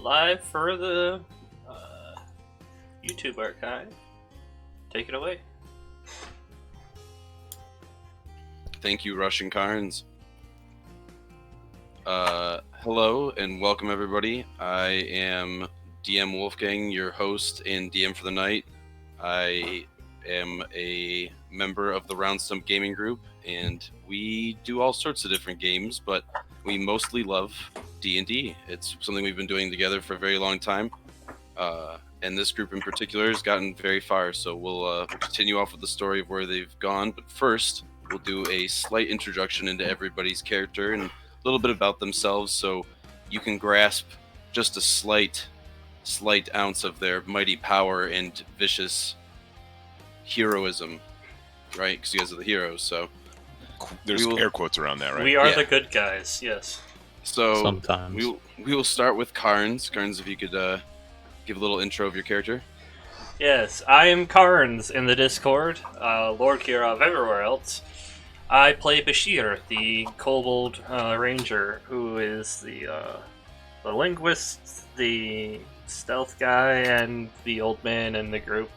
live for the YouTube archive. Take it away. Thank you, Russian Carnes. Hello and welcome everybody. I am DM Wolfgang, your host and DM for the night. I am a member of the Round Stump gaming group, and we do all sorts of different games, but we mostly love D&D. It's something we've been doing together for a very long time, and this group in particular has gotten very far, so we'll continue off with the story of where they've gone, but first we'll do a slight introduction into everybody's character and a little bit about themselves so you can grasp just a slight ounce of their mighty power and vicious heroism, right? Because you guys are the heroes, so... There's air quotes around that, right? We are the good guys, yes. So sometimes. We will start with Carnes. Carnes, if you could give a little intro of your character. Yes, I am Carnes in the Discord, Lord Kira of everywhere else. I play Bashir, the Kobold Ranger, who is the linguist, the stealth guy, and the old man in the group.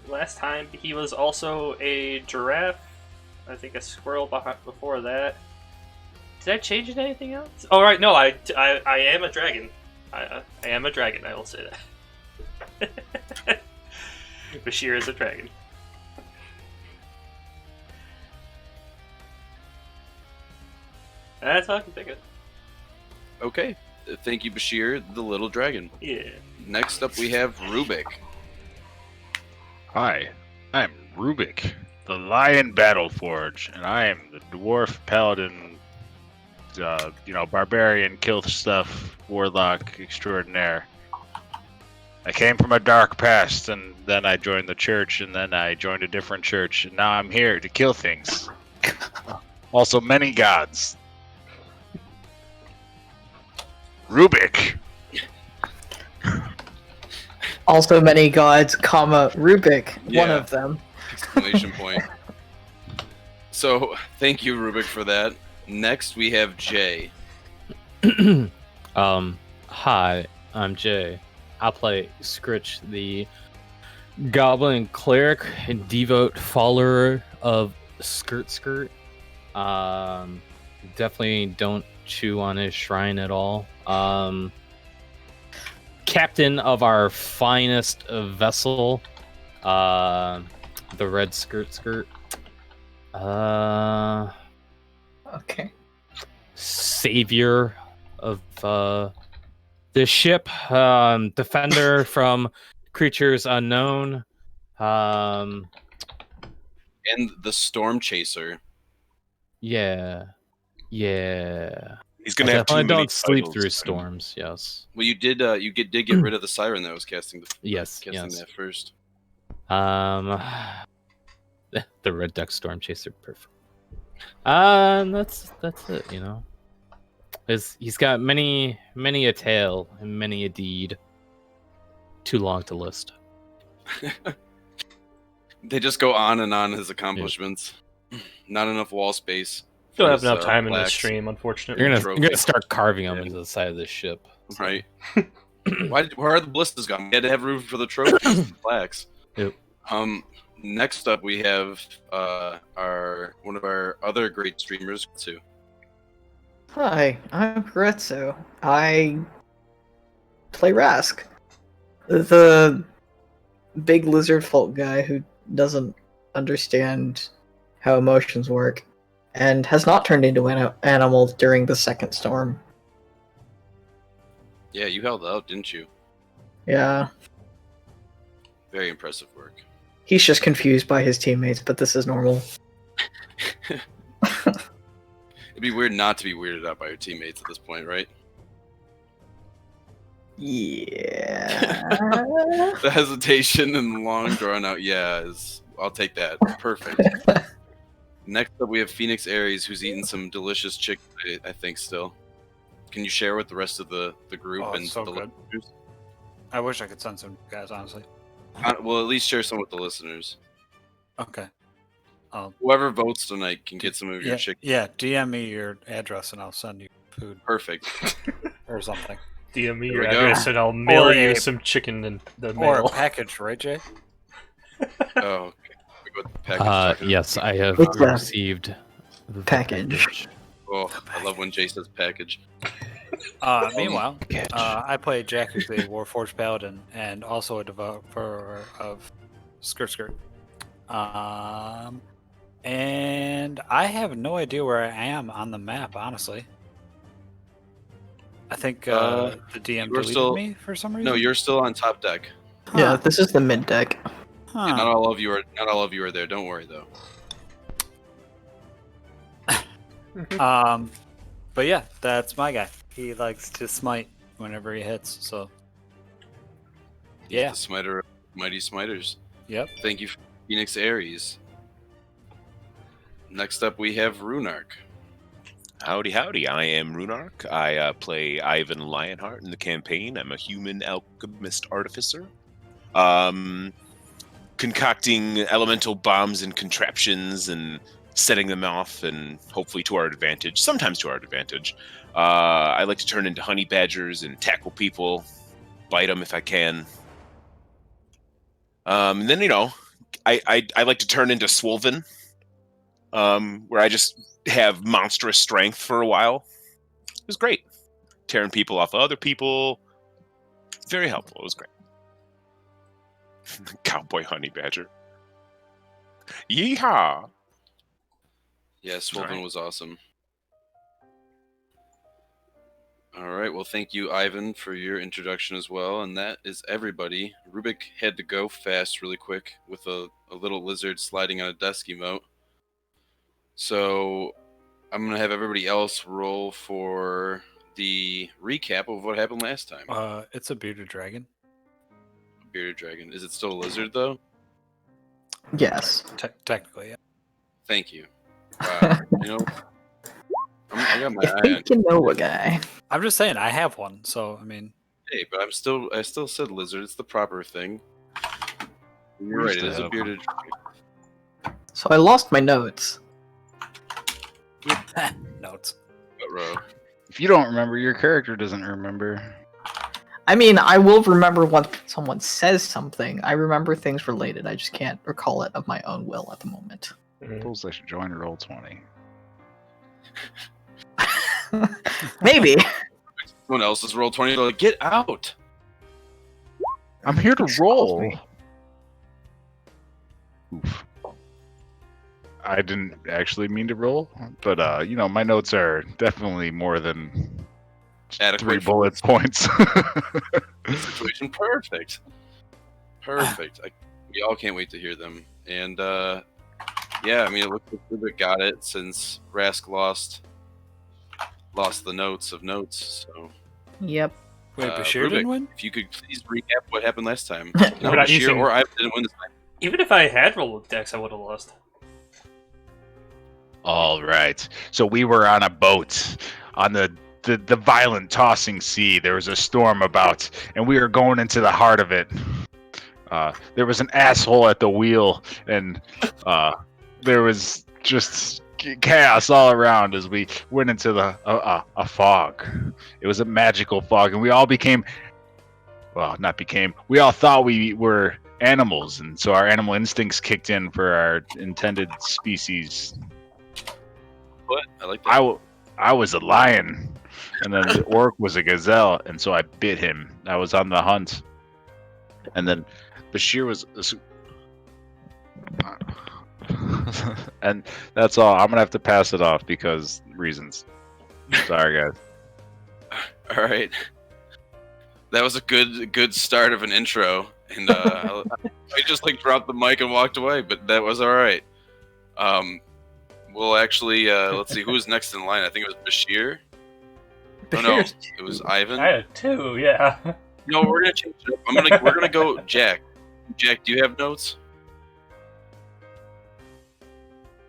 Last time he was also a giraffe, I think a squirrel before that. Did I change anything else? Oh right, no, I am a dragon. I am a dragon, I will say that. Bashir is a dragon. That's all I can think of. Okay. Thank you, Bashir, the little dragon. Yeah. Next up, we have Rubik. Hi, I'm Rubik, the Lion Battleforge, and I am the dwarf paladin, barbarian, kill stuff, warlock extraordinaire. I came from a dark past, and then I joined the church, and then I joined a different church, and now I'm here to kill things. Also, many gods. Rubik. Also many gods, Rubik, one Yeah. of them. Exclamation point. So, thank you, Rubik, for that. Next, we have Jay. Hi, I'm Jay. I play Skritch, the goblin cleric and devout follower of Skirt. Definitely don't chew on his shrine at all. Captain of our finest vessel, the Red Skirt. Okay. Savior of the ship, defender from creatures unknown, And the Storm Chaser. yeah. He's gonna have too I many don't sleep titles. through storms. Yes. Well, you did get rid of the siren that was casting Yes. that first. The Red Duck Storm Chaser, perfect. That's it. He's got many a tale and many a deed. Too long to list. They just go on and on his accomplishments. Not enough wall space. Don't for have his, enough time in plaques. this stream, unfortunately. You're Trophy. gonna start carving them Yeah. into the side of this ship. Right. Where are the blisters gone? We had to have room for the trophies and the plaques. Yep. Next up, we have one of our other great streamers, Kuuretsu. Hi, I'm Kuuretsu. I play Rask, the big lizard folk guy who doesn't understand how emotions work, and has not turned into an animal during the second storm. Yeah, you held out, didn't you? Yeah, Very impressive work. he's just confused by his teammates, but this is normal. It'd be weird not to be weirded out by your teammates at this point, right? Yeah. The hesitation and the long drawn out I'll take that. Perfect. Next up, we have Phoenix Aries, who's eating some delicious chicken, I think, still. Can you share with the rest of the group Oh, and it's so the good. listeners? I wish I could send some guys, honestly. Well, at least share some with the listeners. Okay. Whoever votes tonight can get some of your Yeah, chicken. yeah, DM me your address and I'll send you food Perfect. or something. DM me There your we go. address and I'll mail Or you a- some chicken in the Or a mail. package, right, Jay? Oh, okay. We go with the package talking. Yes, I have What's that? received the Package. Oh, I love when Jay says package. Meanwhile, Catch. I play Jack, who's the Warforged Paladin, and also a developer of Skritch. And I have no idea where I am on the map, honestly. I think the DM you are deleted still- me for some reason. No, you're still on top deck. Yeah, this is the mid deck. Huh. Not all of you are there. Don't worry though. But yeah, that's my guy. He likes to smite whenever he hits. So He's yeah, the smiter of mighty smiters. yep. Thank you, Phoenix Aries. Next up, we have Runark. Howdy, howdy. I am Runark. I play Ivan Lionheart in the campaign. I'm a human alchemist artificer. Concocting elemental bombs and contraptions and setting them off, and hopefully to our advantage, sometimes to our advantage. I like to turn into honey badgers and tackle people, bite them if I can. And then, I like to turn into Swolven, where I just have monstrous strength for a while. It was great. Tearing people off of other people. Very helpful. It was great. Cowboy honey badger. Yeehaw! Yeah, Swolven Alright. was awesome. All right, well, thank you, Ivan, for your introduction as well. And that is everybody. Rubik had to go fast really quick with a little lizard sliding on a desk emote. So I'm going to have everybody else roll for the recap of what happened last time. It's a bearded dragon. Bearded dragon. Is it still a lizard, though? Yes. Technically, yeah. Thank you. Wow. I got my You eye on think you know a guy. I'm just saying I have one. So I mean, Hey, but I still said lizard. It's the proper thing. You're right. It is a bearded dragon. So I lost my notes. notes. Row. If you don't remember, your character doesn't remember. I mean, I will remember when someone says something. I remember things related. I just can't recall it of my own will at the moment. Suppose I should join Roll20. Maybe. Someone else's roll 20. They're like, get out. I'm here to roll. me. Oof. I didn't actually mean to roll, but my notes are definitely more than 3 Adequate for bullet points. this situation. Perfect. We all can't wait to hear them. And yeah, I mean, it looks like Rubik got it since Rask lost the notes of notes. So Yep. Wait, Bashir Rubik, didn't win? if you could please recap what happened last time. No, We're not Bashir using- or I didn't win this time. Even if I had rolled with Dex, I would have lost. All right. So we were on a boat on the violent tossing sea. There was a storm about, and we were going into the heart of it. There was an asshole at the wheel, and there was just chaos all around as we went into a fog. It was a magical fog, and we all we all thought we were animals, and so our animal instincts kicked in for our intended species. What? I like that. I was a lion, and then the orc was a gazelle, and so I bit him. I was on the hunt, and then Bashir was, and that's all. I'm gonna have to pass it off because reasons. Sorry, guys. All right. That was a good start of an intro, and I just dropped the mic and walked away, but that was all right. We'll actually let's see who was next in line. I think it was Bashir. Oh no, it was Ivan. I had 2, yeah. No, we're gonna change it up. We're gonna go Jack. Jack, do you have notes?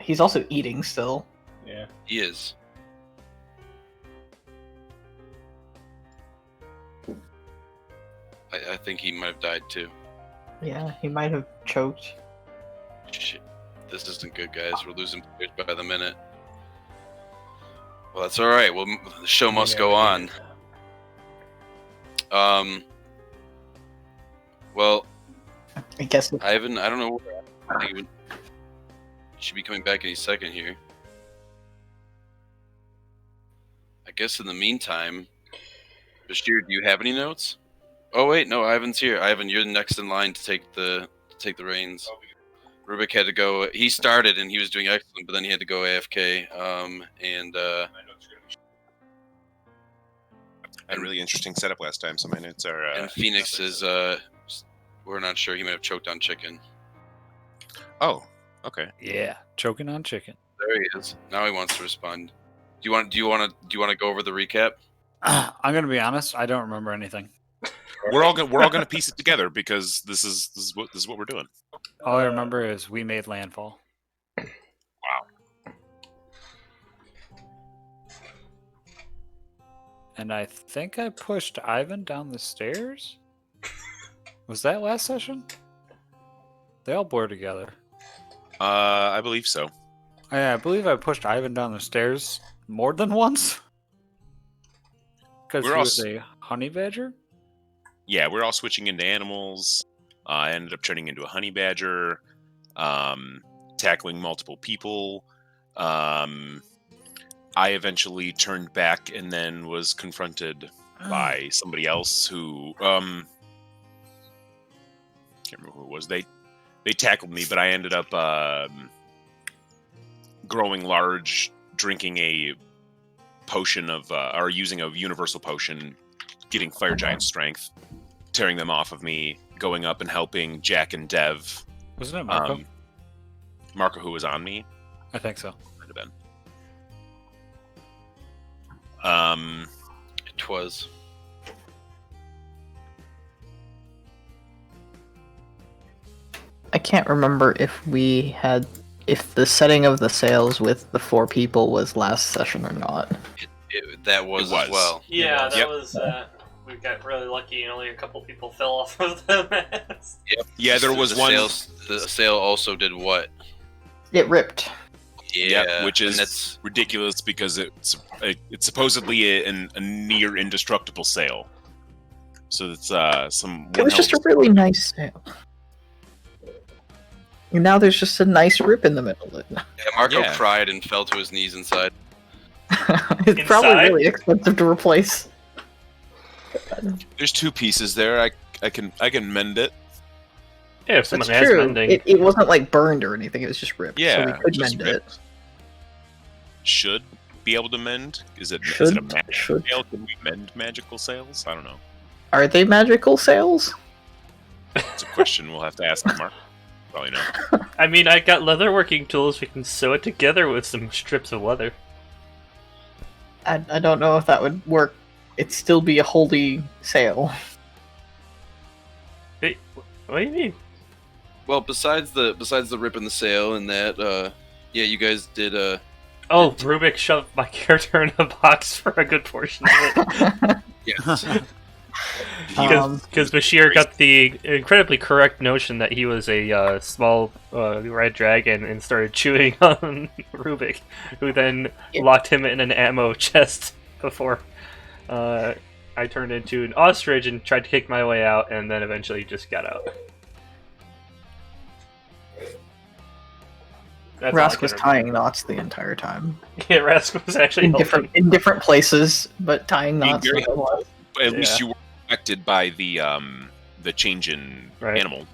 He's also eating still. Yeah. He is. I think he might have died too. Yeah, he might have choked. Shit. This isn't good, guys. We're losing players by the minute. Well, that's all right. Well, the show must go on. Well, I guess Ivan, I don't know. I think he should be coming back any second here. I guess in the meantime, Bashir, do you have any notes? Oh wait, no, Ivan's here. Ivan, you're next in line to take the reins. Rubik had to go. He started and he was doing excellent, but then he had to go AFK. Had a really interesting setup last time, so my notes are. And Phoenix is. We're not sure. He might have choked on chicken. Oh, okay. Yeah, choking on chicken. There he is. Now he wants to respond. Do you want to go over the recap? I'm gonna be honest. I don't remember anything. We're all gonna piece it together because this is what we're doing. All I remember is we made landfall. Wow. And I think I pushed Ivan down the stairs. Was that last session? They all blur together. I believe so. I believe I pushed Ivan down the stairs more than once. Because he was a honey badger? Yeah, we're all switching into animals. I ended up turning into a honey badger, tackling multiple people. I eventually turned back and then was confronted by somebody else who can't remember who it was. They tackled me, but I ended up growing large, drinking a potion of or using a universal potion, getting fire giant strength, tearing them off of me, going up and helping Jack and Dev. Wasn't it Marco? Marco, who was on me? I think so. Might have been. It was. I can't remember if the setting of the sails with the 4 people was last session or not. That was It was. as well. Yeah, that Yep. was. We got really lucky, and only a couple people fell off of the mast. Yep. Yeah, there was one. The sail also did what? It ripped. Yeah, which and is that's ridiculous because it's supposedly a near indestructible sail. So it's some. It was just a really nice sail. And now there's just a nice rip in the middle of it. yeah, Marco Yeah. cried and fell to his knees inside. It's probably Inside? really expensive to replace. There's 2 pieces there. I can mend it. Yeah, if That's someone has true. mending. It wasn't like burned or anything. It was just ripped. Yeah, so we could just mend it. ripped. Should be able to mend. Is it a magical Should. sail? Can we mend magical sails? I don't know. Are they magical sails? It's a question we'll have to ask Mark. Probably not. I mean, I got leatherworking tools. We can sew it together with some strips of leather. I don't know if that would work. It'd still be a holy sail. Wait, what do you mean? Well, besides the rip in the sail and that, yeah, you guys did. Oh, Rubik shoved my character in a box for a good portion of it. Yes. Because Bashir got the incredibly correct notion that he was a small red dragon and started chewing on Rubik, who then locked him in an ammo chest before I turned into an ostrich and tried to kick my way out, and then eventually just got out. That's all I Rask can was remember. tying knots the entire time. Yeah, Rask was actually helping. In different places, but tying Being knots. very nonetheless. At least Yeah. you were affected by the change in Right. animal.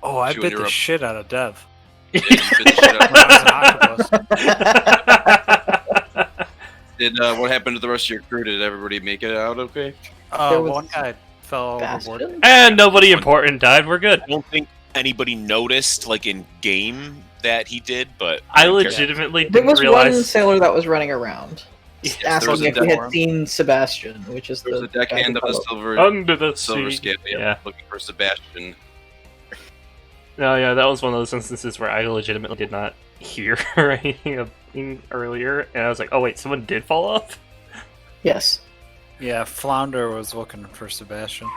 Oh, I Chewing bit her the up. shit out of Dev. Yeah, you finished it up. When I was an octopus. Did what happened to the rest of your crew? Did everybody make it out okay? There was One guy fell overboard. Bastion? And nobody important died. We're good. I don't think anybody noticed, like in game, that he did, but I don't care. legitimately There didn't was one realize. sailor that was running around, Yes, there was asking a if we had deck- seen Sebastian, which is There was the a deckhand guy of who the fell Under the silver sea. scale, Yeah. looking for Sebastian. No, yeah, that was one of those instances where I legitimately did not hear anything earlier, and I was like, "Oh wait, someone did fall off." Yes. Yeah, Flounder was looking for Sebastian.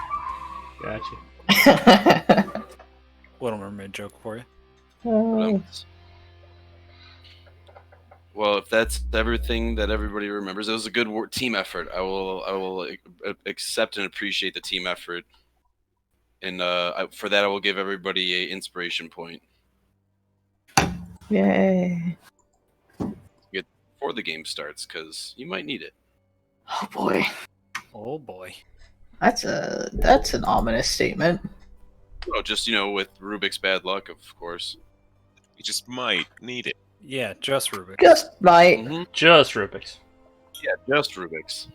Gotcha. Little Mermaid joke for you. What else? Well, if that's everything that everybody remembers, it was a good team effort. I will accept and appreciate the team effort, and for that I will give everybody a inspiration point Yay. before the game starts, because you might need it. Oh boy. Oh boy. That's an ominous statement. Well, just with Rubik's bad luck, of course. You just might need it. Yeah, just Rubik. Just might. Mm-hmm. Just Rubik's. Yeah, just Rubik's.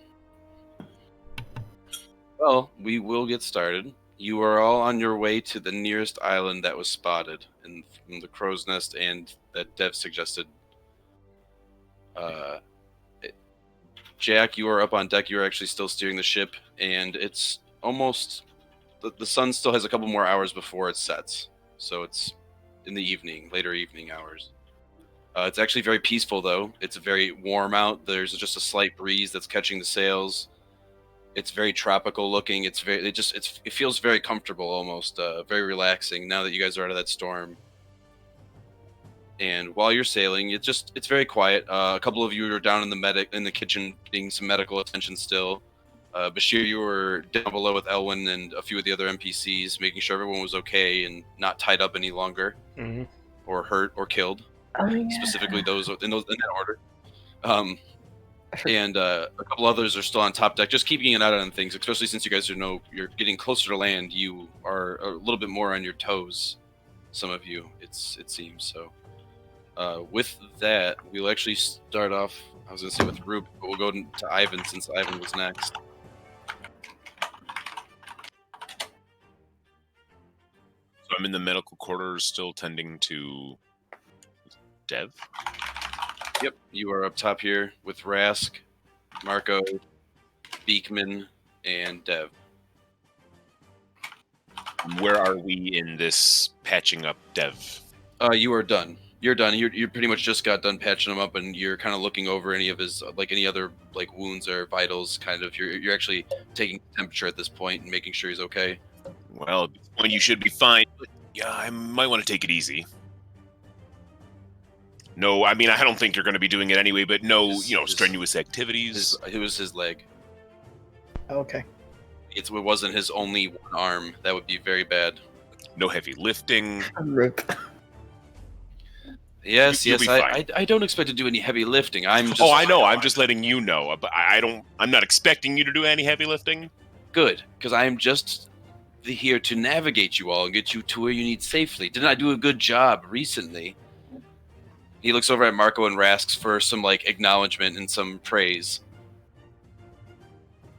Well, we will get started. You are all on your way to the nearest island that was spotted from the crow's nest and that Dev suggested. Jack, you are up on deck. You are actually still steering the ship, and it's almost... The sun still has a couple more hours before it sets, so it's in the evening, later evening hours. It's actually very peaceful, though. It's very warm out. There's just a slight breeze that's catching the sails. It's very tropical looking. It feels very comfortable, almost very relaxing. Now that you guys are out of that storm, and while you're sailing, it's very quiet. A couple of you are down in the kitchen getting some medical attention still. Bashir, you were down below with Elwyn and a few of the other NPCs, making sure everyone was okay and not tied up any longer, or hurt or killed. Oh, yeah. Specifically, those in that order. And a couple others are still on top deck, just keeping an eye on things. Especially since you guys you're getting closer to land, you are a little bit more on your toes. Some of you, it seems so. With that, we'll actually start off. I was going to say with Rube, but we'll go to Ivan since Ivan was next. So I'm in the medical quarters, still tending to Dev. Yep, you are up top here with Rask, Marco, Beekman, and Dev. Where are we in this patching up Dev? You are done. You're done. You pretty much just got done patching him up, and you're kind of looking over any of his any other wounds or vitals. Kind of, you're actually taking temperature at this point and making sure he's okay. Well, at this point you should be fine. But yeah, I might want to take it easy. No, I mean I don't think you're going to be doing it anyway. But no, strenuous activities. It was his leg. Okay. It wasn't his only one arm. That would be very bad. No heavy lifting. Rip. Yes, You'll be fine. I don't expect to do any heavy lifting. I'm just. Oh, I know. I'm just letting you know. But I'm not expecting you to do any heavy lifting. Good, because I am just here to navigate you all and get you to where you need safely. Didn't I do a good job recently? He looks over at Marco and Rask for some acknowledgement and some praise.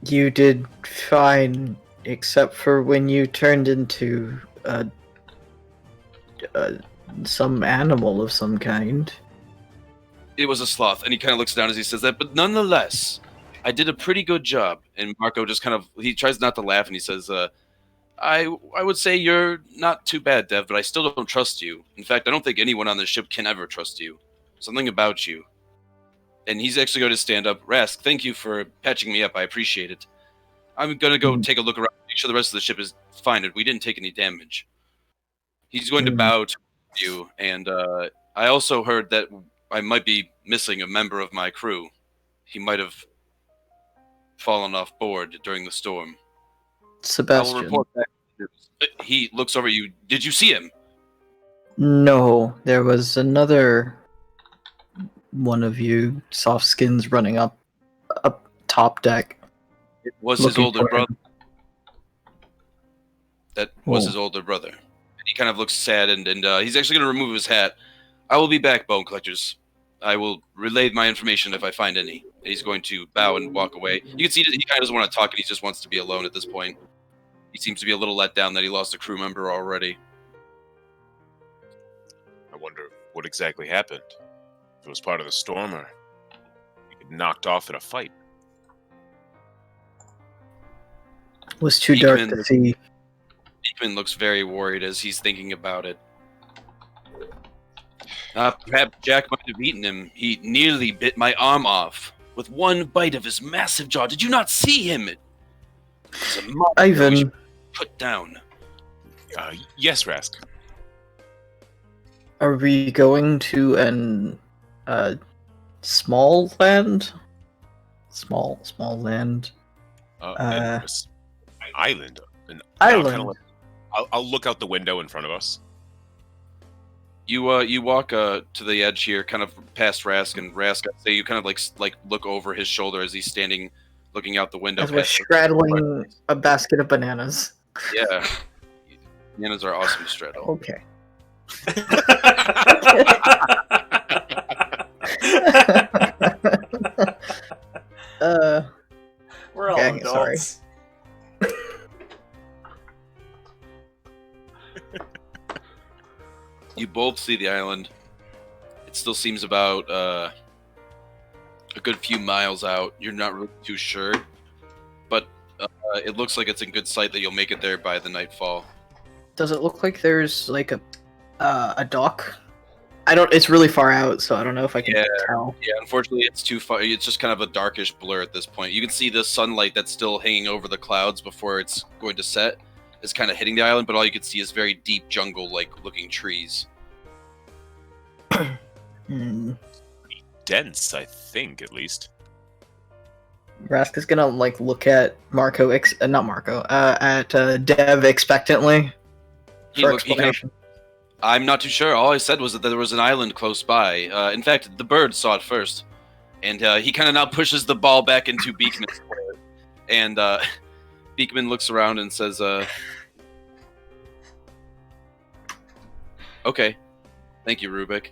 You did fine, except for when you turned into some animal of some kind. It was a sloth, and he kind of looks down as he says that, but nonetheless, I did a pretty good job. And Marco just he tries not to laugh, and he says, I would say you're not too bad, Dev, but I still don't trust you. In fact, I don't think anyone on this ship can ever trust you. Something about you. And he's actually going to stand up. Rask, thank you for patching me up. I appreciate it. I'm going to go take a look around, make sure the rest of the ship is fine, and we didn't take any damage. He's going to bow to you, and I also heard that I might be missing a member of my crew. He might have fallen off board during the storm. Sebastian. I will report back. He looks over at you. Did you see him? No, there was another one of you soft skins running up top deck. It was his older brother. That was Oh. his older brother. And he kind of looks sad, and he's actually going to remove his hat. I will be back, Bone Collectors. I will relay my information if I find any. And he's going to bow and walk away. You can see that he kind of doesn't want to talk, and he just wants to be alone at this point. He seems to be a little let down that he lost a crew member already. I wonder what exactly happened. If it was part of the storm, or you get knocked off in a fight. It was too dark Beekman- to see. Beekman looks very worried as he's thinking about it. Perhaps Jack might have eaten him. He nearly bit my arm off with one bite of his massive jaw. Did you not see him? It was a monster we Ivan, should put down. Yes, Rask. are we going to an small land. Small land. And island. And I'll, Island. kinda I'll look out the window in front of us. You walk to the edge here, kind of past Rask, and Rask, I'd say you kind of like look over his shoulder as he's standing, looking out the window. As we're past the- straddling a basket of bananas. Yeah, bananas are awesome to straddle. Okay. We're all Okay, sorry. adults. You both see the island. It still seems about a good few miles out. You're not really too sure, but it looks like it's in good sight that you'll make it there by the nightfall. Does it look like there's like a dock? I don't. It's really far out, so I don't know if I can tell. Yeah, unfortunately, it's too far. It's just kind of a darkish blur at this point. You can see the sunlight that's still hanging over the clouds before it's going to set. Is kind of hitting the island, but all you can see is very deep jungle-like looking trees. Dense, I think, at least. Rask is gonna like look at Marco, not Marco, at Dev expectantly for explanation. I'm not too sure. All I said was that there was an island close by. In fact, the bird saw it first, and he kind of now pushes the ball back into Beekman's court. And Beekman looks around and says, "Okay, thank you, Rubik,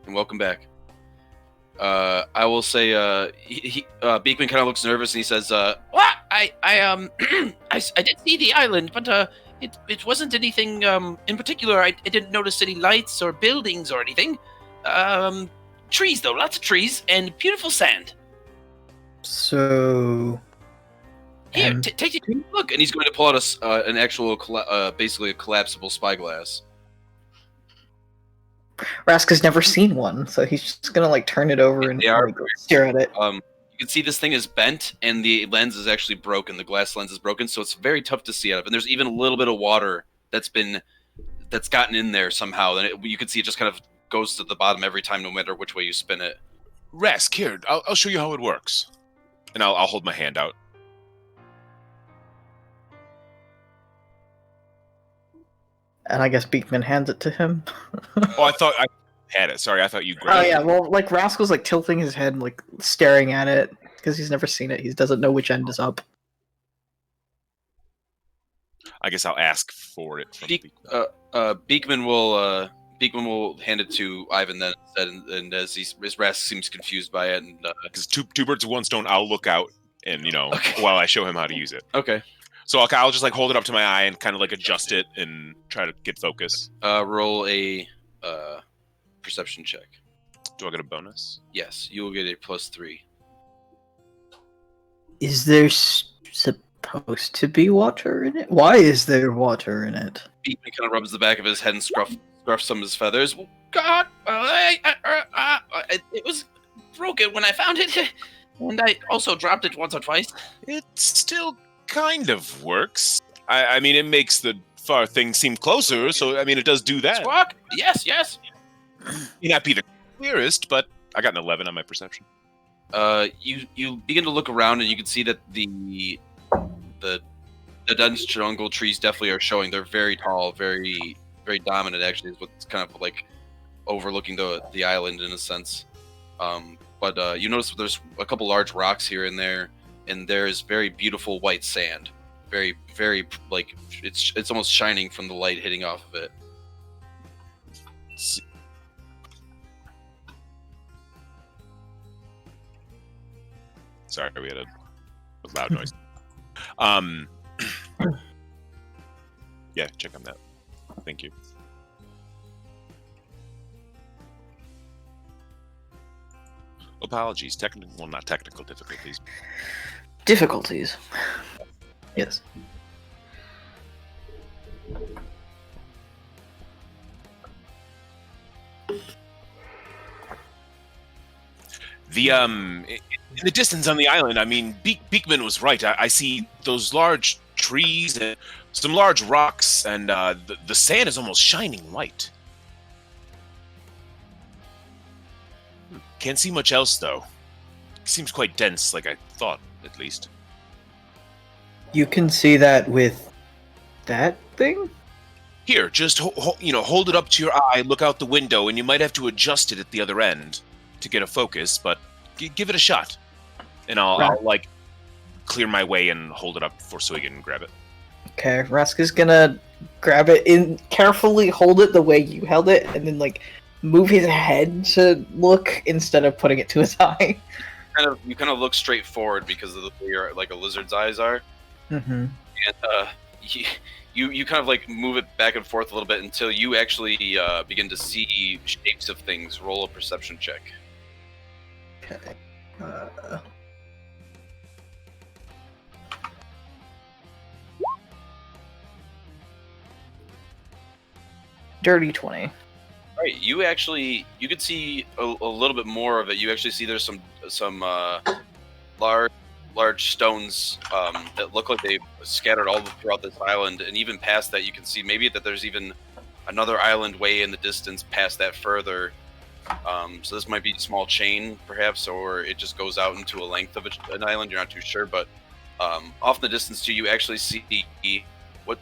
and welcome back." I will say, Beekman kind of looks nervous and he says, "What? I did see the island, but it wasn't anything in particular. I didn't notice any lights or buildings or anything. Trees though, lots of trees and beautiful sand. So Here, take a look." And he's going to pull out an actual, basically a collapsible spyglass. Rask has never seen one, so he's just gonna like turn it over and like, stare at it. You can see this thing is bent, and the lens is actually broken. The glass lens is broken, so it's very tough to see out of. And there's even a little bit of water that's gotten in there somehow. And you can see it just kind of goes to the bottom every time, no matter which way you spin it. Rask, here, I'll show you how it works. And I'll hold my hand out. And I guess Beekman hands it to him. Oh, I thought I had it. Sorry, I thought you grabbed Oh it. yeah, well, like Rask was like tilting his head, like staring at it because he's never seen it. He doesn't know which end is up. I guess I'll ask for it from Beekman. Beekman will hand it to Ivan then instead, and as Rask seems confused by it, and Because two birds with one stone, I'll look out and while I show him how to use it. okay. So I'll just like hold it up to my eye and kind of like adjust it and try to get focus. Roll a perception check. Do I get a bonus? Yes, you will get a +3. Is there supposed to be water in it? Why is there water in it? Beekman kind of rubs the back of his head and scruffs some of his feathers. Well, God, it was broken when I found it, and I also dropped it once or twice. It still kind of works. I mean, it makes the far thing seem closer, so I mean, it does do that. Squawk? Yes. May not be the clearest, but I got an 11 on my perception. You begin to look around, and you can see that the dense jungle trees definitely are showing. They're very tall, very very dominant. Actually, is what's kind of like overlooking the island in a sense. But you notice there's a couple large rocks here and there, and there's very beautiful white sand. Very, very like it's almost shining from the light hitting off of it. Sorry, we had a loud noise. Yeah, check on that. Thank you. Apologies. Not technical difficulties. Difficulties. Yes. In the distance on the island, I mean, Beekman was right. I see those large trees and some large rocks, and the sand is almost shining white. Can't see much else, though. Seems quite dense, like I thought, at least. You can see that with that thing? Here, just hold it up to your eye, look out the window, and you might have to adjust it at the other end to get a focus, but give it a shot. And I'll like, clear my way and hold it up so he can grab it. Okay, Rask is gonna grab it in carefully, hold it the way you held it, and then like move his head to look instead of putting it to his eye. You kind of look straight forward because of the way like a lizard's eyes are, Mm-hmm. and you kind of like move it back and forth a little bit until you actually begin to see shapes of things. Roll a perception check. Okay. Dirty 20. All right, you could see a little bit more of it. You actually see there's some large stones that look like they've scattered all throughout this island, and even past that, you can see maybe that there's even another island way in the distance past that further. So this might be a small chain, perhaps, or it just goes out into a length of an island. You're not too sure, but off in the distance too, you actually see what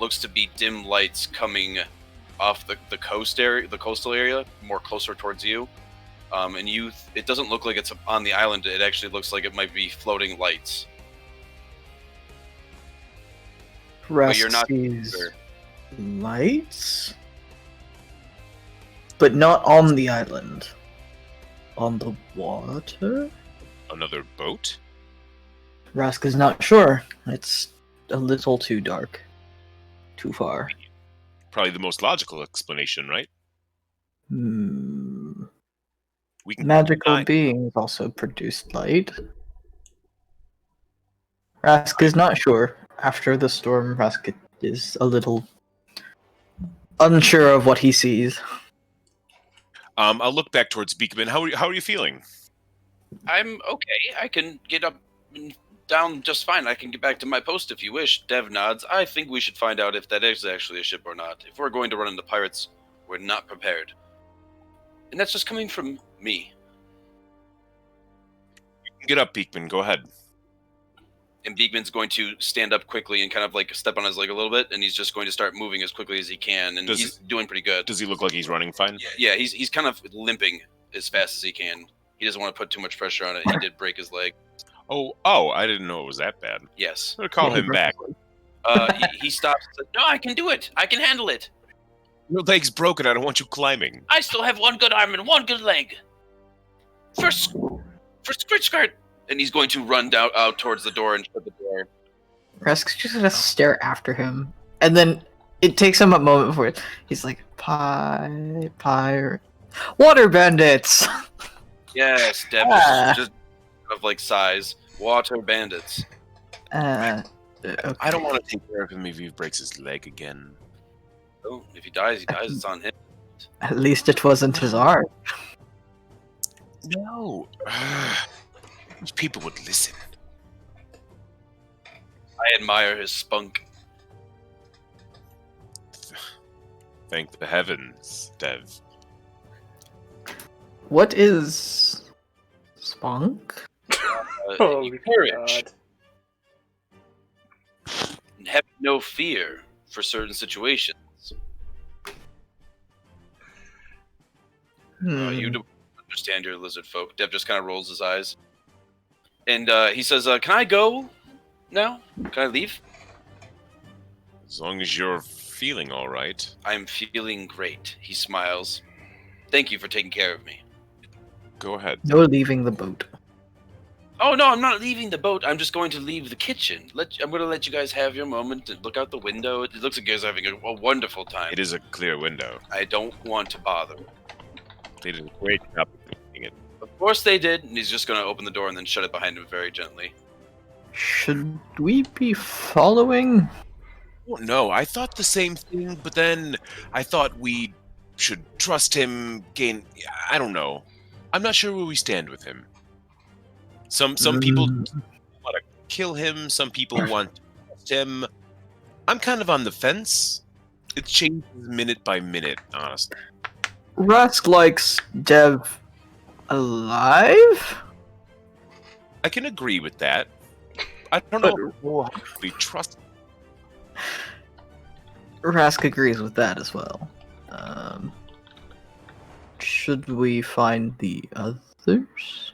looks to be dim lights coming off the coastal area, more closer towards you. And it doesn't look like it's on the island. It actually looks like it might be floating lights. But you're not sure. Lights? But not on the island. On the water? Another boat? Rask is not sure. It's a little too dark. Too far. Probably the most logical explanation, right? We can Magical beings also produce light. Rask is not sure. After the storm, Rask is a little unsure of what he sees. I'll look back towards Beekman. How are you feeling? I'm okay. I can get up and down just fine. I can get back to my post if you wish. Dev nods. I think we should find out if that is actually a ship or not. If we're going to run into pirates, we're not prepared. And that's just coming from me. Get up, Beekman. Go ahead. And Beekman's going to stand up quickly and kind of like step on his leg a little bit, and he's just going to start moving as quickly as he can, and he's doing pretty good. Does he look like he's running fine? Yeah, he's kind of limping as fast as he can. He doesn't want to put too much pressure on it. He did break his leg. Oh, I didn't know it was that bad. Yes. I'm gonna call him back. He stops and says, "No, I can do it. I can handle it. Your leg's broken. I don't want you climbing. I still have one good arm and one good leg. For Skritch." And he's going to run out towards the door and shut the door. Rask's just gonna stare after him, and then it takes him a moment before he's like, pirate, water bandits. Yes, Deb just of like size. Water bandits. Okay. I don't want to take care of him if he breaks his leg again. Oh, if he dies, It's on him. At least it wasn't his arm. No. People would listen. I admire his spunk. Thank the heavens, Dev. What is spunk? Holy Courage. God. And have no fear for certain situations. You don't understand your lizard folk. Dev just kind of rolls his eyes. And he says, can I go now? Can I leave? As long as you're feeling all right. I'm feeling great. He smiles. Thank you for taking care of me. Go ahead. No leaving the boat. Oh, no, I'm not leaving the boat. I'm just going to leave the kitchen. I'm going to let you guys have your moment and look out the window. It looks like you guys are having a wonderful time. It is a clear window. I don't want to bother. They did a great job of doing it. Of course they did, and he's just going to open the door and then shut it behind him very gently. Should we be following? Oh, no, I thought the same thing, but then I thought we should trust him, I don't know. I'm not sure where we stand with him. Some people want to kill him, some people want to trust him. I'm kind of on the fence. It changes minute by minute, honestly. Rask likes Dev alive? I can agree with that. I don't know if we'll actually trust. Rask agrees with that as well. Should we find the others?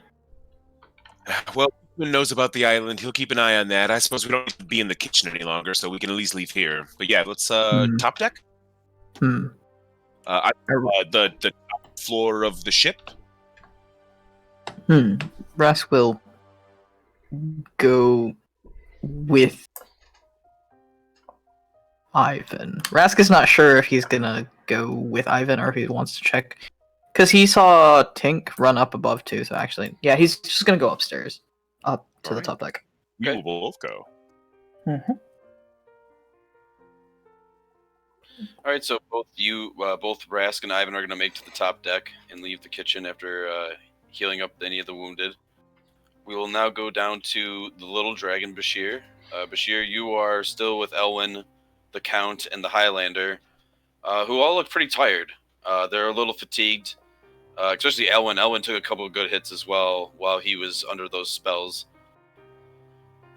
Well, who knows about the island? He'll keep an eye on that. I suppose we don't need to be in the kitchen any longer, so we can at least leave here. But yeah, let's top deck. Hmm. The top floor of the ship. Rask will go with Ivan. Rask is not sure if he's gonna go with Ivan or if he wants to check. Because he saw Tink run up above too, so actually, yeah, he's just gonna go upstairs. Up to the Alright. top deck. We will both go. Mm-hmm. All right, so both Rask and Ivan are going to make to the top deck and leave the kitchen after healing up any of the wounded. We will now go down to the little dragon, Bashir. Bashir, you are still with Elwyn, the Count, and the Highlander, who all look pretty tired. They're a little fatigued, especially Elwyn. Elwyn took a couple of good hits as well while he was under those spells.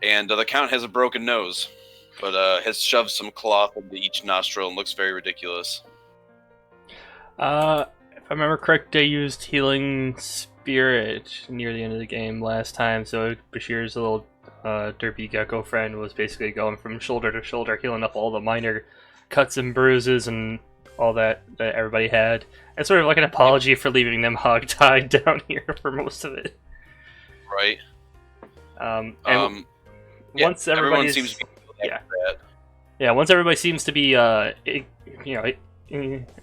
And the Count has a broken nose, but has shoved some cloth into each nostril and looks very ridiculous. If I remember correct, they used Healing Spirit near the end of the game last time, so Bashir's little derpy gecko friend was basically going from shoulder to shoulder, healing up all the minor cuts and bruises and all that everybody had. It's sort of like an apology for leaving them hog-tied down here for most of it. Right. Once everybody seems to be once everybody seems to be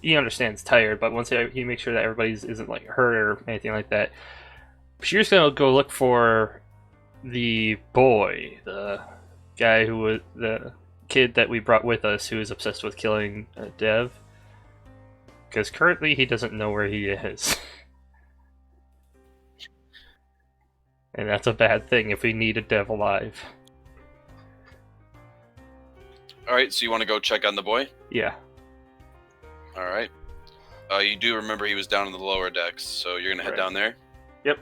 he understands tired, but once he makes sure that everybody's isn't like hurt or anything like that, Bashir's gonna go look for the boy, the guy who was the kid that we brought with us, who is obsessed with killing Dev, because currently he doesn't know where he is. And that's a bad thing if we need a Dev alive. Alright, so you want to go check on the boy? Yeah. Alright. You do remember he was down in the lower decks, so you're going to head down there? Yep.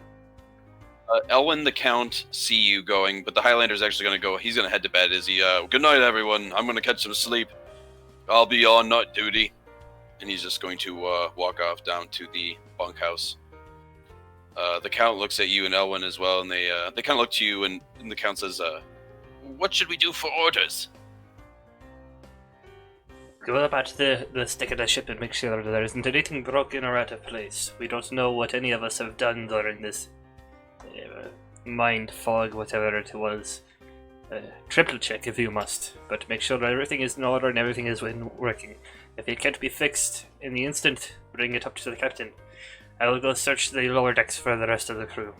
Elwyn the Count see you going, but the Highlander's actually going to go. He's going to head to bed. Is he? Good night, everyone. I'm going to catch some sleep. I'll be on night duty. And he's just going to walk off down to the bunkhouse. The Count looks at you and Elwyn as well, and they kind of look to you, and the Count says, what should we do for orders? Go about the stick of the ship and make sure there isn't anything broken or out of place. We don't know what any of us have done during this mind fog, whatever it was. Triple check if you must, but make sure that everything is in order and everything is working. If it can't be fixed in the instant, bring it up to the captain. I will go search the lower decks for the rest of the crew.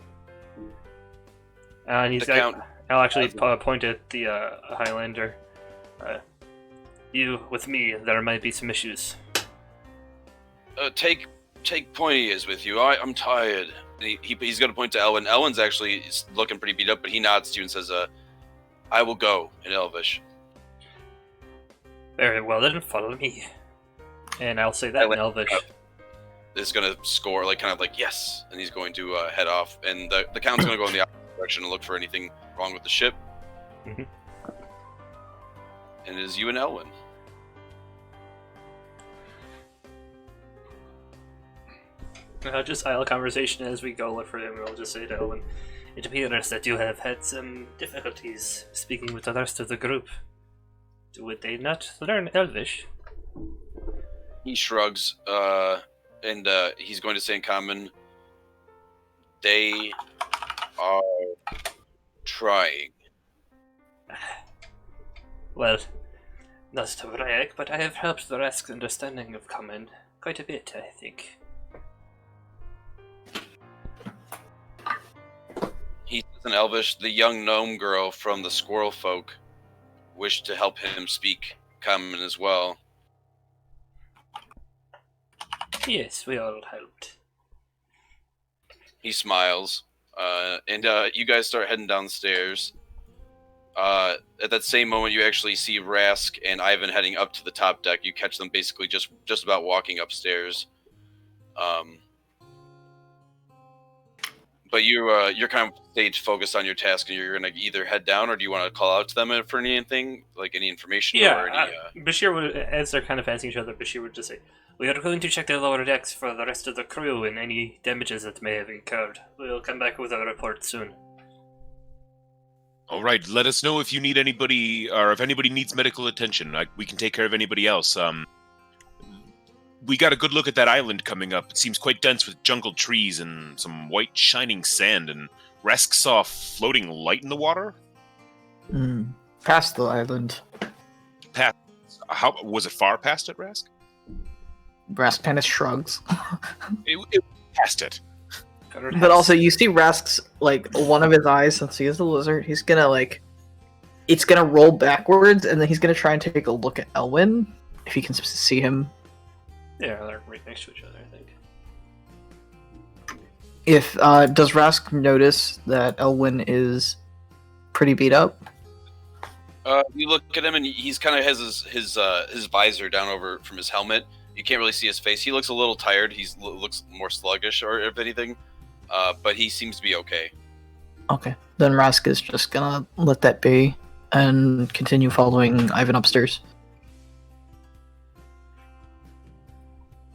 And I'll actually point at the Highlander. You with me, there might be some issues. Take pointy ears with you. I'm tired. And he's going to point to Elwyn. Elwyn's actually looking pretty beat up, but he nods to you and says, I will go in Elvish. Very well, then follow me. And I'll say that in Elvish. Is going to score, kind of like, yes, and he's going to head off. And the Count's going to go in the opposite direction and look for anything wrong with the ship. Mm-hmm. And it is you and Elwyn. I'll just idle conversation as we go look for him, and I'll just say to Elwyn, it appears that you have had some difficulties speaking with the rest of the group. Would they not learn Elvish? He shrugs, and he's going to say in common, they are trying. Well, not to brag, but I have helped the Rask's understanding of common quite a bit, I think. He says in Elvish, the young gnome girl from the squirrel folk wished to help him speak common as well. Yes, we all helped. He smiles, and you guys start heading down the stairs. At that same moment, you actually see Rask and Ivan heading up to the top deck. You catch them basically just about walking upstairs. But you're kind of stage focused on your task, and you're gonna either head down, or do you want to call out to them for anything, like any information or any? Bashir would, as they're kind of passing each other, Bashir would just say, "We are going to check the lower decks for the rest of the crew and any damages that may have incurred. We'll come back with a report soon." All right, let us know if you need anybody, or if anybody needs medical attention. We can take care of anybody else. We got a good look at that island coming up. It seems quite dense with jungle trees and some white shining sand. And Resk saw a floating light in the water. Past the island. How was it? Far past it, Resk? Rask kind of shrugs. It past it. But also, you see Rask's, like, one of his eyes, since he is a lizard, he's gonna, like, it's gonna roll backwards, and then he's gonna try and take a look at Elwyn, if he can see him. Yeah, they're right next to each other, I think. If, does Rask notice that Elwyn is pretty beat up? You look at him, and he's kind of has his visor down over from his helmet. You can't really see his face. He looks a little tired. He looks more sluggish, or if anything. But he seems to be okay. Okay. Then Rask is just gonna let that be and continue following Ivan upstairs.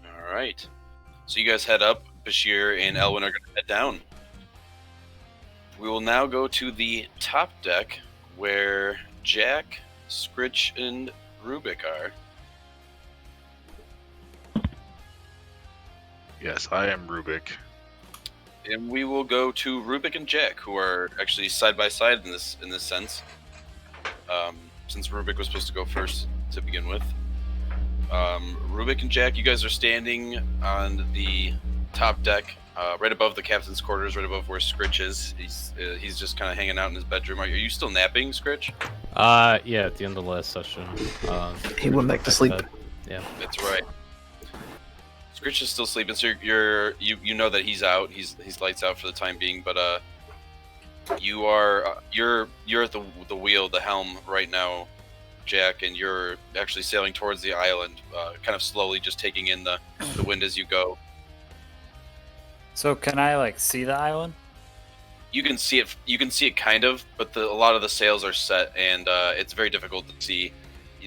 All right. So you guys head up. Bashir and Elwyn are going to head down. We will now go to the top deck where Jack, Skritch, and Rubik are. Yes, I am Rubik. And we will go to Rubik and Jack, who are actually side by side in this sense. Since Rubik was supposed to go first to begin with. Rubik and Jack, you guys are standing on the top deck, right above the captain's quarters, right above where Skritch is. He's just kind of hanging out in his bedroom. Are you still napping, Skritch? Yeah, at the end of the last session. He went back to sleep. Yeah. That's right. Skritch is still sleeping, so you know that he's out. He's lights out for the time being, but you're at the wheel, the helm right now, Jack, and you're actually sailing towards the island, kind of slowly, just taking in the wind as you go. So can I like see the island? You can see it. You can see it kind of, but a lot of the sails are set, and it's very difficult to see.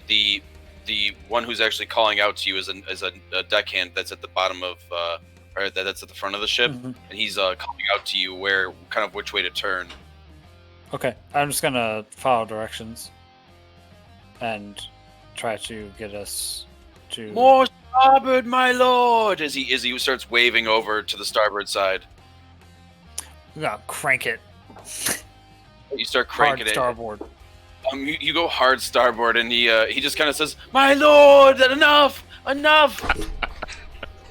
The one who's actually calling out to you is a deckhand that's at the bottom of, or that's at the front of the ship, and he's calling out to you which way to turn. Okay, I'm just gonna follow directions and try to get us to More starboard, my lord! As he starts waving over to the starboard side. We gotta crank it. You start Hard cranking it. starboard. You go hard starboard, and he just kind of says, "My lord, enough!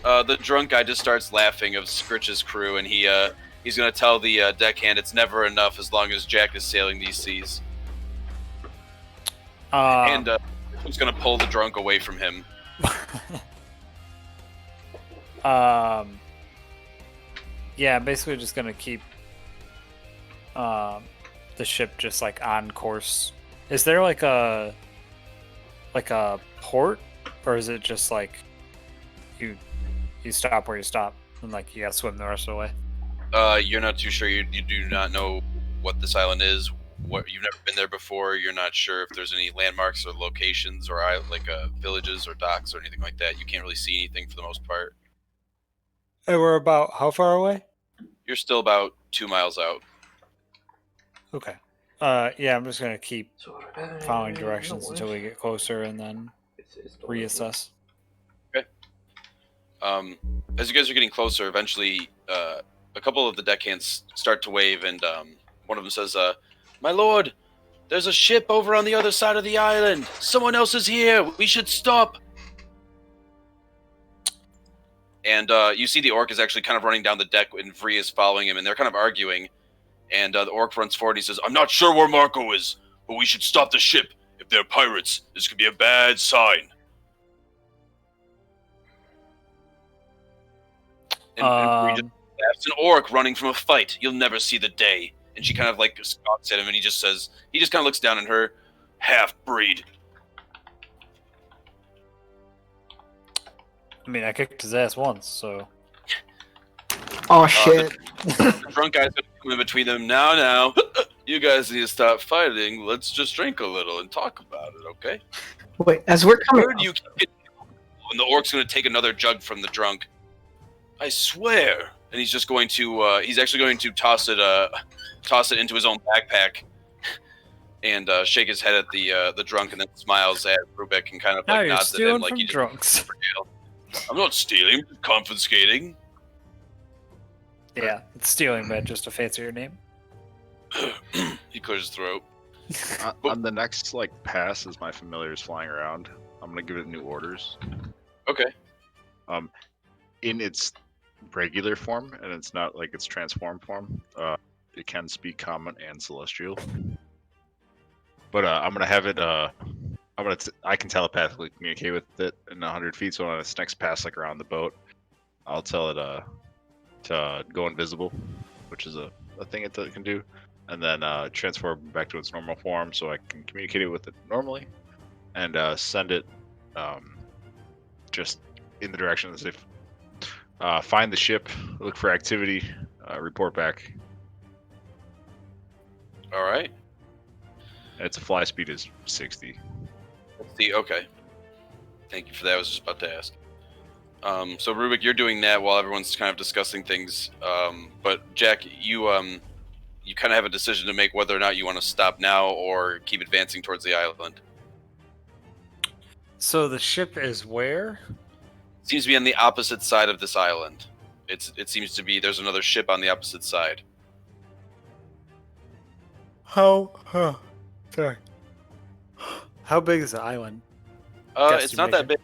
The drunk guy just starts laughing of Skritch's crew, and he's gonna tell the deckhand it's never enough as long as Jack is sailing these seas. And he's gonna pull the drunk away from him. Yeah, basically just gonna keep the ship just like on course. Is there like a port, or is it just like you stop where you stop and like you gotta swim the rest of the way? You're not too sure. You do not know what this island is. You've never been there before. You're not sure if there's any landmarks or locations or villages or docks or anything like that. You can't really see anything for the most part. And we're about how far away? You're still about 2 miles out. Okay. Yeah, I'm just gonna keep following directions until we get closer and then reassess. Okay. As you guys are getting closer, eventually a couple of the deckhands start to wave, and one of them says, "My lord, there's a ship over on the other side of the island. Someone else is here. We should stop." And you see the orc is actually kind of running down the deck, and Vree is following him, and they're kind of arguing. And the orc runs forward, and he says, "I'm not sure where Marco is, but we should stop the ship. If they're pirates, this could be a bad sign." And Vree just laughs. An orc running from a fight. You'll never see the day. And she kind of like scoffs at him, and he just kind of looks down at her. Half-breed. I mean, I kicked his ass once, so. Oh shit! The drunk guy's gonna come in between them. Now, you guys need to stop fighting. Let's just drink a little and talk about it, okay? Wait, as we're coming. Where do you keep it? And the orc's gonna take another jug from the drunk. I swear. And he's just going to, he's actually going to toss it into his own backpack, and shake his head at the drunk, and then smiles at Rubik and kind of Now like you're nods at him stealing like from he just drunks. I'm not stealing, I'm just confiscating. Yeah, it's stealing, but just a fancier name. He clears his throat. On the next pass, as my familiar is flying around, I'm gonna give it new orders. Okay. In its regular form, and it's not like its transformed form. It can speak common and celestial. But I'm gonna have it. I can telepathically communicate with it in 100 feet. So on its next pass, around the boat, I'll tell it to go invisible, which is a thing it can do, and then transform back to its normal form, so I can communicate with it normally, and send it just in the direction as if find the ship, look for activity, report back. All right. And its fly speed is 60. Let's see. Okay. Thank you for that. I was just about to ask. So Rubik, you're doing that while everyone's kind of discussing things. But Jack, you kind of have a decision to make whether or not you want to stop now or keep advancing towards the island. So the ship is where? It seems to be on the opposite side of this island. It seems to be there's another ship on the opposite side. Sorry. How big is the island? It's not that big.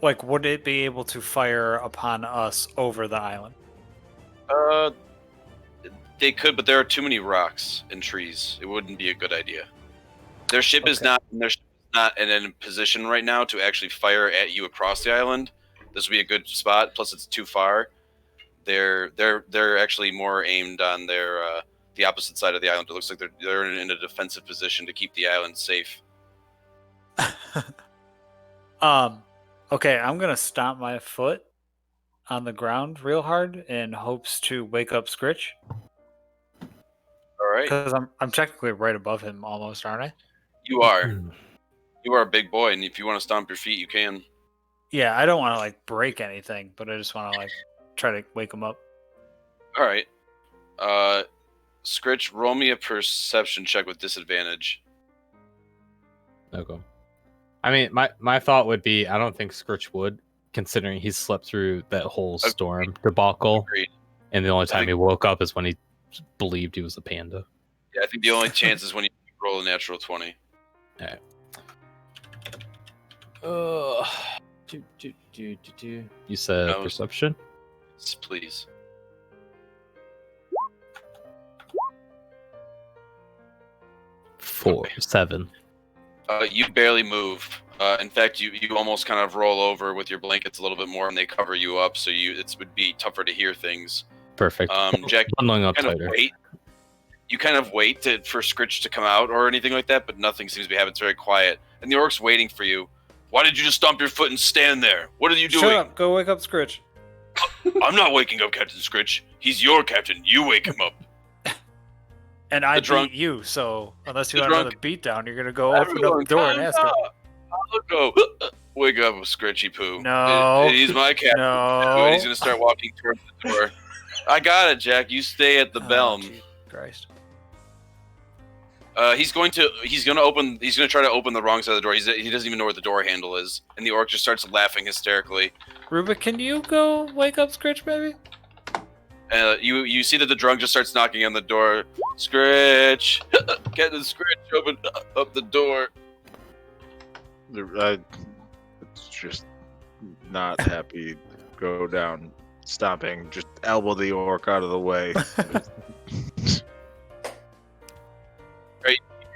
Would it be able to fire upon us over the island? They could, but there are too many rocks and trees. It wouldn't be a good idea. Their ship is not in a position right now to actually fire at you across the island. This would be a good spot. Plus, it's too far. They're actually more aimed on the opposite side of the island. It looks like they're in a defensive position to keep the island safe. Okay, I'm gonna stomp my foot on the ground real hard in hopes to wake up Skritch. All right. Because I'm technically right above him almost, aren't I? You are. You are a big boy, and if you want to stomp your feet, you can. Yeah, I don't want to break anything, but I just want to try to wake him up. All right. Skritch, roll me a perception check with disadvantage. Okay. I mean, my thought would be I don't think Skritch would, considering he's slept through that whole storm debacle. Agreed. And the only time he woke up is when he believed he was a panda. Yeah, I think the only chance is when you roll a natural 20. All right. You said No. perception? Yes, please. Okay. 7. You barely move. In fact, you almost kind of roll over with your blankets a little bit more, and they cover you up, so it would be tougher to hear things. Perfect. Jack, Bundling up kind of tighter. wait. You kind of wait for Skritch to come out or anything like that, but nothing seems to be happening. It's very quiet, and the orc's waiting for you. Why did you just stomp your foot and stand there? What are you doing? Shut up! Go wake up Skritch. I'm not waking up Captain Skritch. He's your captain. You wake him up. And I drunk- beat you, so unless you the want drunk- another beatdown, you're gonna go open up the door and ask him. I'll go. Wake up, Skritchy Poo. No. He's my captain. No. And he's gonna start walking towards the door. I got it, Jack. You stay at the Oh, belm. Jesus Christ. He's gonna try to open the wrong side of the door. He doesn't even know where the door handle is, and the orc just starts laughing hysterically. Rubik, can you go wake up Skritch, baby? You see that the drunk just starts knocking on the door. Skritch, get the Skritch, open up the door. It's just not happy. Go down, stomping. Just elbow the orc out of the way.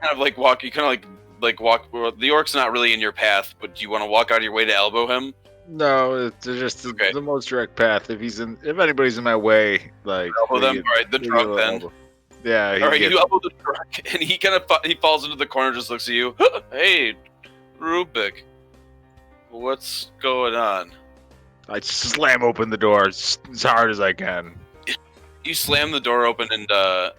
Kind of walk. You kind of walk. The orc's not really in your path, but do you want to walk out of your way to elbow him? No, it's just the most direct path. If anybody's in my way, Elbow them. All right, the drunk then. Elbow. Yeah. All right, you elbow the drunk, and he kind of he falls into the corner, just looks at you. Hey, Rubik, what's going on? I slam open the door as hard as I can. You slam the door open, and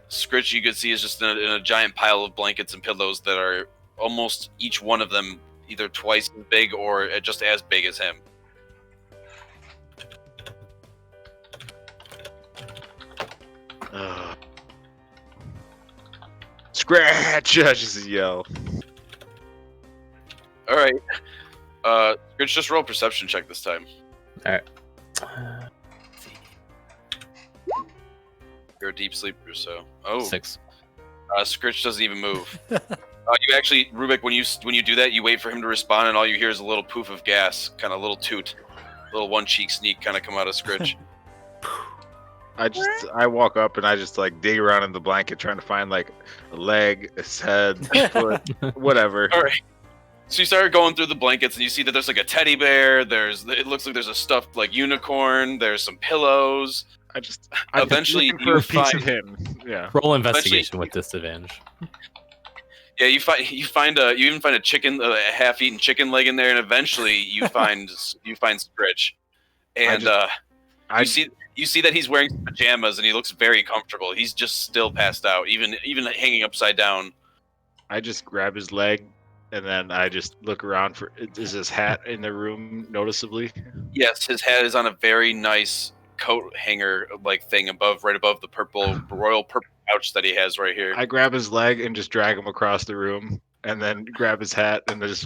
Skritch, you can see, is just in a giant pile of blankets and pillows that are almost each one of them either twice as big or just as big as him. Scratch! I just yell. All right. Skritch, just roll a perception check this time. Alright. You're a deep sleeper, so... Oh. 6. Skritch doesn't even move. You actually, Rubik, when you do that, you wait for him to respond, and all you hear is a little poof of gas, kind of a little toot, little one cheek sneak, kind of come out of Skritch. I walk up and I just like dig around in the blanket trying to find like a leg, a head, a foot, whatever. All right. So you start going through the blankets, and you see that there's like a teddy bear. It looks like there's a stuffed like unicorn. There's some pillows. I'm Eventually looking for you a piece find- of him. Yeah. Roll investigation with disadvantage. Yeah, you even find a chicken, a half-eaten chicken leg in there, and eventually you find Skritch, and you see that he's wearing pajamas and he looks very comfortable. He's just still passed out, even hanging upside down. I just grab his leg and then I just look around for. Is his hat in the room noticeably? Yes, his hat is on a very nice coat hanger like thing right above the royal purple pouch that he has right here. I grab his leg and just drag him across the room, and then grab his hat and then just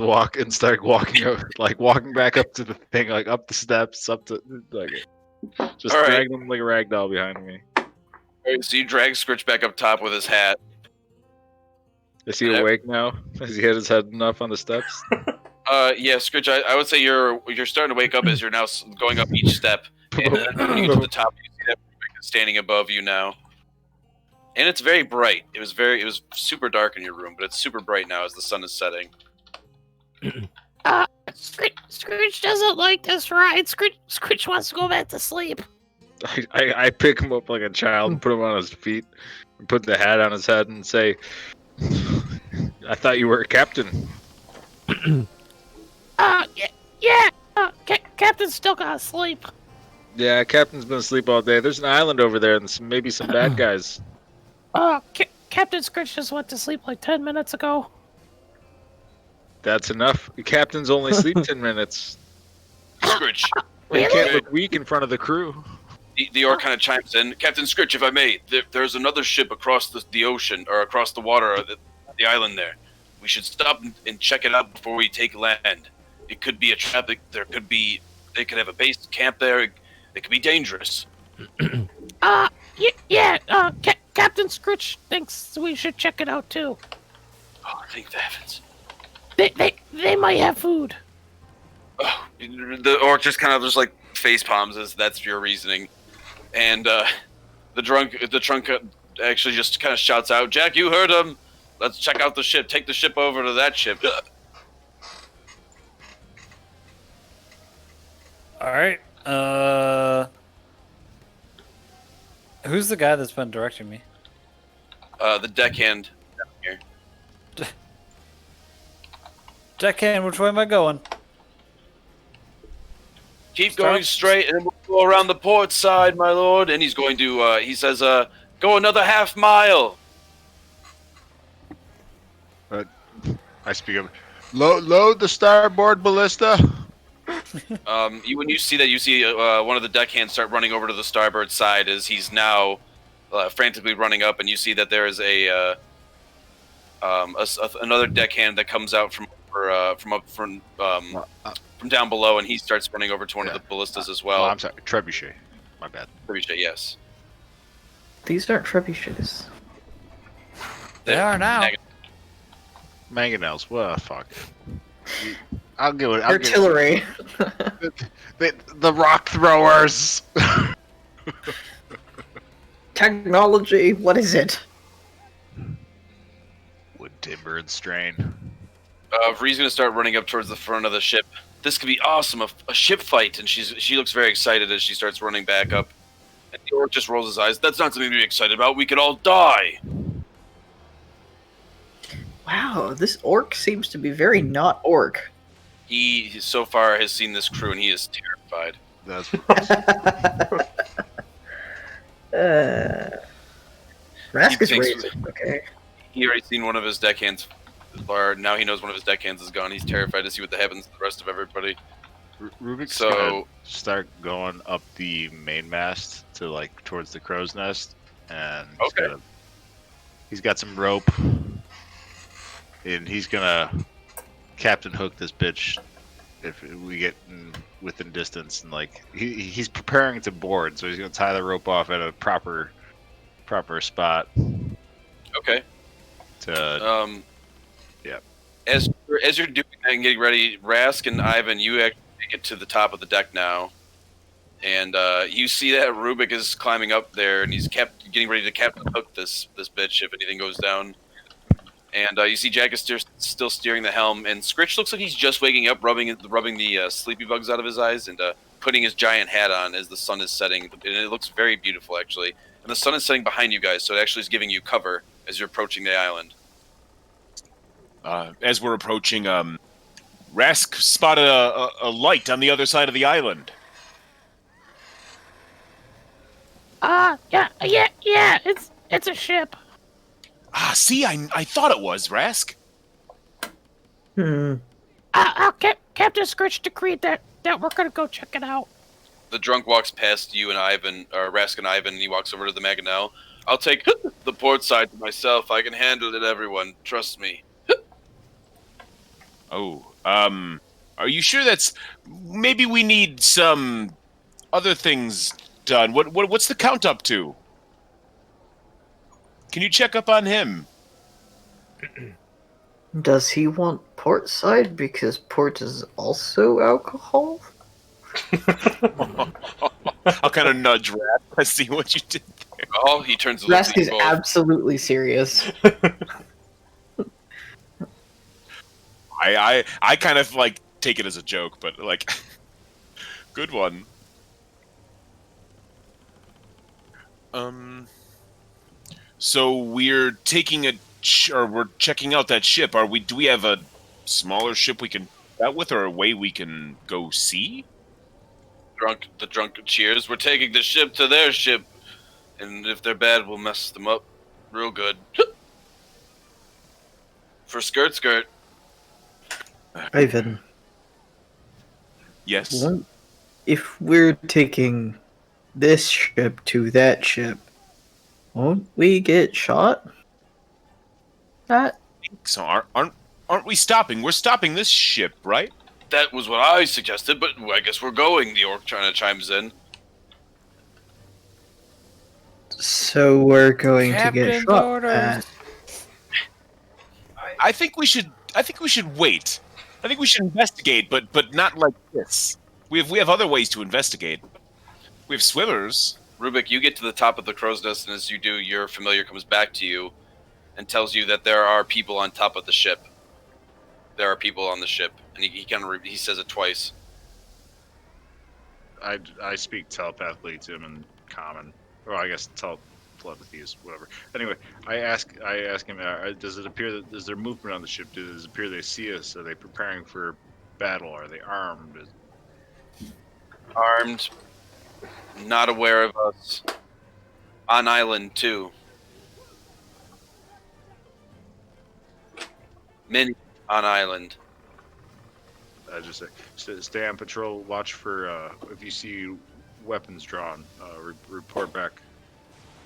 start walking over, like walking back up to the thing, like up the steps, up to like just All right. drag him like a rag doll behind me. All right, so you drag Skritch back up top with his hat. Is he awake now? Has he hit his head enough on the steps? Yeah, Skritch, I would say you're starting to wake up as you're now going up each step. And then when you get to the top, you see that Rubik is standing above you now. And it's very bright. It was super dark in your room, but it's super bright now as the sun is setting. Skritch doesn't like this ride. Skritch wants to go back to sleep. I pick him up like a child and put him on his feet, and put the hat on his head and say, "I thought you were a captain." Yeah. Captain's still gotta sleep. Yeah, captain's been asleep all day. There's an island over there and maybe some bad guys. Captain Skritch just went to sleep like 10 minutes ago. That's enough. The captains only sleep 10 minutes. Skritch, You can't look weak in front of the crew. the orc kind of chimes in. Captain Skritch, if I may, there's another ship across the ocean, or across the water, or the island there. We should stop and check it out before we take land. It could be a trap. They could have a base camp there. It could be dangerous. Captain Skritch thinks we should check it out too. Oh, thank the heavens. They might have food. Oh, the orc just kind of just like face palms as that's your reasoning, and the trunk actually just kind of shouts out, "Jack, you heard him. Let's check out the ship. Take the ship over to that ship." All right. Who's the guy that's been directing me? The deckhand. Deckhand, which way am I going? Keep going straight, and we'll go around the port side, my lord. And he's going to. He says, "Go another half mile." I speak of, load the starboard ballista. When you see that, you see one of the deckhands start running over to the starboard side as he's now frantically running up, and you see that there is another deckhand that comes out from down below, and he starts running over to one of the ballistas as well. Oh, I'm sorry, trebuchet. My bad. Trebuchet, yes. These aren't trebuchets. They are now. Mangonels. Well, fuck. I'll give it. Artillery. The rock throwers. Technology. What is it? Wood, timber, and strain. Vree's gonna start running up towards the front of the ship. This could be awesome, a ship fight, and she looks very excited as she starts running back up. And the orc just rolls his eyes. That's not something to be excited about. We could all die. Wow, this orc seems to be very not orc. He so far has seen this crew, and he is terrified. That's what Rask is thinks- racist, okay. He already seen one of his deckhands, or now he knows one of his deckhands is gone. He's terrified to see what happens to the rest of everybody. Rubik's So- gonna start going up the main mast to like towards the crow's nest, and he's got some rope, and he's gonna Captain Hook this bitch if we get within distance, and like he's preparing to board, so he's gonna tie the rope off at a proper spot Okay. to yeah. As you're doing that and getting ready, Rask and Ivan, you actually make it to the top of the deck now, and you see that Rubik is climbing up there, and he's getting ready to Captain Hook this bitch if anything goes down. And you see Jack is still steering the helm, and Skritch looks like he's just waking up, rubbing the sleepy bugs out of his eyes, and putting his giant hat on as the sun is setting. And it looks very beautiful, actually. And the sun is setting behind you guys, so it actually is giving you cover as you're approaching the island. As we're approaching, Rask spotted a light on the other side of the island. Yeah. It's a ship. Ah, see, I thought it was, Rask. Captain Skritch decreed that we're gonna go check it out. The drunk walks past you and Ivan, or Rask and Ivan, and he walks over to the Maganel. I'll take the port side to myself. I can handle it, everyone. Trust me. Oh, are you sure that's... Maybe we need some other things done. What's the count up to? Can you check up on him? Does he want port side because port is also alcohol? I'll kind of nudge Rask. I see what you did there. Oh, he turns a Rask is little absolutely serious. I kind of like take it as a joke, but like, good one. So we're taking or we're checking out that ship. Do we have a smaller ship we can out with, or a way we can go see? The drunk cheers. We're taking the ship to their ship, and if they're bad, we'll mess them up real good. For skirt. Ivan, Yes. if we're taking this ship to that ship, won't we get shot? So aren't we stopping? We're stopping this ship, right? That was what I suggested, but I guess we're going. The orc chimes in. So we're going to get Captain's shot orders. at. I think we should wait. I think we should investigate, but not like this. We have other ways to investigate. We have swimmers. Rubik, you get to the top of the crow's nest, and as you do, your familiar comes back to you and tells you that there are people on top of the ship. There are people on the ship, and he says it twice. I speak telepathically to him in common, or I guess telepathy is whatever. Anyway, I ask him, does it appear that is there movement on the ship? Does it appear they see us? Are they preparing for battle? Are they armed? Armed, not aware of us. On island too. Many on island. I just say, stay on patrol. Watch for if you see weapons drawn. Report back.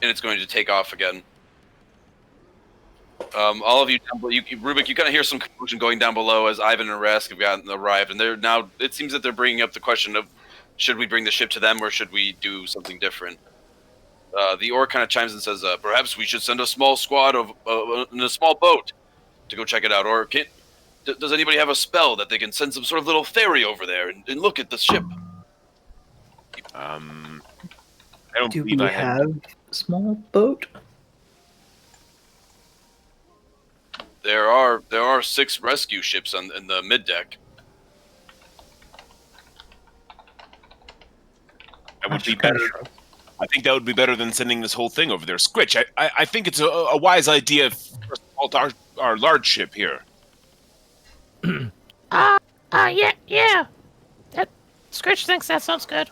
And it's going to take off again. All of you, Rubik, you kind of hear some commotion going down below as Ivan and Rask have arrived, and they're now. It seems that they're bringing up the question of should we bring the ship to them or should we do something different. The orc kind of chimes in and says, "Perhaps we should send a small squad in a small boat to go check it out. Or does anybody have a spell that they can send some sort of little ferry over there and look at the ship?" I don't Do believe we I have. have a small boat? There are 6 rescue ships in the mid deck. That would be better. I think that would be better than sending this whole thing over there. Skritch, I think it's a wise idea for our large ship here. Yeah. That Skritch thinks that sounds good.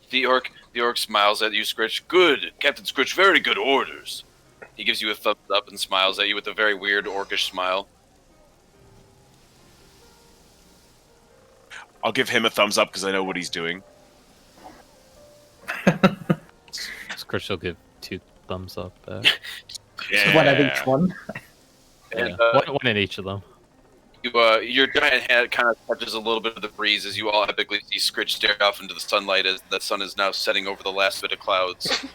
The orc smiles at you, Skritch. Good, Captain Skritch. Very good orders. He gives you a thumbs up and smiles at you with a very weird orcish smile. I'll give him a thumbs up because I know what he's doing. Skritch will give 2 thumbs up. One at each one. And one in each of them. your giant head kind of touches a little bit of the breeze as you all epically see Skritch stare off into the sunlight as the sun is now setting over the last bit of clouds.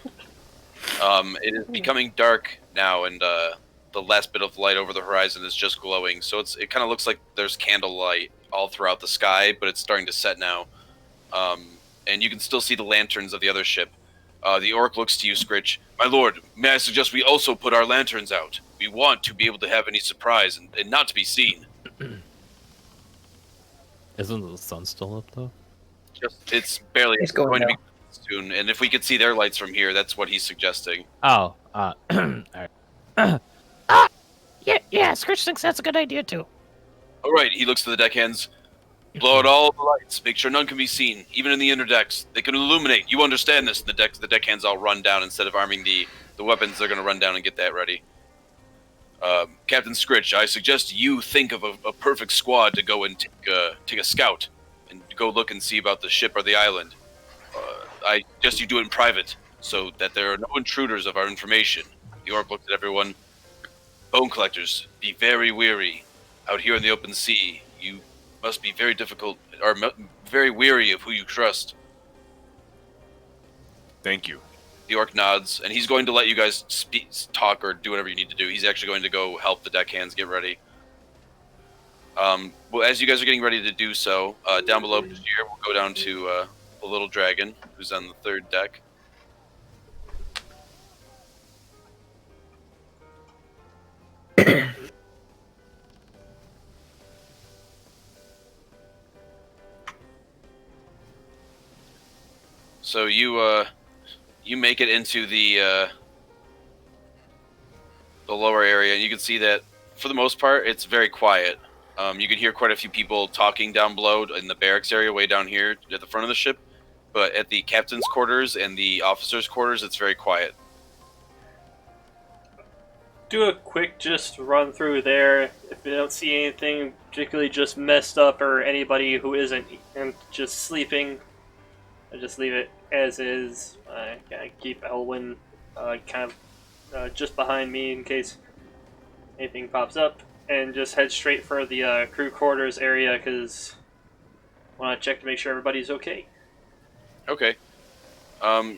It is becoming dark now, and the last bit of light over the horizon is just glowing. So it kind of looks like there's candlelight all throughout the sky, but it's starting to set now. And you can still see the lanterns of the other ship. The orc looks to you, Skritch. My lord, may I suggest we also put our lanterns out? We want to be able to have any surprise and not to be seen. Isn't the sun still up though? It's barely It's going to be soon, and if we could see their lights from here, that's what he's suggesting. Oh, all right. Yeah, Skritch thinks that's a good idea too. All right, he looks to the deckhands. Blow out all the lights. Make sure none can be seen, even in the inner decks. They can illuminate. You understand this? The deckhands all run down instead of arming the weapons. They're going to run down and get that ready. Captain Skritch, I suggest you think of a perfect squad to go and take a scout and go look and see about the ship or the island. I suggest you do it in private so that there are no intruders of our information. The orc looked at everyone. Bone collectors, be very wary. Out here in the open sea, you must be very difficult, or very weary of who you trust. Thank you. The orc nods, and he's going to let you guys talk or do whatever you need to do. He's actually going to go help the deckhands get ready. Well, as you guys are getting ready to do so, down below here, we'll go down to the little dragon, who's on the third deck. So you make it into the lower area, and you can see that for the most part it's very quiet. You can hear quite a few people talking down below in the barracks area, way down here at the front of the ship. But at the captain's quarters and the officers' quarters, it's very quiet. Do a quick just run through there. If you don't see anything particularly just messed up or anybody who isn't and just sleeping, I just leave it as is. I keep Elwyn kind of just behind me in case anything pops up, and just head straight for the crew quarters area because I want to check to make sure everybody's okay. Okay.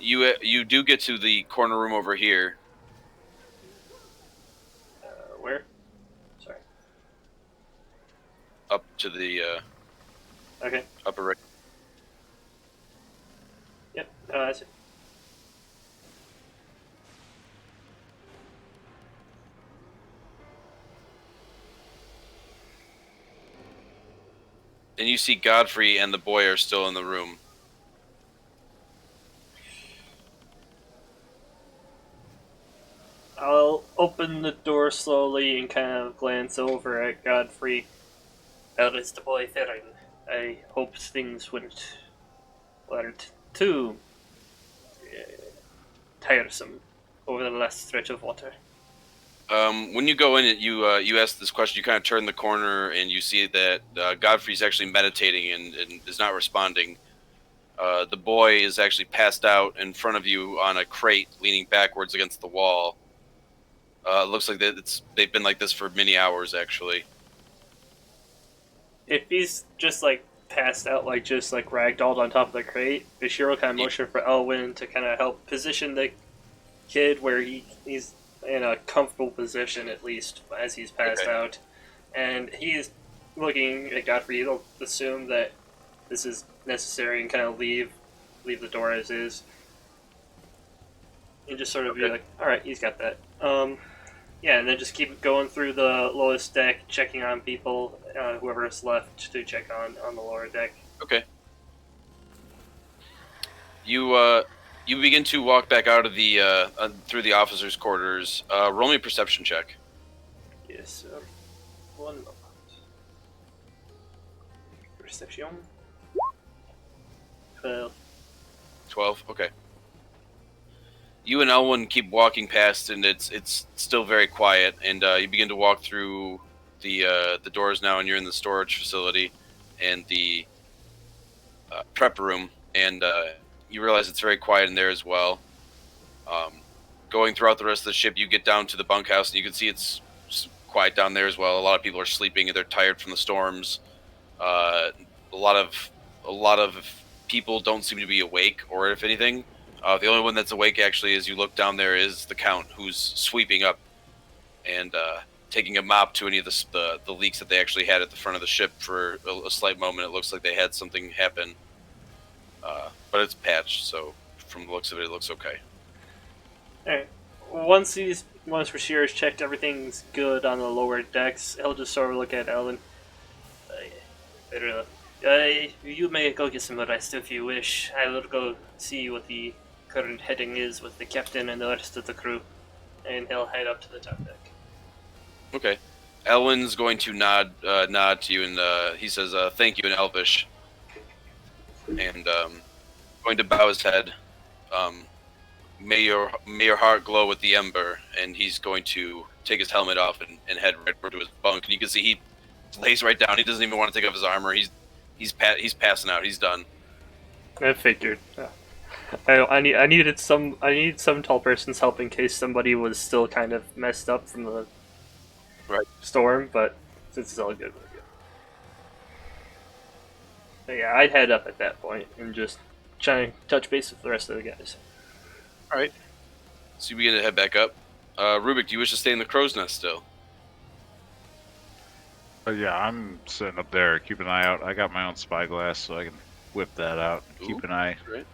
You do get to the corner room over here. Where? Sorry. Up to the Okay. upper right. Yep. That's it. And you see Godfrey and the boy are still in the room. I'll open the door slowly and kind of glance over at Godfrey. How is the boy faring? I hope things weren't too tiresome over the last stretch of water. When you go in, you ask this question. You kind of turn the corner and you see that Godfrey's actually meditating and is not responding. The boy is actually passed out in front of you on a crate, leaning backwards against the wall. It looks like they've been like this for many hours, actually. If he's just like passed out, like just like ragdolled on top of the crate, Bashir kind of motion for Elwyn to kind of help position the kid where he's in a comfortable position, at least as he's passed out. And he's looking at Godfrey. He'll assume that this is necessary and kind of leave the door as is. And just sort of be like, all right, he's got that. Yeah, and then just keep going through the lowest deck, checking on people, whoever is left to check on the lower deck. Okay. You begin to walk back out of the through the officers' quarters. Roll me a perception check. Yes, sir. 1 moment. Perception. 12. 12? Okay. You and Elwyn keep walking past, and it's still very quiet. And you begin to walk through the doors now, and you're in the storage facility and the prep room, and you realize it's very quiet in there as well. Going throughout the rest of the ship, you get down to the bunkhouse, and you can see it's quiet down there as well. A lot of people are sleeping, and they're tired from the storms. A lot of people don't seem to be awake, or if anything, the only one that's awake actually, as you look down there, is the Count, who's sweeping up and taking a mop to any of the leaks that they actually had at the front of the ship for a slight moment. It looks like they had something happen, but it's patched, so from the looks of it, it looks okay. Alright. Once Rashir's checked everything's good on the lower decks, he'll just sort of look at Ellen. You may go get some rest if you wish. I will go see what the current heading is with the captain and the rest of the crew. And he'll head up to the top deck. Okay. Elwyn's going to nod to you, and he says, thank you in Elvish. And going to bow his head. May your heart glow with the ember. And he's going to take his helmet off and head right over to his bunk. And you can see he lays right down. He doesn't even want to take off his armor. He's passing out. He's done. I figured. I needed some tall person's help in case somebody was still kind of messed up from the storm, but since it's all good with you. But yeah, I'd head up at that point and just try to touch base with the rest of the guys. All right. So you begin to head back up. Rubik, do you wish to stay in the crow's nest still? Yeah, I'm sitting up there. Keep an eye out. I got my own spyglass, so I can whip that out. Keep an eye. Great.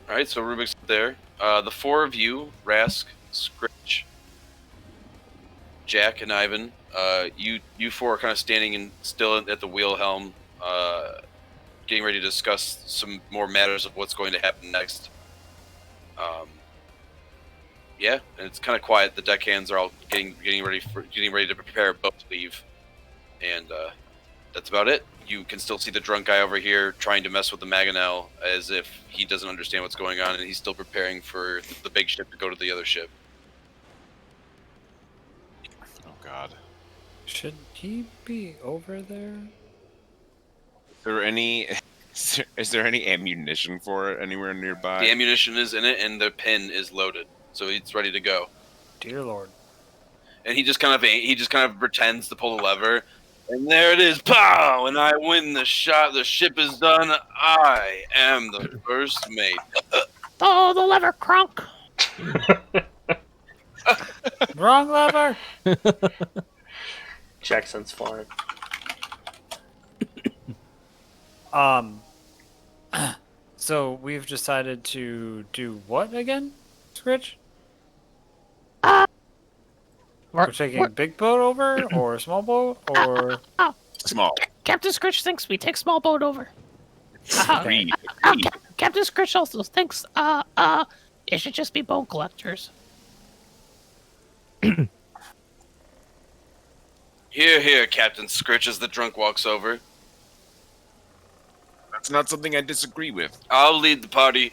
All right, so Rubik's up there. The four of you, Rask, Skritch, Jack, and Ivan, you four are kind of standing still at the wheel helm, getting ready to discuss some more matters of what's going to happen next. Yeah, and it's kind of quiet. The deckhands are all getting ready to prepare a boat to leave, and that's about it. You can still see the drunk guy over here trying to mess with the Mangonel as if he doesn't understand what's going on, and he's still preparing for the big ship to go to the other ship. Oh God. Should he be over there? Is there any ammunition for it anywhere nearby? The ammunition is in it, and the pin is loaded, so it's ready to go. Dear Lord. And he just kind of pretends to pull the lever, and there it is, pow! And I win the shot. The ship is done. I am the first mate. Oh, the lever, Kronk. Wrong lever. Jackson's flying. So we've decided to do what again, Skritch? We're taking a big boat over, or a small boat, or Small. Captain Skritch thinks we take small boat over. Agreed. Captain Skritch also thinks it should just be bone collectors. Here, here, Captain Skritch, as the drunk walks over. That's not something I disagree with. I'll lead the party.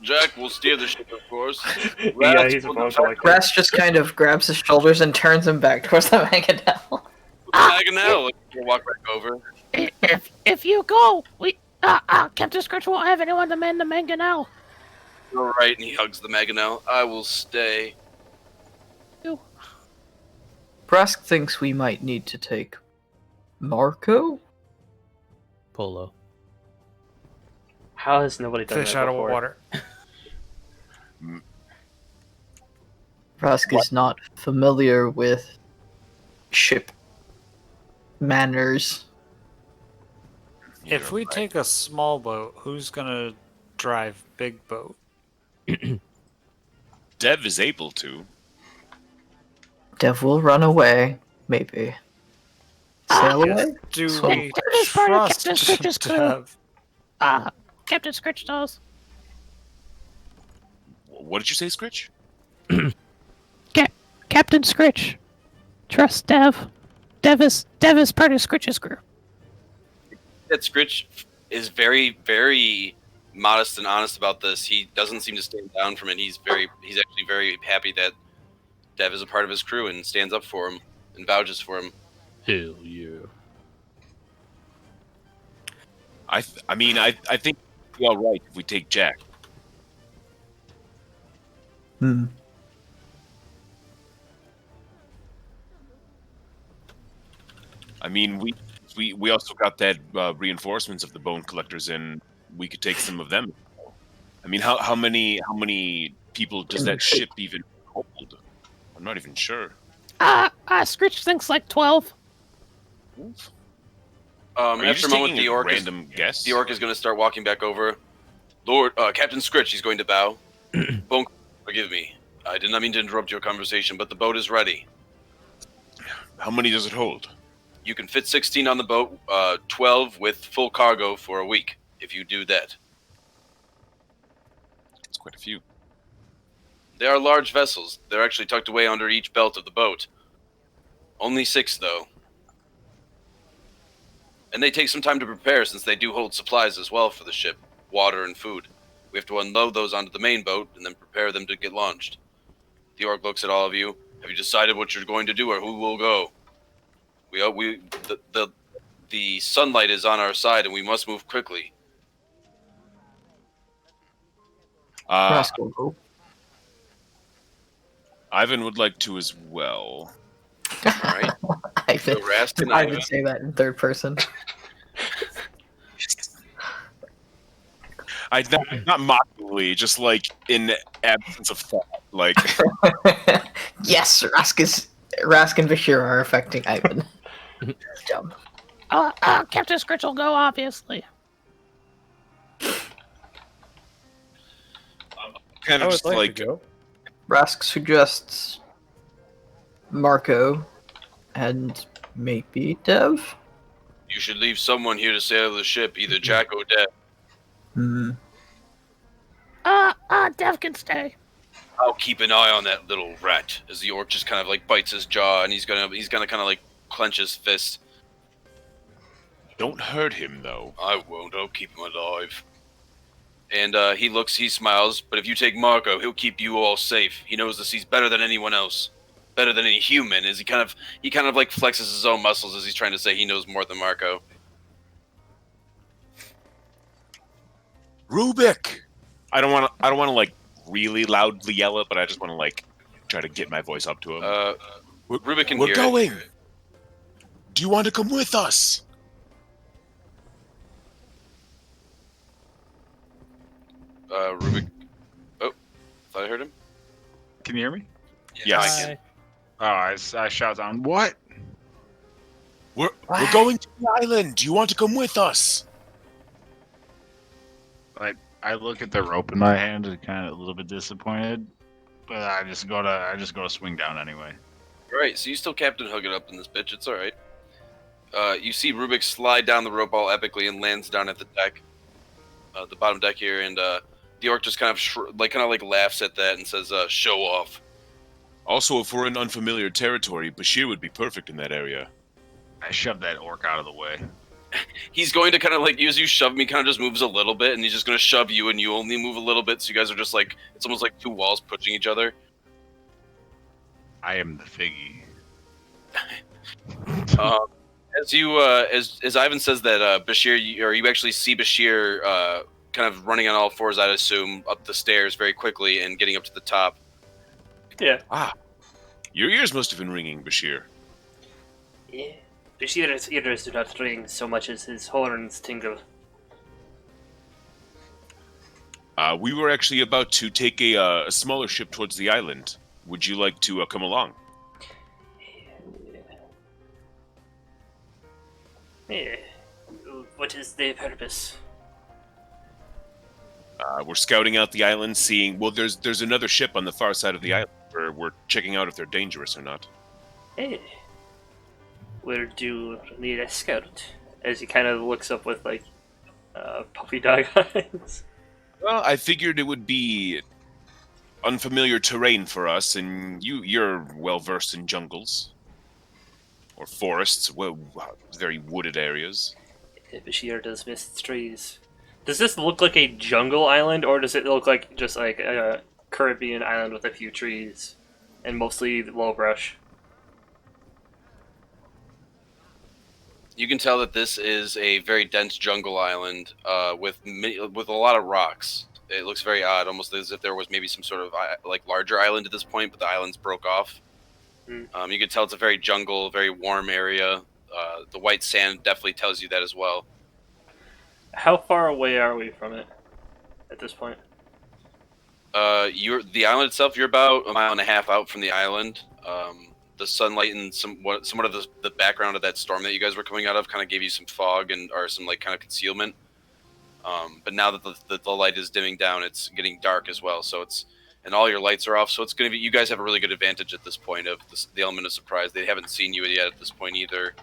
Jack will steer the ship, of course. Yeah, he's a bone collector. Grass just kind of grabs his shoulders and turns him back towards the Mangonel. Mangonel, we'll walk back over. If you go, we Captain Skritch won't have anyone to man the Mangonel. All right, and he hugs the Mangonel. I will stay. Brask thinks we might need to take Marco? Polo. How has nobody done fish that out of before? water. Brask is not familiar with ship manners. If we take a small boat, who's gonna drive big boat? Dev is able to. Dev will run away, maybe. Sail away? Do So- we That is part of trust Captain Skritch's crew. Dev? Captain Skritch knows. What did you say, Skritch? Captain Skritch. Trust Dev. Dev is part of Skritch's crew. That Skritch is very, very modest and honest about this. He doesn't seem to stand down from it. He's actually very happy that Dev is a part of his crew and stands up for him and vouches for him. Hell yeah. I think it'll be all right if we take Jack. I mean, we also got that reinforcements of the bone collectors in. We could take some of them. I mean, how many people does that ship even hold? I'm not even sure. Skritch thinks like 12. After a moment, the orc random guess. The orc is going to start walking back over. Lord, Captain Skritch, he's going to bow. Bone, forgive me. I did not mean to interrupt your conversation, but the boat is ready. How many does it hold? You can fit 16 on the boat, 12 with full cargo for a week, if you do that. It's quite a few. They are large vessels. They're actually tucked away under each belt of the boat. Only 6, though. And they take some time to prepare, since they do hold supplies as well for the ship, water and food. We have to unload those onto the main boat, and then prepare them to get launched. The orc looks at all of you. Have you decided what you're going to do, or who will go? The sunlight is on our side, and we must move quickly. Ivan would like to as well. All right. Ivan, So Rast and I would Ivan. say that in third person. Not mockingly, just like in absence of thought. Like, Yes, Rask and Bashir are affecting Ivan. Dumb. Captain Skritch will go, obviously. kind I of would just like like to go. Rask suggests Marco and maybe Dev. You should leave someone here to sail the ship, either Jack or Dev. Dev can stay. I'll keep an eye on that little rat. As the orc just kind of like bites his jaw, and he's gonna kind of like clench his fist. don't hurt him though. I won't. I'll keep him alive. And he smiles. But if you take Marco, he'll keep you all safe. He knows this. He's better than anyone else, better than any human. As he kind of like flexes his own muscles as he's trying to say he knows more than Marco. Rubik. I don't want to like really loudly yell it, but I just want to like try to get my voice up to him. Rubik can We're hear it. going. Do you want to come with us? Rubik. Oh, thought I heard him. Can you hear me? Yes. I can. Oh, I shout down. What? We're going to the island. Do you want to come with us? I look at the rope in my hand and kind of a little bit disappointed, but I just go to swing down anyway. Right, so you still Captain Hook it up in this bitch. It's all right. You see Rubik slide down the rope all epically and lands down at the deck, the bottom deck here, and the orc just kind of laughs at that and says, "Show off." Also, if we're in unfamiliar territory, Bashir would be perfect in that area. I shove that orc out of the way. He's going to kind of like, as you shove him, he kind of just moves a little bit, and he's just going to shove you, and you only move a little bit, so you guys are just like, it's almost like two walls pushing each other. I am the figgy. As Ivan says that, Bashir, you actually see Bashir kind of running on all fours, I'd assume, up the stairs very quickly and getting up to the top. Yeah. Your ears must have been ringing, Bashir. Yeah. Bashir's ears do not ring so much as his horns tingle. We were actually about to take a smaller ship towards the island. Would you like to come along? Yeah. What is the purpose? We're scouting out the island, seeing... Well, there's another ship on the far side of the island. We're checking out if they're dangerous or not. Hey. Where do you need a scout? As he kind of looks up with, like, puppy dog eyes. Well, I figured it would be unfamiliar terrain for us, and you're well-versed in jungles. Or forests, well, very wooded areas. Bashir does miss trees. Does this look like a jungle island, or does it look like just like a Caribbean island with a few trees and mostly low brush? You can tell that this is a very dense jungle island with a lot of rocks. It looks very odd, almost as if there was maybe some sort of like larger island at this point, but the islands broke off. Mm. You can tell it's a very jungle, very warm area. The white sand definitely tells you that as well. How far away are we from it at this point? The island itself, you're about 1.5 miles out from the island. The sunlight and somewhat of the background of that storm that you guys were coming out of kind of gave you some fog or some like kind of concealment. But now that the light is dimming down, it's getting dark as well. So and all your lights are off. So it's going to be, you guys have a really good advantage at this point of the element of surprise. They haven't seen you yet at this point either,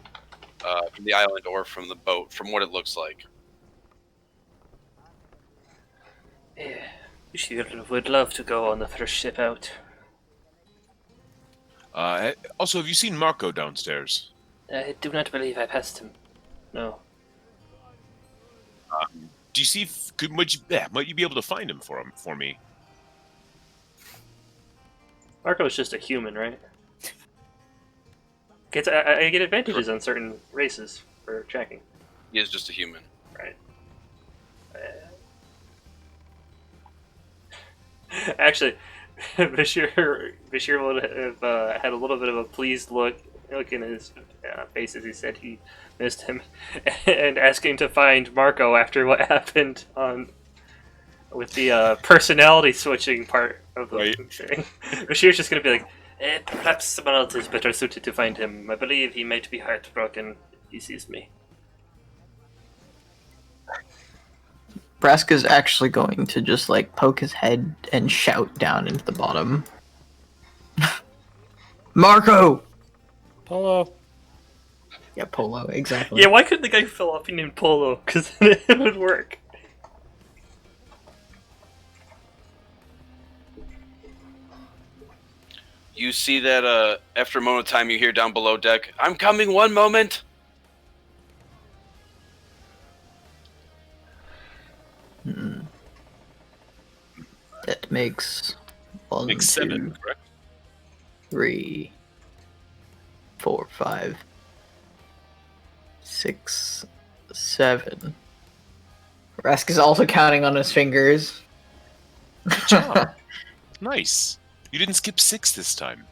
from the island or from the boat, from what it looks like. Yeah, we sure would love to go on the first ship out. Also, have you seen Marco downstairs? I do not believe I passed him. No. Do you see? Might you be able to find him for me? Marco's just a human, right? I get advantages on certain races for tracking. He is just a human. Right. Actually, Bashir would have had a little bit of a pleased look in his face as he said he missed him, and asking to find Marco after what happened with the personality switching part of the thing. Bashir's just going to be like, perhaps someone else is better suited to find him. I believe he might be heartbroken if he sees me. Braska's actually going to just like poke his head and shout down into the bottom. Marco! Polo. Yeah, Polo, exactly. Yeah, why couldn't the guy who fell off be named Polo? Because then it would work. You see that after a moment of time, you hear down below deck, "I'm coming, one moment." That makes 1, Makes 7, 2, correct? 3, 4, 5, 6, 7. Rask is also counting on his fingers. Good job. Nice. You didn't skip 6 this time.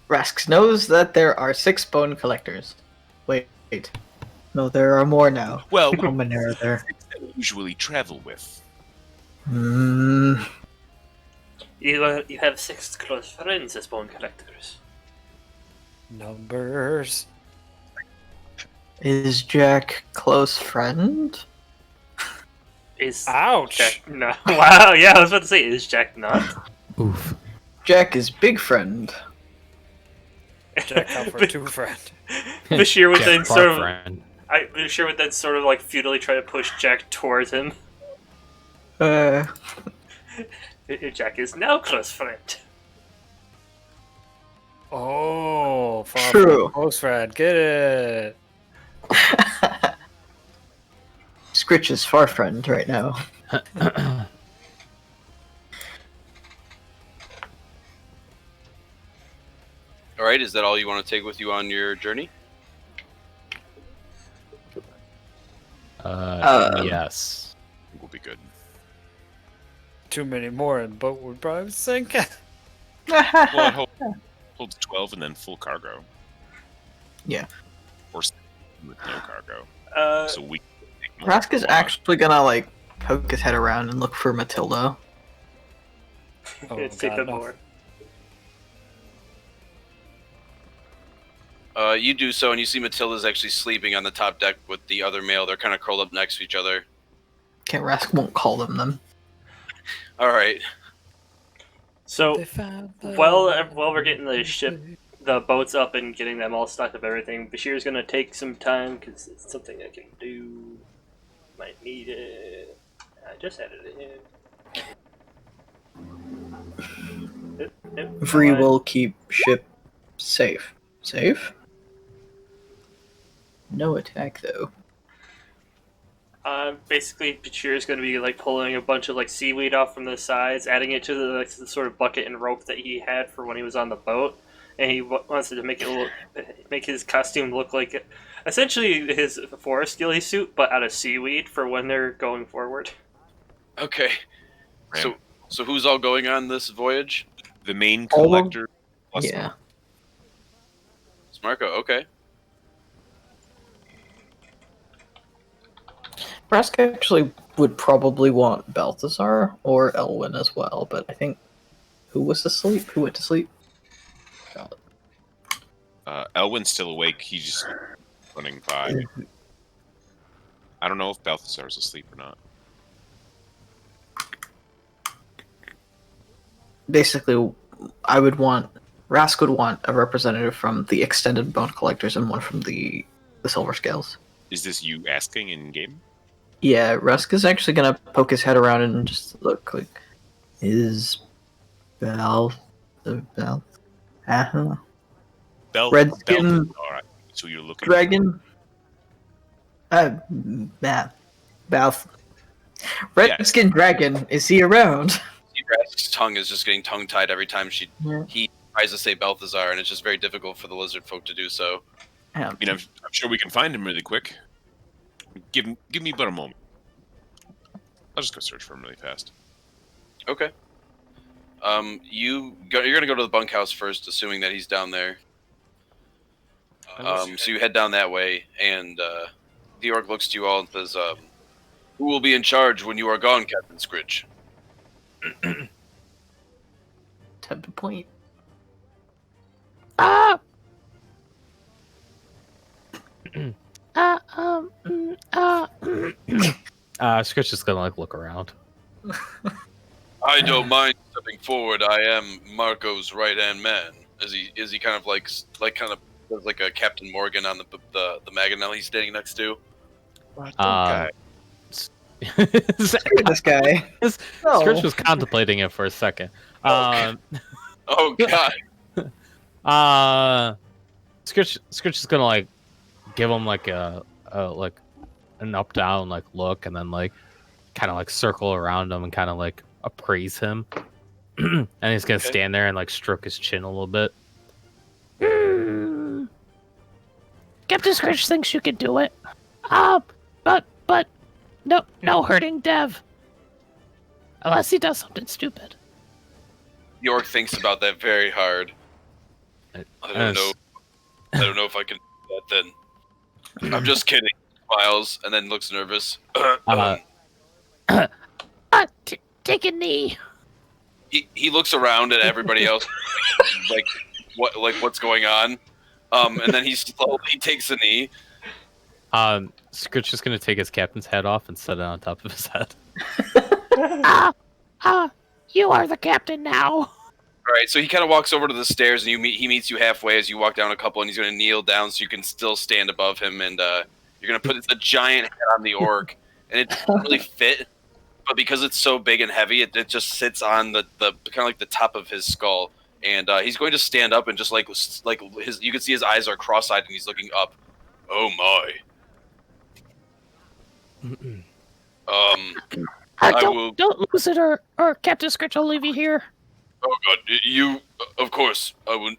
Rask knows that there are 6 bone collectors. Wait. No, there are more now. Well, How many are there? that we usually travel with. You have 6 close friends as bone collectors. Numbers. Is Jack close friend? Is Ouch! Jack no? Wow, yeah, I was about to say, is Jack not? Oof. Jack is big friend. Jack out for 2 friend. Bashir would then Jack sort of, friend. Bashir would then sort of like futilely try to push Jack towards him. Jack is now close friend. Oh, far True. friend, close friend. Get it. Skritch is far friend right now. All right, is that all you want to take with you on your journey? Yes. Will be good. Too many more and boat would probably sink. Well, it holds 12 and then full cargo. Yeah. Or with no cargo. So we. Rask is actually gonna like poke his head around and look for Matilda. Oh, Take God, them no. more. You do so, and you see Matilda's actually sleeping on the top deck with the other male. They're kind of curled up next to each other. Okay, Rask won't call them then. All right. So, They found the- while we're getting the boats up and getting them all stocked up, everything, Bashir's gonna take some time because it's something I can do. Might need it. I just added it in. Vree will keep ship safe. Safe? No attack though. Basically, Bashir is going to be like pulling a bunch of like seaweed off from the sides, adding it to the sort of bucket and rope that he had for when he was on the boat, and he wants to make his costume look like essentially his forest ghillie suit, but out of seaweed for when they're going forward. Okay. So who's all going on this voyage? The main collector. Yeah. It's Marco. Okay. Rask actually would probably want Balthazar or Elwyn as well, but I think who was asleep? Who went to sleep? Elwyn's still awake. He's just running by. I don't know if Balthazar's asleep or not. Basically, Rask would want a representative from the extended bone collectors and one from the silver scales. Is this you asking in game? Yeah, Rask is actually gonna poke his head around and just look like, is Bal, Redskin All right. So you're looking. Dragon, Redskin Dragon, is he around? Rask's tongue is just getting tongue-tied every time he tries to say Balthazar, and it's just very difficult for the lizard folk to do so. Yeah. I mean, I'm sure we can find him really quick. Give me but a moment. I'll just go search for him really fast. Okay. You're gonna go to the bunkhouse first, assuming that he's down there. So you head down that way, and the orc looks to you all and says, "Who will be in charge when you are gone, Captain Skritch?" Time to point. Skritch is gonna like look around. I don't mind stepping forward. I am Marco's right-hand man. Is he kind of like does like a Captain Morgan on the Maganel he's standing next to? Okay. This guy. Skritch was contemplating it for a second. Oh god. Skritch is gonna like give him like a like an up down like look, and then like kind of like circle around him and kind of like appraise him, and he's gonna stand there and like stroke his chin a little bit. Captain Skritch thinks you can do it. But no hurting Dev. Unless he does something stupid. The orc thinks about that very hard. I don't know. I don't know if I can do that then. I'm just kidding. Smiles and then looks nervous. Take a knee. He looks around at everybody else, what's going on, and then he slowly takes a knee. Skritch is gonna take his captain's head off and set it on top of his head. You are the captain now. All right, so he kind of walks over to the stairs, and he meets you halfway as you walk down a couple, and he's going to kneel down so you can still stand above him, and you're going to put the giant head on the orc, and it doesn't really fit, but because it's so big and heavy, it just sits on the kind of like the top of his skull, and he's going to stand up and just like you can see his eyes are cross-eyed, and he's looking up. Oh my. Don't lose it, or Captain Skritch will leave you here. Oh god, you, of course, I will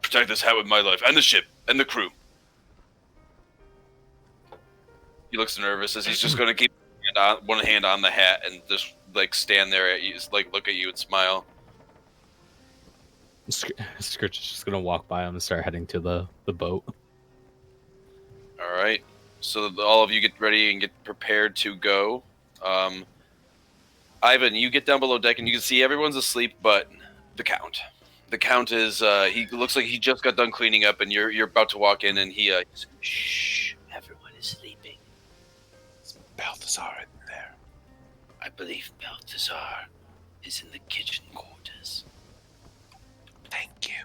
protect this hat with my life, and the ship, and the crew. He looks nervous as he's just going to keep one hand on the hat and just, like, stand there at you, like, look at you and smile. Skritch is just going to walk by him and start heading to the boat. Alright, so all of you get ready and get prepared to go. Ivan, you get down below deck and you can see everyone's asleep but the Count. The Count is, he looks like he just got done cleaning up, and you're about to walk in, and he, shh, everyone is sleeping. Is Balthazar in there? I believe Balthazar is in the kitchen quarters. Thank you.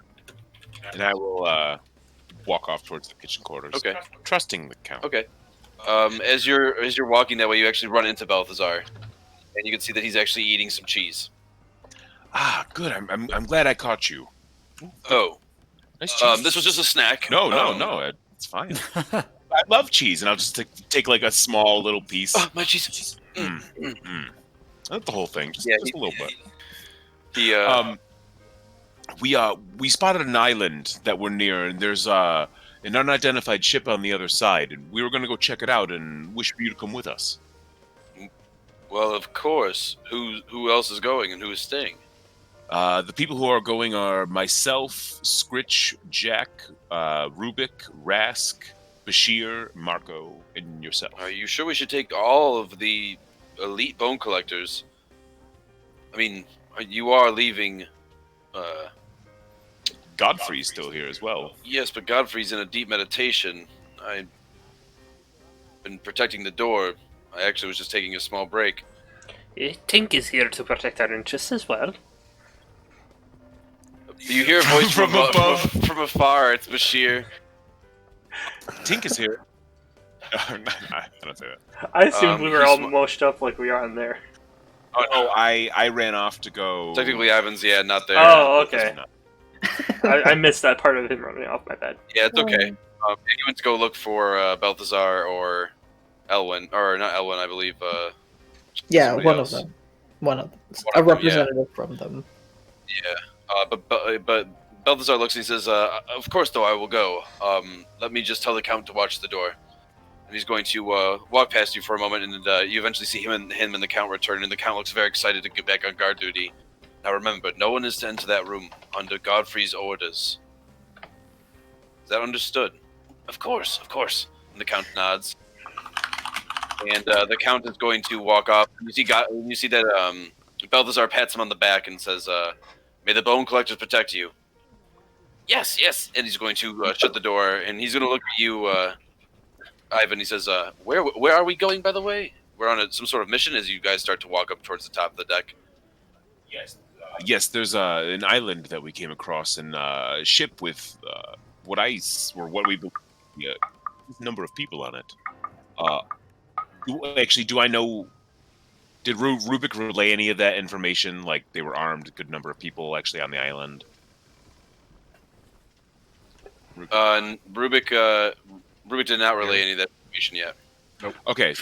And I will, walk off towards the kitchen quarters. Okay. Trusting the Count. Okay. As you're walking that way, you actually run into Balthazar, and you can see that he's actually eating some cheese. Ah, good. I'm glad I caught you. Oh, Nice cheese. this was just a snack. No, it's fine. I love cheese, and I'll just take like a small little piece. Oh, my cheese. Not the whole thing, just Yeah, a little bit. The We spotted an island that we're near, and there's an unidentified ship on the other side, and we were going to go check it out and wish for you to come with us. well, of course. Who else is going and who is staying? The people who are going are myself, Skritch, Jack, Rubik, Rask, Bashir, Marco, and yourself. Are you sure we should take all of the elite bone collectors? I mean, you are leaving. Godfrey's still here as well. Yes, but Godfrey's in a deep meditation. I've been protecting the door. I actually was just taking a small break. Tink is here to protect our interests as well. You hear a voice From above. From afar. It's Bashir. Tink is here. I don't say that. I assumed we were he's all sm- moshed up like we are in there. Oh, I ran off to go. Technically, Ivan's not there. Oh, okay. I missed that part of him running off. My bad. Yeah, it's okay. He went to go look for Balthazar or Elwyn, or not Elwyn, I believe. Yeah, somebody one else. of them. One of them. One A of them, representative from them. Yeah. But Balthazar looks and he says, "Of course, though, I will go. Let me just tell the Count to watch the door." And he's going to walk past you for a moment, and you eventually see him and the Count return, and the Count looks very excited to get back on guard duty. Now remember, no one is to enter that room under Godfrey's orders. Is that understood? Of course, of course. And the Count nods. And the Count is going to walk off. You see that Balthazar pats him on the back and says, "May the bone collectors protect you." Yes, yes. And he's going to shut the door, and he's going to look at you, Ivan. He says, "Where are we going, by the way? We're on some sort of mission." As you guys start to walk up towards the top of the deck. Yes, there's an island that we came across, and a ship with what we believe a number of people on it. Do I know? Did Rubik relay any of that information? Like they were armed, a good number of people actually on the island. Rubik did not relay any of that information yet. Nope. Okay,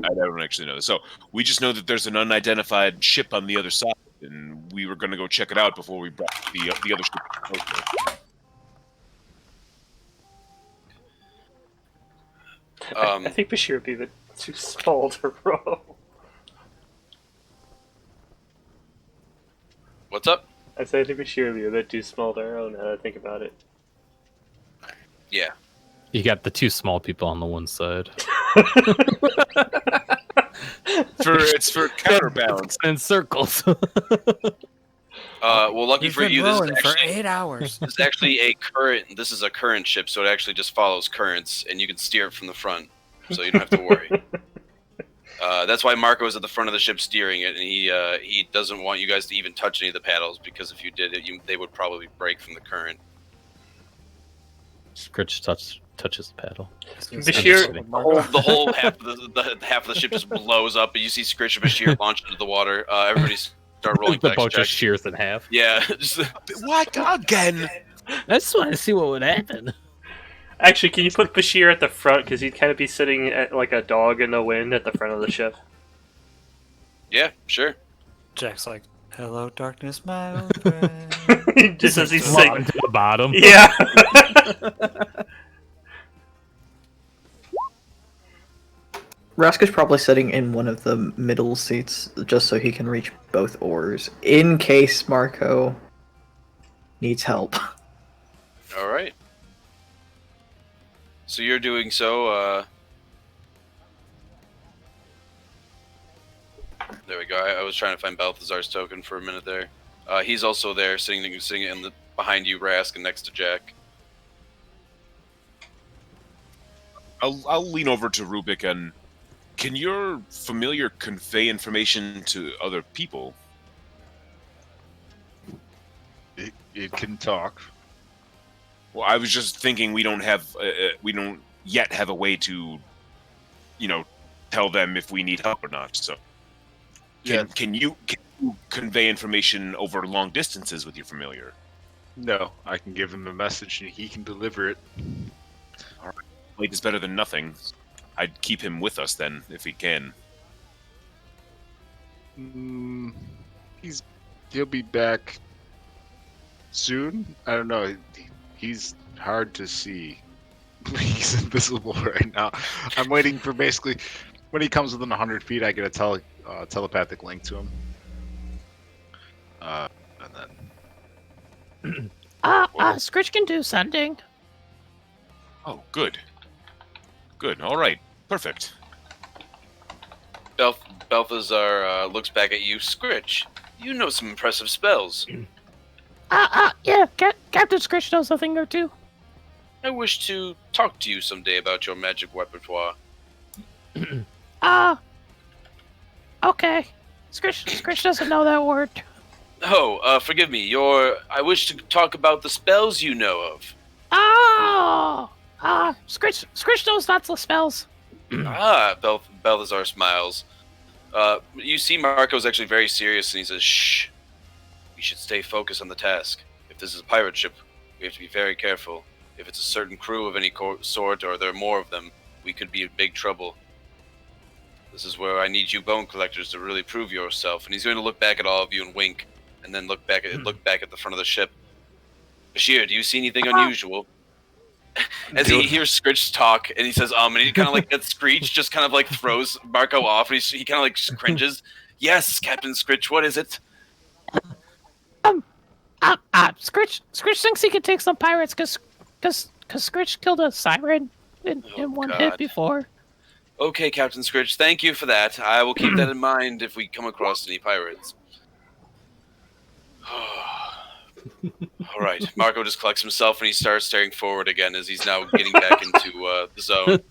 I don't actually know this. So we just know that there's an unidentified ship on the other side, and we were going to go check it out before we brought the other ship. I think Bashir would be a bit too small to row. What's up? I think Bashir would be a bit too small to row now that I think about it. Yeah. You got the two small people on the one side. It's for counterbalance. In circles. Well, lucky We've for been you, this is rowing for actually 8 hours. this is actually a current. This is a current ship, so it actually just follows currents, and you can steer it from the front, so you don't have to worry. That's why Marco is at the front of the ship steering it, and he doesn't want you guys to even touch any of the paddles, because if you did it, they would probably break from the current. Skritch touches the paddle. Bashir, The whole half of the ship just blows up, and you see Skritch and Bashir launch into the water. Everybody start rolling The dex boat just checks. shears in half. Yeah, just, What again? I just want to see what would happen. actually, can you put Bashir at the front because he'd kind of be sitting at, like a dog in the wind at the front of the ship. yeah, sure. Jack's like, "Hello, darkness, my old friend." Just as he's Bottom singing. to the bottom. Yeah. Rask is probably sitting in one of the middle seats just so he can reach both oars in case Marco needs help. All right. So you're doing so. There we go. I was trying to find Balthazar's token for a minute there. He's also there, sitting in behind you, Rask, and next to Jack. I'll lean over to Rubik and. Can your familiar convey information to other people? It can talk. Well, I was just thinking we don't yet have a way to, tell them if we need help or not. So, can you convey information over long distances with your familiar? No, I can give him a message and he can deliver it. plate is better than nothing. I'd keep him with us then, if we can. He'll be back soon. I don't know. He's hard to see. He's invisible right now. I'm waiting for basically when he comes within 100 feet, I get a telepathic link to him. And then. Skritch can do sending. Oh, good. Good. All right. Perfect. Balthazar looks back at you. Skritch, you know some impressive spells. Yeah, Captain Skritch knows a thing or two. I wish to talk to you someday about your magic repertoire. Okay. Skritch doesn't know that word. Oh, forgive me. I wish to talk about the spells you know of. Skritch knows lots of spells. Balthazar smiles. You see Marco's actually very serious, and he says, "Shh. We should stay focused on the task. If this is a pirate ship, we have to be very careful. If it's a certain crew of any sort, or there are more of them, we could be in big trouble. This is where I need you bone collectors to really prove yourself." And he's going to look back at all of you and wink, and then look back at the front of the ship. Bashir, do you see anything unusual? As he hears Skritch talk, and he says, and he kind of like that Screech just kind of like throws Marco off, and he kind of like cringes. Yes, Captain Skritch, what is it? Skritch thinks he can take some pirates because Skritch killed a siren in one hit before. Okay, Captain Skritch, thank you for that. I will keep that in mind if we come across any pirates. All right, Marco just collects himself and he starts staring forward again as he's now getting back into the zone.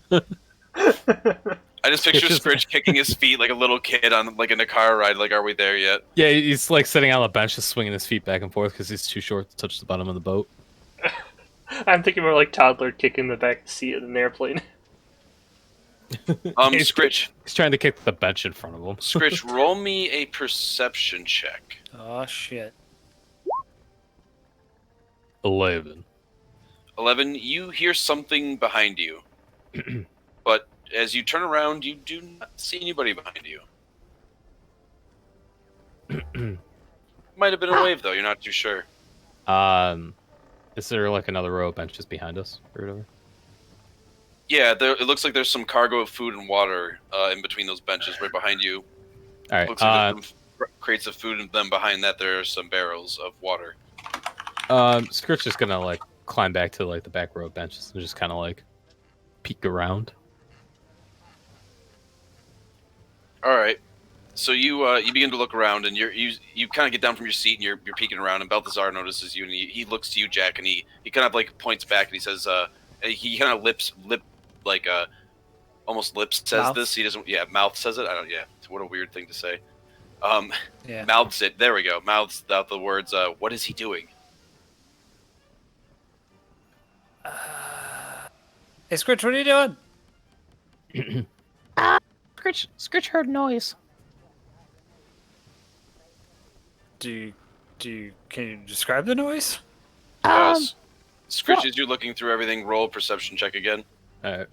I just picture Skritch kicking his feet like a little kid on like in a car ride. Like, are we there yet? Yeah, he's like sitting on the bench, just swinging his feet back and forth because he's too short to touch the bottom of the boat. I'm thinking more like toddler kicking the back seat of an airplane. Skritch. He's trying to kick the bench in front of him. Skritch, roll me a perception check. Oh shit. 11. 11. You hear something behind you, but as you turn around, you do not see anybody behind you. Might have been a wave, though. You're not too sure. Is there like another row of benches behind us or whatever? Yeah, it looks like there's some cargo of food and water in between those benches, right behind you. All right. Looks like there's some crates of food, and then behind that there are some barrels of water. Skritch is gonna like climb back to like the back row of benches and just kind of like peek around. All right. So you begin to look around, and you kind of get down from your seat, and you're peeking around, and Balthazar notices you, and he looks to you, Jack, and he kind of like points back, and he says, he kind of almost lips says Mouth. this. He doesn't. Yeah, mouth says it. I don't. Yeah, what a weird thing to say. Yeah. Mouths it. There we go. Mouths out the words. What is he doing? Hey, Skritch, what are you doing? Skritch heard noise. Can you describe the noise? Yes. Skritch, as you're looking through everything, roll a perception check again. All right.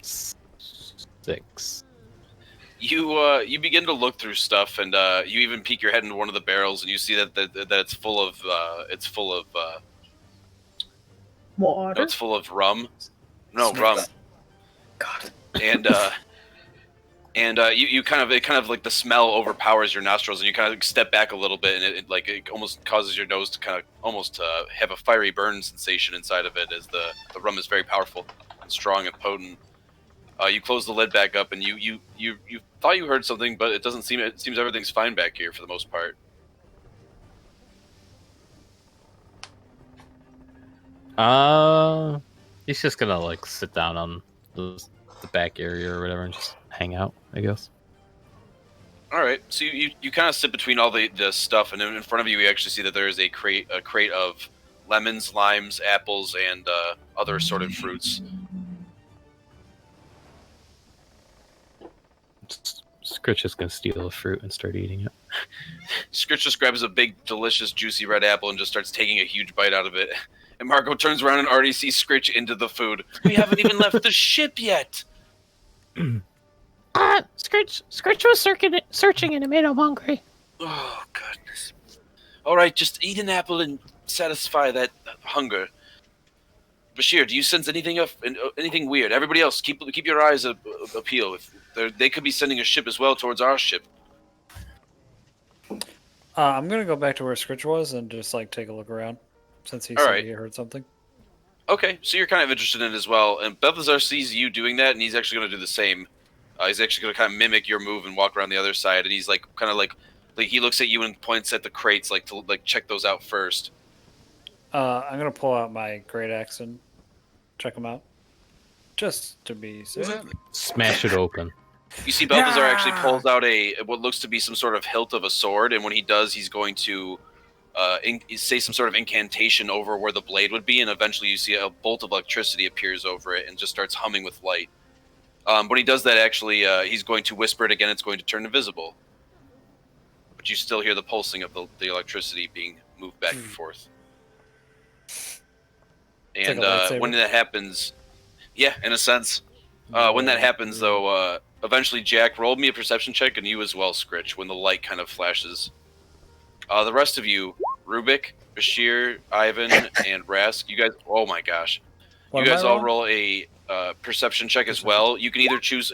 6. You begin to look through stuff, and you even peek your head into one of the barrels, and you see that it's full of Water? no, it's full of rum. No, rum. God. And you kind of like the smell overpowers your nostrils, and you kind of step back a little bit, and it almost causes your nose to kind of almost have a fiery burn sensation inside of it, as the rum is very powerful and strong and potent. You close the lid back up, and you thought you heard something, but it doesn't seem. It seems everything's fine back here for the most part. He's just gonna like sit down on the back area or whatever and just hang out, I guess. All right, so you kind of sit between all the stuff, and in front of you, you actually see that there is a crate of lemons, limes, apples, and other assorted fruits. Skritch is gonna steal a fruit and start eating it. Skritch just grabs a big, delicious, juicy red apple and just starts taking a huge bite out of it. And Marco turns around and already sees Skritch into the food. We haven't even left the ship yet. Skritch was searching and it made him hungry. Oh, goodness. All right, just eat an apple and satisfy that hunger. Bashir, do you sense anything weird? Everybody else, keep your eyes appeal. They could be sending a ship as well towards our ship. I'm gonna go back to where Skritch was and just like take a look around, since he said he heard something. Okay, so you're kind of interested in it as well. And Balthazar sees you doing that, and he's actually going to do the same. He's actually going to kind of mimic your move and walk around the other side. And he's like, kind of like he looks at you and points at the crates, like to check those out first. I'm gonna pull out my great axe and check them out, just to be safe. Smash it open. You see, Balthazar actually pulls out what looks to be some sort of hilt of a sword, and when he does, he's going to say some sort of incantation over where the blade would be, and eventually you see a bolt of electricity appears over it and just starts humming with light. When he does that, actually, he's going to whisper it again. It's going to turn invisible. But you still hear the pulsing of the electricity being moved back and forth. And when that happens, yeah, in a sense. When that happens, though, eventually, Jack, roll me a perception check, and you as well, Skritch, when the light kind of flashes. The rest of you, Rubik, Bashir, Ivan, and Rask, you guys, oh my gosh. You guys all roll a perception check as well. You can either choose,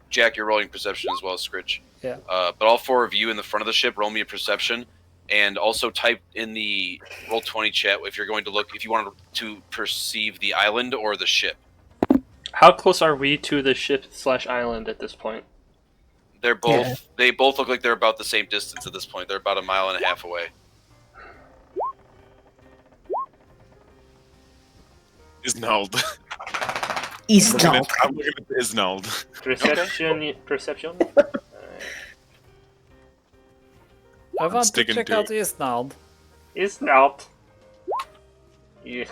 Jack, you're rolling perception as well as Skritch. Yeah. But all four of you in the front of the ship, roll me a perception. And also type in the Roll20 chat if you're going to look, if you want to perceive the island or the ship. How close are we to the ship/island at this point? They're both. Yeah. They both look like they're about the same distance at this point. They're about 1.5 miles away. Isnald. Isnald. I'm looking at Isnald. Perception. I want to check out Isnald. Isnald. Yeah.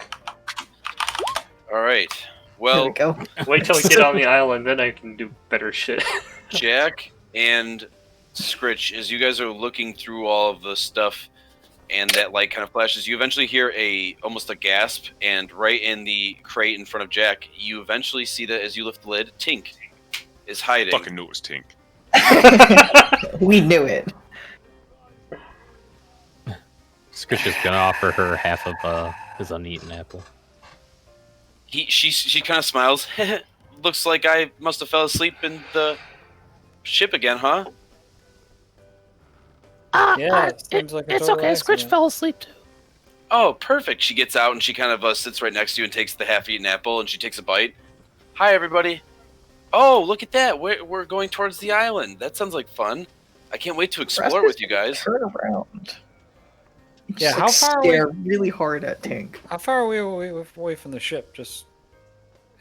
All right. Well, there we go. Wait till we get on the island, then I can do better shit. Jack and Skritch, as you guys are looking through all of the stuff, and that light kind of flashes, you eventually hear almost a gasp, and right in the crate in front of Jack, you eventually see that as you lift the lid, Tink is hiding. Fucking knew it was Tink. We knew it. Skritch is gonna offer her half of his uneaten apple. She kind of smiles. Looks like I must have fell asleep in the ship again, huh? Yeah, seems like it's okay. Skritch fell asleep too. Oh, perfect. She gets out and she kind of sits right next to you and takes the half-eaten apple and she takes a bite. Hi, everybody. Oh, look at that. We're going towards the island. That sounds like fun. I can't wait to explore with you guys. Turn around. Yeah, how far are stare really hard at Tink. How far are we away from the ship? Just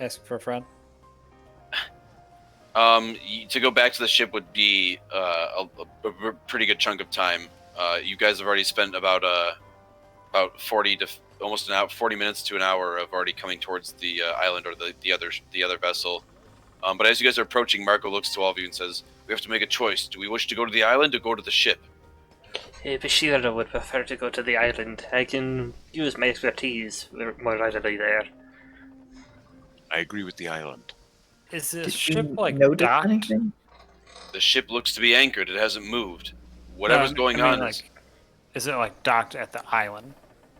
asking for a friend. To go back to the ship would be a pretty good chunk of time. You guys have already spent about 40 to almost an hour, 40 minutes to an hour of already coming towards the island or the other vessel. But as you guys are approaching, Marco looks to all of you and says, "We have to make a choice. Do we wish to go to the island or go to the ship?" Bashir would prefer to go to the island. I can use my expertise more readily there. I agree with the island. Is this Did ship you like notice docked? anything? The ship looks to be anchored. It hasn't moved. Whatever's going on is... Is it like docked at the island?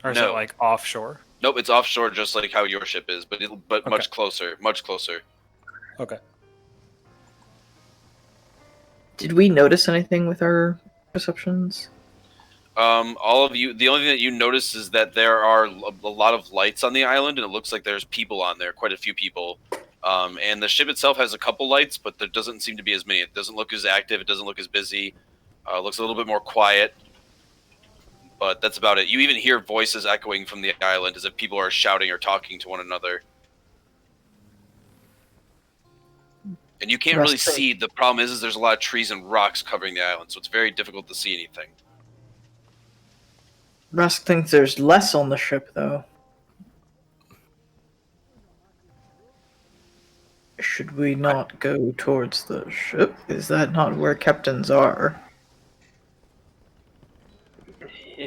Or is No. it like offshore? Nope, it's offshore just like how your ship is, but Okay. much closer. Much closer. Okay. Did we notice anything with our perceptions? All of you, the only thing that you notice is that there are a lot of lights on the island, and it looks like there's people on there, quite a few people. And the ship itself has a couple lights, but there doesn't seem to be as many. It doesn't look as active. It doesn't look as busy. It looks a little bit more quiet. But that's about it. You even hear voices echoing from the island as if people are shouting or talking to one another. And you can't really see. The problem is there's a lot of trees and rocks covering the island, so it's very difficult to see anything. Rusk thinks there's less on the ship, though. Should we not go towards the ship? Is that not where captains are?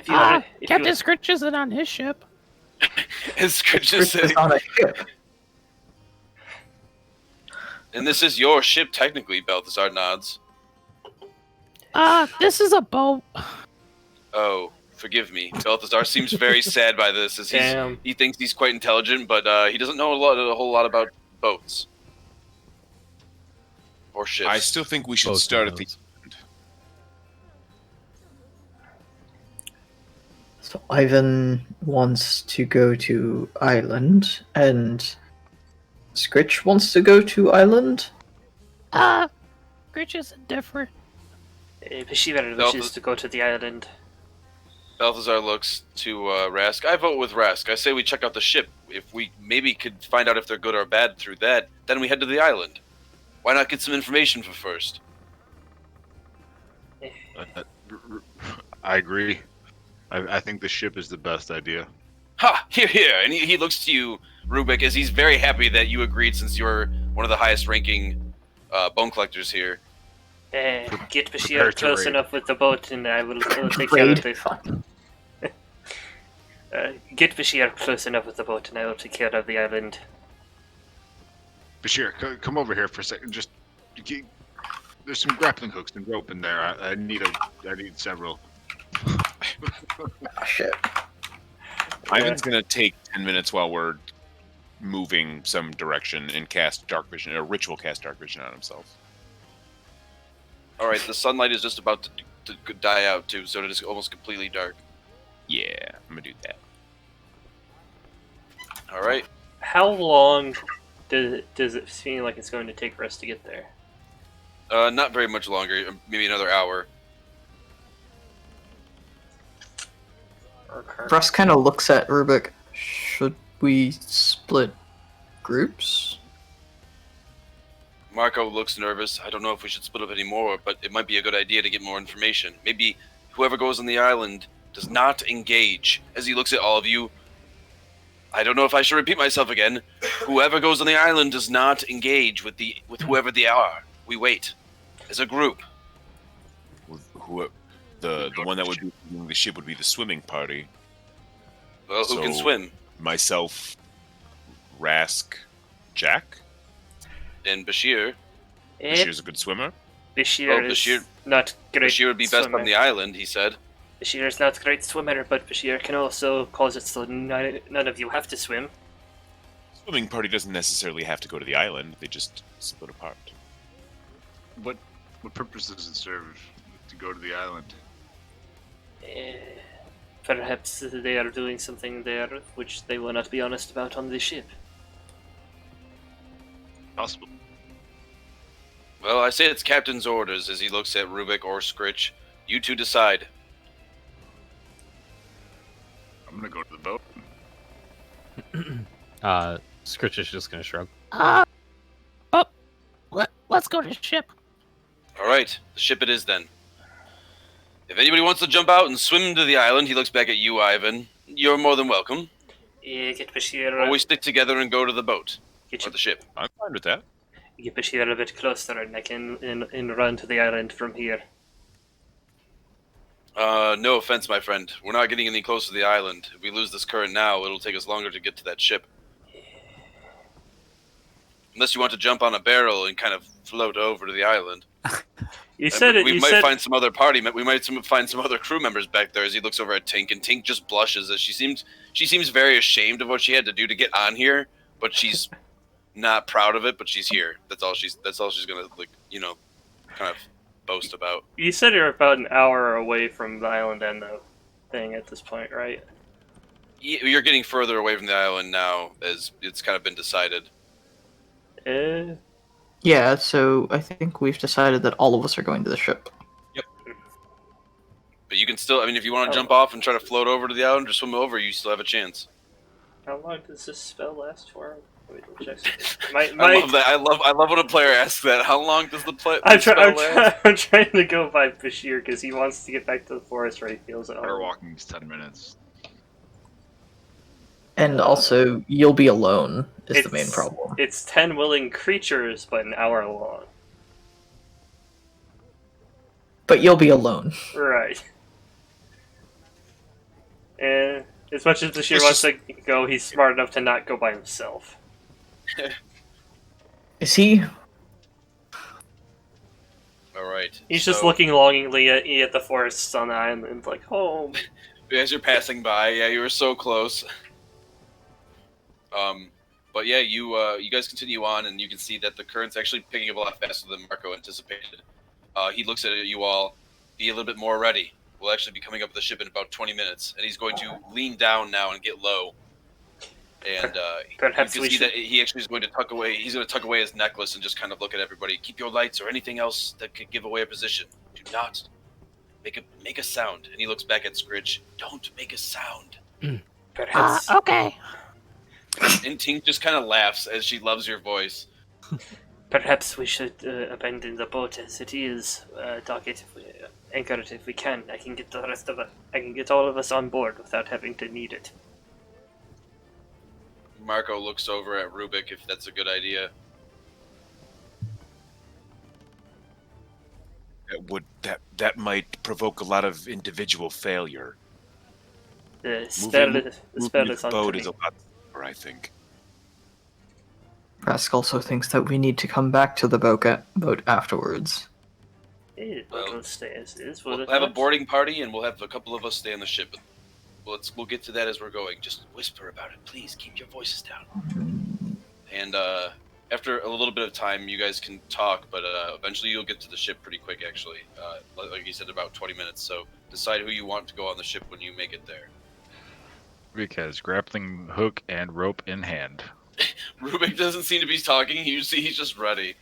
Captain Skritch isn't on his ship. As Skritch is Skritch is saying, on a ship. and this is your ship, technically, Balthazar nods. This is a boat. Oh, forgive me. Balthazar seems very sad by this, as Damn. he thinks he's quite intelligent, but he doesn't know a whole lot about boats. Or ships. I still think we should Boats start and at the boats. So Ivan wants to go to island, and Skritch wants to go to island. Skritch is indifferent. Bashir wishes to go to the island. Balthazar looks to Rask. I vote with Rask. I say we check out the ship. If we maybe could find out if they're good or bad through that, then we head to the island. Why not get some information for first? I agree. I think the ship is the best idea. Ha! Here! And he looks to you, Rubik, as he's very happy that you agreed since you're one of the highest ranking bone collectors here. Get Bashir prepare to close raid. enough with the boat, and I will take care of Raid. it. Get Bashir close enough with the boat, and I will take care of the island. Bashir, come over here for a second. There's some grappling hooks and rope in there. I need several. Ah, shit. Ivan's gonna take 10 minutes while we're moving some direction and cast dark vision, or ritual cast dark vision on himself. All right, the sunlight is just about to die out too, so it is almost completely dark. Yeah, I'm gonna do that. All right. How long does it seem like it's going to take for us to get there? Not very much longer. Maybe another hour. Russ kind of looks at Rubik. Should we split groups? Marco looks nervous. I don't know if we should split up anymore, but it might be a good idea to get more information. Maybe whoever goes on the island does not engage. As he looks at all of you, I don't know if I should repeat myself again. Whoever goes on the island does not engage with whoever they are. We wait as a group. The one that would be leading the ship would be the swimming party. Well, who can So- swim? Myself, Rask, Jack. And Bashir. Bashir's a good swimmer. Bashir Oh, is Bashir- not great. Bashir would be best swimmer. on the island, he said. Bashir is not a great swimmer, but Bashir can also cause it so none of you have to swim. Swimming party doesn't necessarily have to go to the island. They just split apart. What purpose does it serve to go to the island? Perhaps they are doing something there which they will not be honest about on the ship. Possible. Well, I say it's captain's orders as he looks at Rubik or Skritch. You two decide. I'm gonna go to the boat. Skritch is just gonna shrug. Let's go to ship. All right, the ship it is then. If anybody wants to jump out and swim to the island, he looks back at you, Ivan. You're more than welcome. Get Bashir, Or we stick together and go to the boat get, or the ship. I'm fine with that. get Bashir a bit closer, and I can and run to the island from here. No offense, my friend. We're not getting any closer to the island. If we lose this current now, it'll take us longer to get to that ship. Unless you want to jump on a barrel and kind of float over to the island. You said it. We You might said find some other party. We might find some other crew members back there. As he looks over at Tink, and Tink just blushes as she seems very ashamed of what she had to do to get on here, but she's not proud of it. But she's here. That's all she's gonna kind of boast about. you said you're about an hour away from the island and the thing at this point, right? You're getting further away from the island now, as it's kind of been decided. Yeah, so I think we've decided that all of us are going to the ship. But you can still, if you want to jump off and try to float over to the island or swim over, you still have a chance. How long does this spell last for? Wait, we'll check. I love that. I love when a player asks that. How long does the spell last? I'm trying to go by Bashir because he wants to get back to the forest where he feels at Our home. walking is 10 minutes. And also, you'll be alone is the main It's- problem. It's 10 willing creatures, but an hour long. But you'll be alone. Right. And As much as Bashir It's wants to go, he's smart enough to not go by himself. Is he? All right. He's so, just looking longingly at the forests on the island, like home. As you're passing by, yeah, you were so close. But yeah, you guys continue on, and you can see that the current's actually picking up a lot faster than Marco anticipated. He looks at you all. Be a little bit more ready. We'll actually be coming up with the ship in about 20 minutes, and he's going to lean down now and get low. And Perhaps you we can see should. that he actually is going to tuck away. He's going to tuck away his necklace and just kind of look at everybody. Keep your lights or anything else that could give away a position. Do not make a sound. And he looks back at Skritch. Don't make a sound. Perhaps. Okay. And Tink just kind of laughs as she loves your voice. Perhaps we should abandon the boat as it is. Dock it if we anchor it if we can. I can get the rest of it. I can get all of us on board without having to need it. Marco looks over at Rubik if that's a good idea. That might provoke a lot of individual failure. The spell Moving is the on boat to is me. a lot simpler, I think. Rask also thinks that we need to come back to the boat afterwards. We'll stay as is. We'll have a boarding party, and we'll have a couple of us stay on the ship. We'll get to that as we're going. Just whisper about it, please. Keep your voices down. And after a little bit of time, you guys can talk, but eventually you'll get to the ship pretty quick, actually. Like you said, about 20 minutes. So decide who you want to go on the ship when you make it there. Because grappling hook and rope in hand. Rubik doesn't seem to be talking. You see, he's just ready.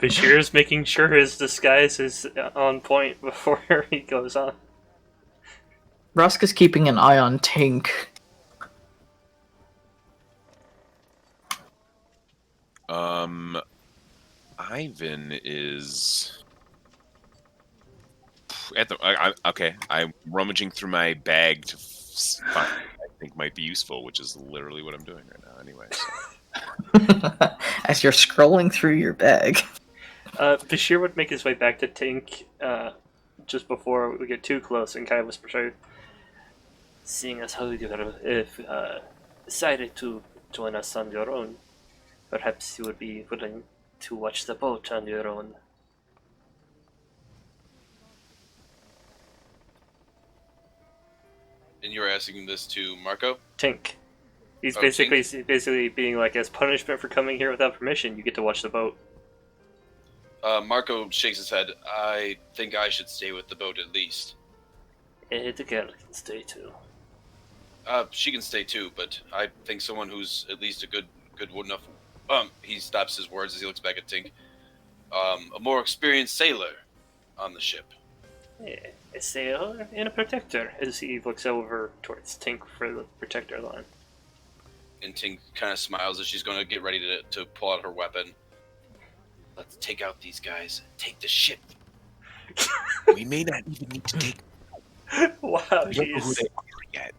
Bashir's making sure his disguise is on point before he goes on. Rask is keeping an eye on Tink. Ivan is at the. Okay, I'm rummaging through my bag to find what I think might be useful, which is literally what I'm doing right now. Anyway, so. As you're scrolling through your bag. Bashir would make his way back to Tink just before we get too close and kind of whisper, sorry, seeing as how you have decided to join us on your own, perhaps you would be willing to watch the boat on your own. And you're asking this to Marco? Tink. He's Oh, basically being like, as punishment for coming here without permission, you get to watch the boat. Marco shakes his head. I think I should stay with the boat at least. The girl can stay too. She can stay too, but I think someone who's at least a good enough. He stops his words as he looks back at Tink. A more experienced sailor on the ship. A sailor and a protector, as he looks over towards Tink for the protector line. And Tink kind of smiles as she's going to get ready to pull out her weapon. Let's take out these guys. Take the ship. We may not even need to take. Wow, We don't know who jeez. they are yet.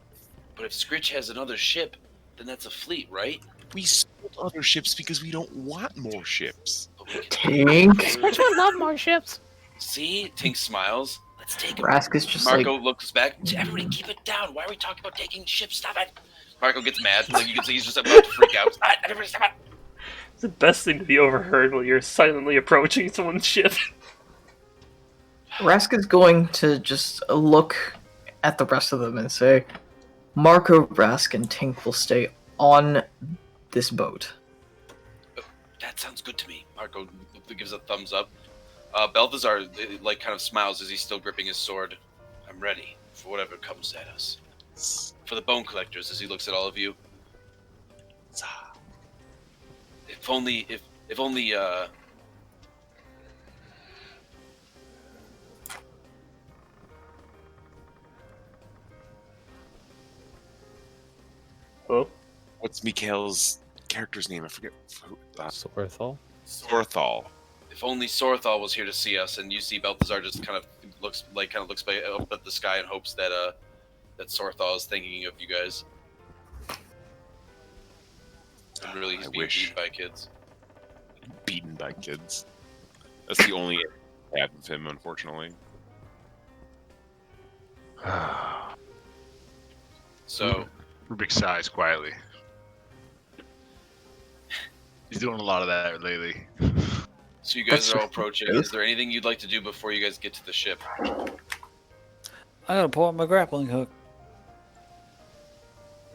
But if Skritch has another ship, then that's a fleet, right? We sold other ships because we don't want more ships. But we can Tink. Skritch would love more ships. see. Tink smiles. Let's take them. Rask is just Marco like, looks back. Everybody, keep it down. Why are we talking about taking ships? Stop it. Marco gets mad. Like you can see, he's just about to freak out. Ah, everybody, stop it. It's the best thing to be overheard while you're silently approaching someone's ship. Rask is going to just look at the rest of them and say, Marco, Rask, and Tink will stay on this boat. That sounds good to me. Marco gives a thumbs up. Balthazar like kind of smiles as he's still gripping his sword. I'm ready for whatever comes at us. For the bone collectors, as he looks at all of you. If only. Hello? What's Mikhail's character's name? I forget. Sorthal? Sorthal. If only Sorthal was here to see us, and you see Balthazar just kind of looks up at the sky and hopes that that Sorthal is thinking of you guys. And really, he's I being wish. beaten by kids. Beaten by kids. That's the only I have of him, unfortunately. So, Rubik sighs quietly. He's doing a lot of that lately. so you guys That's are all approaching. true. Is there anything you'd like to do before you guys get to the ship? I gotta pull out my grappling hook.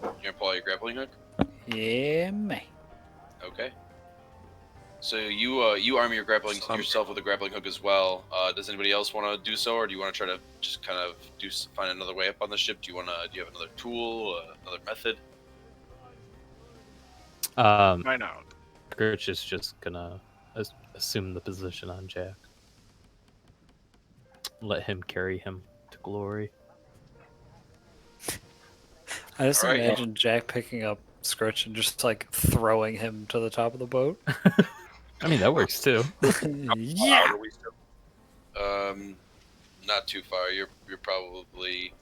You're gonna pull out your grappling hook. Yeah, man. Okay. So you arm yourself with a grappling hook as well. Does anybody else want to do so, or do you want to try to just kind of find another way up on the ship? Do you have another tool, another method? Why not? Skritch is just gonna assume the position on Jack. Let him carry him to glory. I just All right. imagine Jack picking up Skritch and just like throwing him to the top of the boat. I mean, that works too. Yeah. Are we still- Not too far. You're probably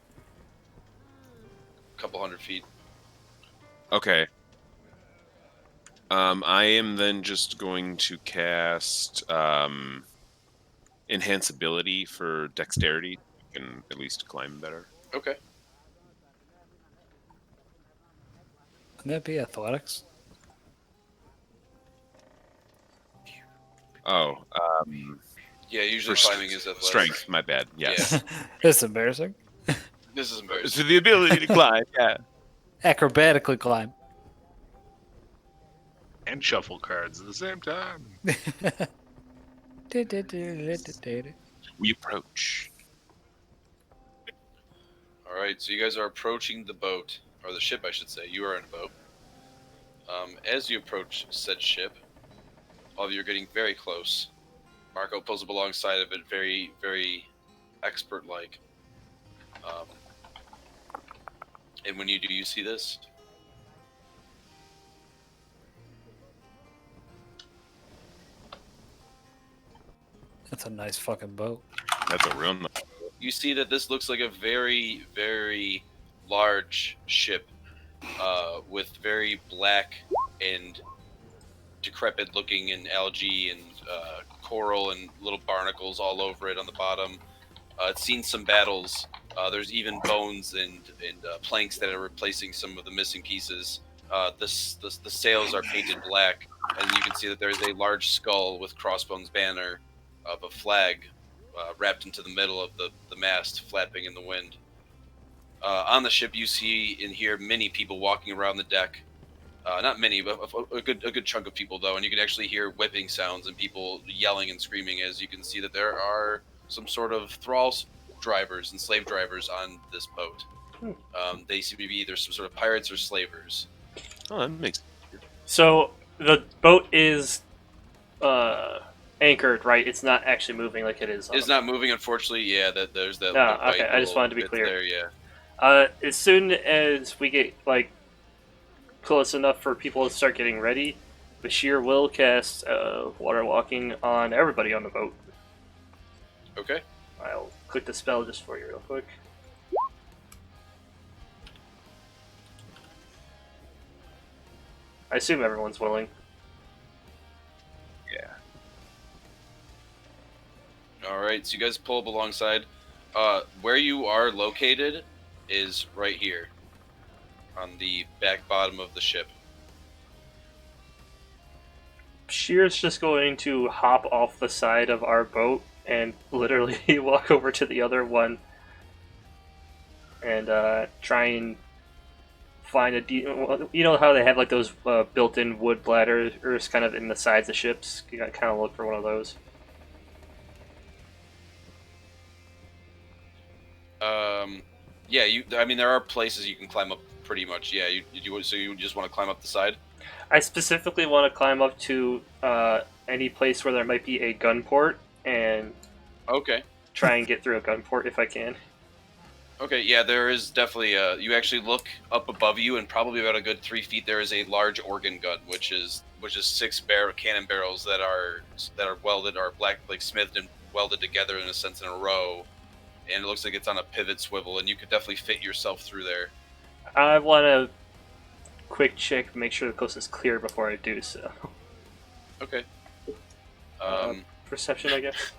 a couple hundred feet. Okay. I am then just going to cast enhance ability for dexterity. You can at least climb better. Okay. Wouldn't that be athletics? Oh, Yeah, usually for climbing is athletics. strength. My bad. Yes. It's embarrassing. This is embarrassing. So the ability to climb. Yeah. Acrobatically climb. And shuffle cards at the same time. We approach. All right, so you guys are approaching the boat, or the ship, I should say. You are in a boat. As you approach said ship, all of you are getting very close. Marco pulls up alongside of it, very, very expert-like. And when you do, you see this. That's a nice fucking boat. That's a real. You see that this looks like a very, very large ship with very black and decrepit looking and algae and coral and little barnacles all over it on the bottom. It's seen some battles. There's even bones and planks that are replacing some of the missing pieces. The sails are painted black, and you can see that there's a large skull with crossbones banner of a flag wrapped into the middle of the mast, flapping in the wind. On the ship, you see and hear many people walking around the deck. Not many, but a good chunk of people, though. And you can actually hear whipping sounds and people yelling and screaming, as you can see that there are some sort of thrall drivers and slave drivers on this boat. They seem to be either some sort of pirates or slavers. Oh, that makes. So the boat is anchored, right? It's not actually moving like it is. It's not moving, unfortunately. Yeah, there's that. No, little okay, white I just little wanted to be bit clear. There, yeah. As soon as we get like close enough for people to start getting ready, Bashir will cast water walking on everybody on the boat. Okay. I'll click the spell just for you real quick. I assume everyone's willing. Yeah. All right, so you guys pull up alongside. Where you are located is right here on the back bottom of the ship. Bashir's just going to hop off the side of our boat and literally walk over to the other one and try and find you know how they have like those built-in wood bladders kind of in the sides of ships? You gotta kind of look for one of those. Yeah, I mean, there are places you can climb up pretty much. Yeah, so you just want to climb up the side? I specifically want to climb up to any place where there might be a gun port and Okay. try and get through a gun port if I can. Okay, yeah, there is definitely you actually look up above you, and probably about a good 3 feet there is a large organ gun, which is 6 cannon barrels that are welded, or smithed and welded together in a sense in a row, and it looks like it's on a pivot swivel, and you could definitely fit yourself through there. I want to quick check, make sure the coast is clear before I do so. Okay. Perception, I guess.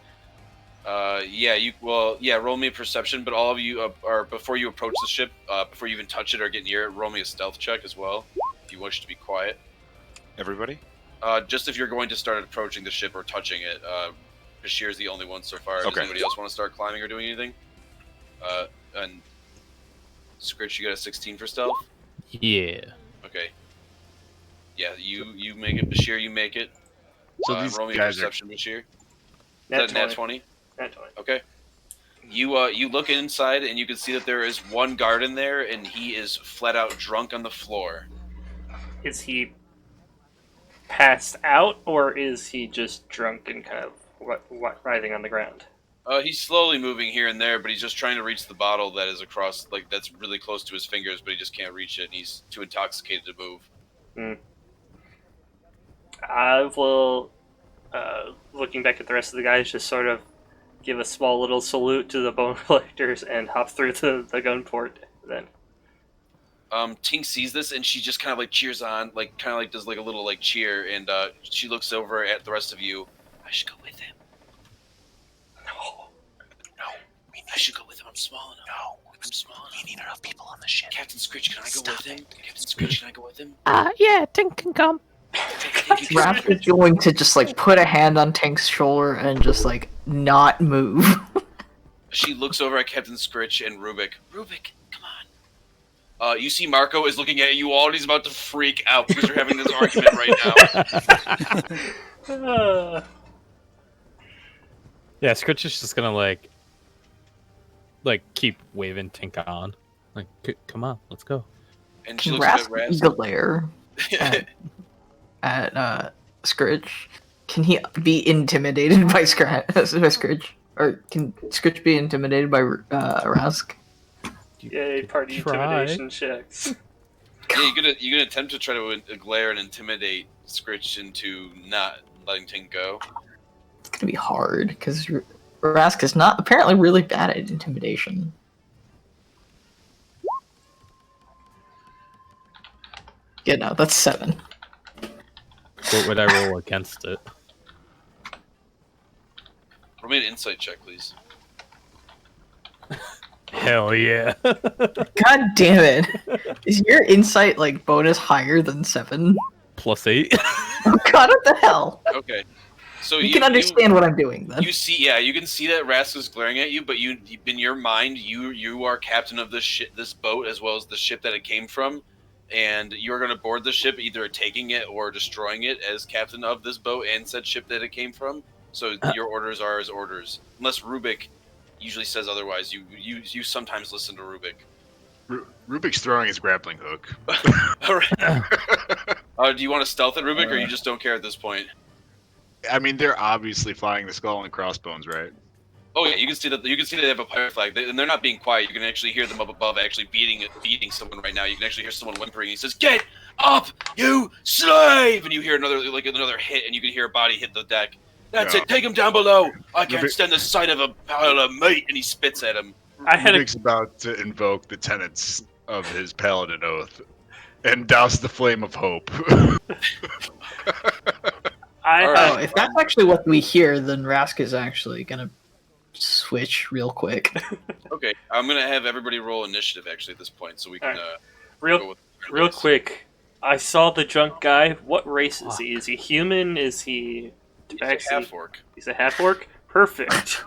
Roll me a perception, but all of you are before you approach the ship, before you even touch it or get near it, roll me a stealth check as well, if you wish to be quiet. Everybody? Just if you're going to start approaching the ship or touching it. Bashir's the only one so far. Okay. Does anybody else want to start climbing or doing anything? And Skritch, you got a 16 for stealth? Yeah. Okay. Yeah, you make it. Bashir, you make it. So these roll me a guys are perception, Bashir. Nat Is that nat 20. 20? Nat 20. Okay. You look inside and you can see that there is one guard in there and he is flat out drunk on the floor. Is he passed out, or is he just drunk and kind of writhing on the ground? He's slowly moving here and there, but he's just trying to reach the bottle that is across, like, that's really close to his fingers, but he just can't reach it, and he's too intoxicated to move. I will, looking back at the rest of the guys, just sort of give a small little salute to the bone collectors and hop through the gun port then. Tink sees this, and she just kind of, like, cheers on, like, kind of, like, does, like, a little, like, cheer, and she looks over at the rest of you. I should go with him. I should go with him. I'm small enough. No, I'm small enough. We need enough people on the ship. Captain Skritch, can I go with him? Captain Skritch, can I go with him? Yeah, Tink can come. Raph is going to just like put a hand on Tank's shoulder and just like not move. She looks over at Captain Skritch and Rubik. Rubik, come on. You see Marco is looking at you all, and he's about to freak out because you're having this argument right now. Yeah, Skritch is just gonna like keep waving Tink on. Like, come on, let's go. And she looks at Raz. Glare at Skritch. Can he be intimidated by Skritch? Or can Skritch be intimidated by Rask? Yay, party intimidation checks. Yeah, you're gonna attempt to try to glare and intimidate Skritch into not letting Tink go. It's gonna be hard because Rask is not apparently really bad at intimidation. Yeah, no, that's 7. What would I roll against it? Roll me an insight check, please. Hell yeah. God damn it. Is your insight like bonus higher than 7? +8. Oh god, what the hell? Okay. So You can understand what I'm doing then. You see, yeah, you can see that Rask is glaring at you, but you, in your mind, you are captain of this boat as well as the ship that it came from, and you are going to board the ship, either taking it or destroying it as captain of this boat and said ship that it came from. So your orders are his orders, unless Rubik usually says otherwise. You sometimes listen to Rubik. Rubik's throwing his grappling hook. All right. Do you want to stealth it, Rubik, or you just don't care at this point? I mean, they're obviously flying the skull and crossbones, right? Oh yeah, you can see that. You can see that they have a pirate flag, and they're not being quiet. You can actually hear them up above, actually beating someone right now. You can actually hear someone whimpering. He says, "Get up, you slave!" And you hear another hit, and you can hear a body hit the deck. That's it. Take him down below. I can't stand the sight of a pile of meat. And he spits at him. Rubik's about to invoke the tenets of his paladin oath and douse the flame of hope. If that's actually what we hear, then Rask is actually gonna switch real quick. Okay, I'm gonna have everybody roll initiative actually at this point, so we can real quick. I saw the drunk guy. What race is he? Is he human? Is he? He's a half-orc. He's a half-orc. Perfect.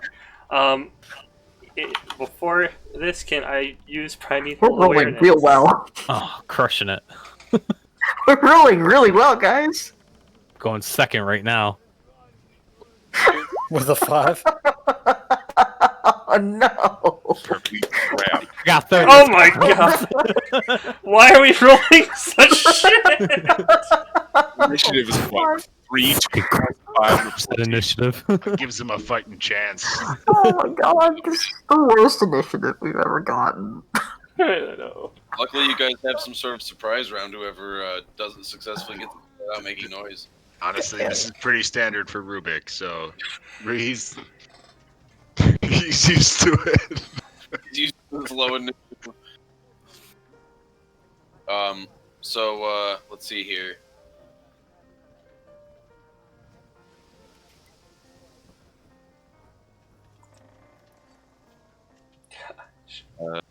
Before this, can I use primeval We're rolling awareness? real well. Oh, crushing it. We're rolling really well, guys. Going second right now. With a 5? Oh no! Crap. Got 30. Oh my god! Why are we rolling such shit? Initiative is what? 3, 2, 5. Initiative. Gives him a fighting chance. Oh my god, this is the worst initiative we've ever gotten. I don't know. Luckily, you guys have some sort of surprise round. Whoever doesn't successfully get without making noise. Honestly, this is pretty standard for Rubik, so he's used to it. He's used to this low initiative. So let's see here. damage.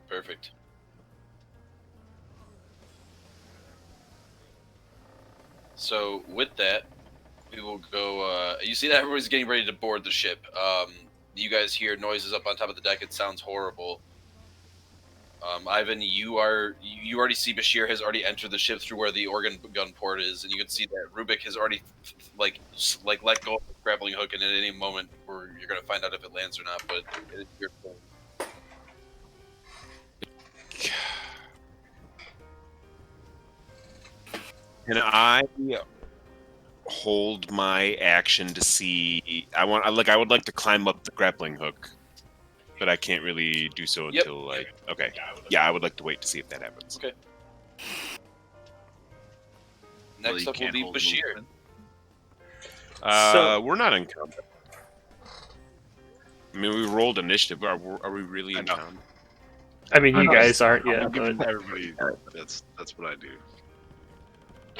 Perfect. So with that, we will go. You see that everybody's getting ready to board the ship. You guys hear noises up on top of the deck. It sounds horrible. Ivan, you already see Bashir has already entered the ship through where the organ gun port is, and you can see that Rubik has already like let go of the grappling hook, and at any moment you're gonna find out if it lands or not. But it is your turn. Can I hold my action to see? I would like to climb up the grappling hook, but I can't really do so Yep. until okay. Yeah, I would like to wait to see if that happens. Okay. Well, Next you up will can't be hold Bashir. movement. So- We're not in combat. I mean, we rolled initiative. Are we really I in know. combat? I mean, you Oh, guys aren't I'm yet, giving but everybody. That's what I do.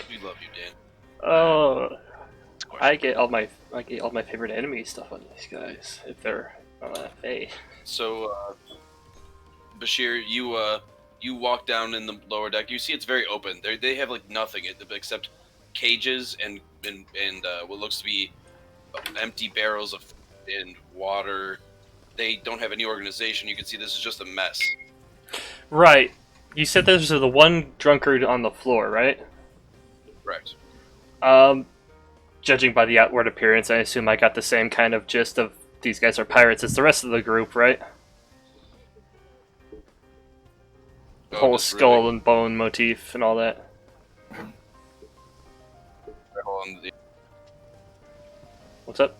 We love you, Dan. oh, It's a question. I get all my favorite enemy stuff on these guys if they're on FA. So, Bashir, you walk down in the lower deck. You see it's very open. They have like nothing except cages and what looks to be empty barrels of food and water. They don't have any organization. You can see this is just a mess. Right. You said there's the one drunkard on the floor, right? Correct. Judging by the outward appearance, I assume I got the same kind of gist of these guys are pirates as the rest of the group, right? Oh, Whole Miss skull Rubik. and bone motif and all that. Hold on. What's up?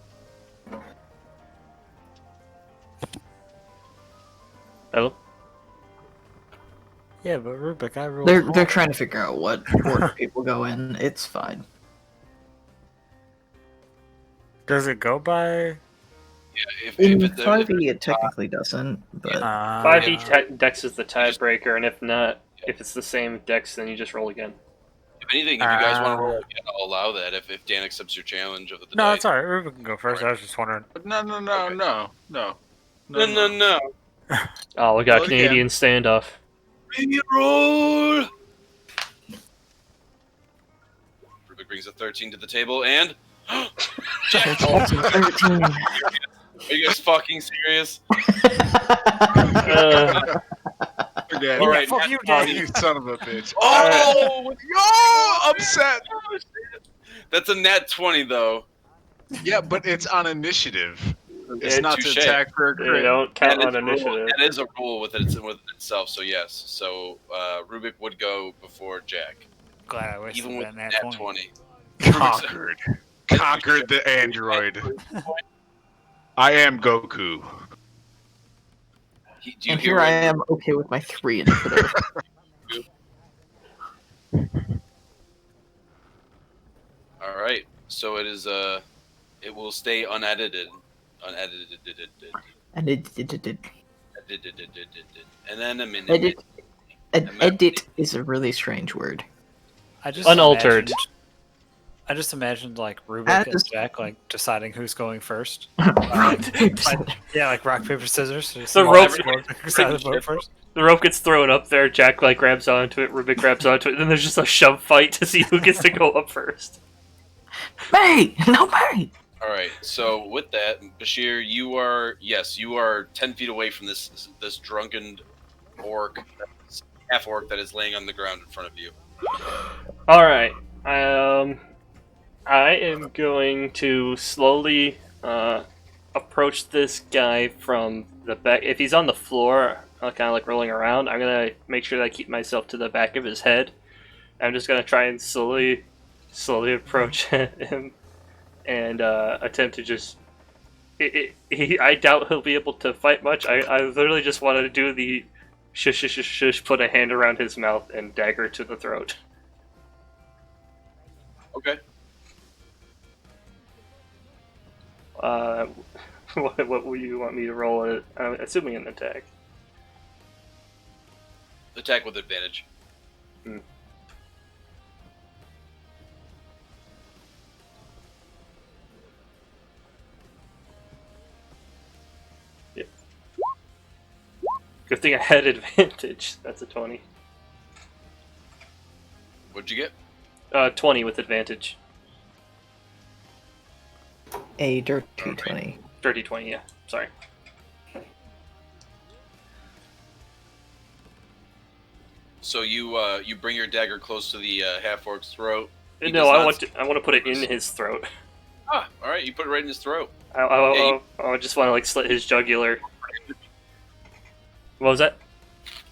Hello? Yeah, but Rubik, I rolled. They're trying to figure out what order people go in. It's fine. Does it go by? If In it- 5e, it technically doesn't, but 5e yeah. dex is the tiebreaker, and if not, if it's the same dex, then you just roll again. If anything, if you guys want to roll again, I'll allow that. If Dan accepts your challenge of the No, die. it's alright. Rubik can go first. I was just wondering. No, Okay. no. No. Oh, we got Roll Canadian standoff. Bring it, roll. Rubik brings a 13 to the table, and it's also 13. are you guys fucking serious? Again. All right, fuck you, Oh, Dan. you son of a bitch. Oh, Yo, upset. that's a nat 20 though. Yeah, but it's on initiative. It's Yeah, not to touche. attack for a They crit. don't count That on is a rule- initiative. That is a rule within itself. So yes. So Rubik would go before Jack, Glad I wasted even with that nat nat 20. 20. Conquered the android. I am Goku. Do you And hear here I what- am, okay with my 3 initiative. All right. So it is. It will stay unedited. Unedited. And it. And then a minute. Edit is a really strange word. I just Unaltered. imagined like Rubik As- and Jack like deciding who's going first. Rock, paper, scissors. Yeah, like rock paper scissors. So The rope- who's out of the boat first. The rope gets thrown up there, Jack like grabs onto it, Rubik grabs onto it, and then there's just a shove fight to see who gets to go up first. Hey! No, hey! All right. So with that, Bashir, you are 10 feet away from this drunken orc, half orc that is laying on the ground in front of you. Alright. I am going to slowly approach this guy from the back. If he's on the floor, kind of like rolling around, I'm going to make sure that I keep myself to the back of his head. I'm just going to try and slowly approach him and attempt to just... I doubt he'll be able to fight much. I literally just wanted to do the shush, put a hand around his mouth and dagger to the throat. Okay. What would you want me to roll it? Assuming an attack. Attack with advantage. Good thing I had advantage. That's a 20. What'd you get? 20 with advantage. A dirty 20. Dirty 20, yeah. Sorry. So you bring your dagger close to the half-orc's throat. He No, does I not- want to put it in his throat. Ah, all right. You put it right in his throat. I just want to like slit his jugular. What was that?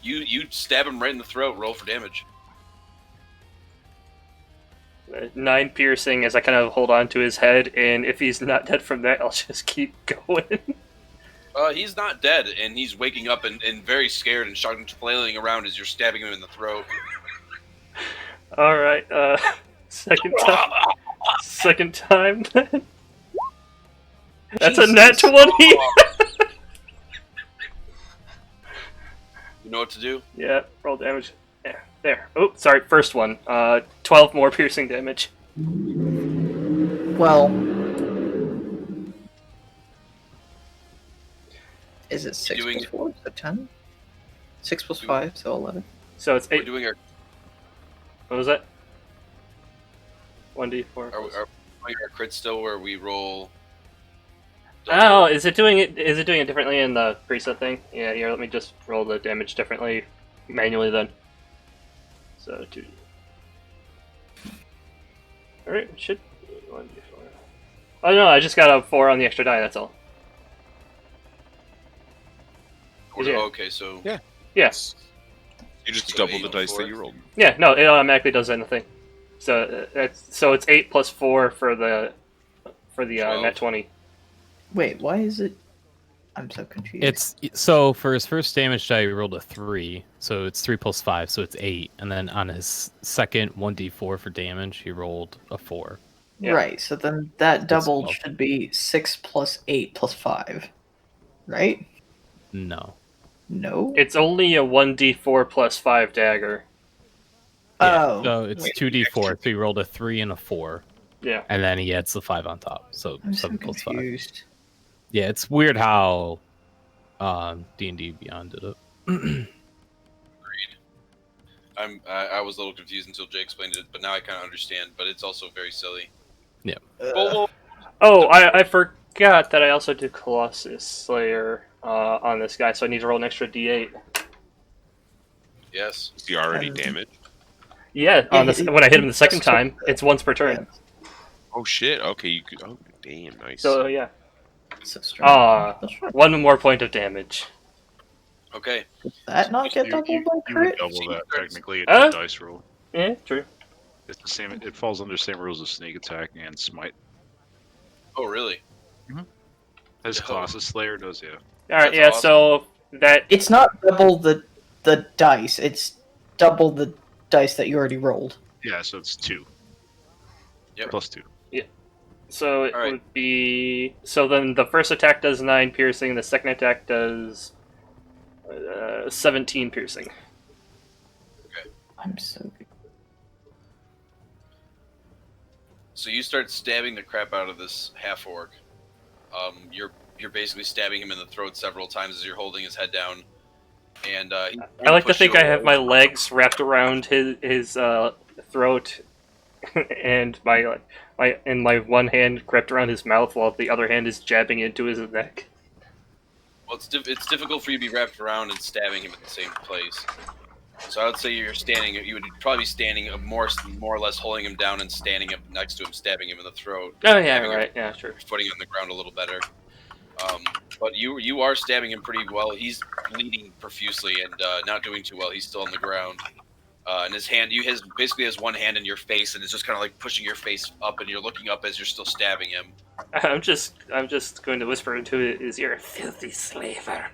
You stab him right in the throat. Roll for damage. 9 piercing as I kind of hold on to his head, and if he's not dead from that, I'll just keep going. He's not dead, and he's waking up and very scared and shocked and flailing around as you're stabbing him in the throat. All right, second time. Second time. Then. That's a nat 20. You know what to do? Yeah, roll damage. There. Oh, sorry. First one. 12 more piercing damage. Well, is it 6 Doing- plus 4? So 10? 6 plus 5, so 11. So it's We're 8. doing our What was that? 1d4. are we doing our crit still where we roll. Oh, is it doing it differently in the preset thing? Yeah, here, let me just roll the damage differently manually then. So 2d. Alright, should 1d4. Oh no, I just got a 4 on the extra die, that's all. Yeah. Okay, so Yeah. Yes. You just So double 8 the on dice that 4. you rolled. Yeah, no, it automatically does anything. So it's 8 plus 4 for the 12. net 20. Wait, why is it? I'm so confused. It's so for his first damage die, he rolled a 3, so it's 3 plus 5, so it's 8. And then on his second 1d4 for damage, he rolled a 4. Yeah. Right, so then that doubled 12. should be 6 plus 8 plus 5. Right? No. No? It's only a 1d4 plus 5 dagger. Oh. So it's wait, 2d4. So he rolled a 3 and a 4, Yeah. and then he adds the 5 on top. So I'm so 7 plus 5. confused. Yeah, it's weird how D&D Beyond did it. I was a little confused until Jay explained it, but now I kind of understand. But it's also very silly. Uh, Well, Oh, I forgot that I also did Colossus Slayer on this guy, so I need to roll an extra d8. yes. Is he already Um, damaged? Yeah, Yeah, on this when I hit him the second time, it's once per turn. Oh shit! Okay, you could. Oh damn, nice. So yeah, So strong. That's right. 1 more point of damage. Okay. Did that not get doubled by You would crit? double that technically. It's Huh? a dice roll. Yeah, true. It's the same. It falls under the same rules as sneak attack and smite. Oh, really? As Yeah. Colossus Slayer does, yeah. All right, That's yeah. awesome. So that It's not double the dice. It's double the dice that you already rolled. Yeah, so it's 2. Yep. Plus 2. so it All right. would be so then the first attack does 9 piercing, the second attack does 17 piercing. I'm so good. So you start stabbing the crap out of this half orc. You're basically stabbing him in the throat several times as you're holding his head down. And I like to think I have my legs wrapped around his throat, and my one hand gripped around his mouth while the other hand is jabbing into his neck. Well, it's difficult for you to be wrapped around and stabbing him at the same place. So I would say you're standing. You would probably be standing more or less holding him down and standing up next to him, stabbing him in the throat. Oh yeah, Having right. Yeah, sure. Your footing on the ground a little better. But you are stabbing him pretty well. He's bleeding profusely and not doing too well. He's still on the ground. And his hand, basically has one hand in your face and is just kind of like pushing your face up, and you're looking up as you're still stabbing him. I'm just going to whisper into his ear, "Filthy slaver."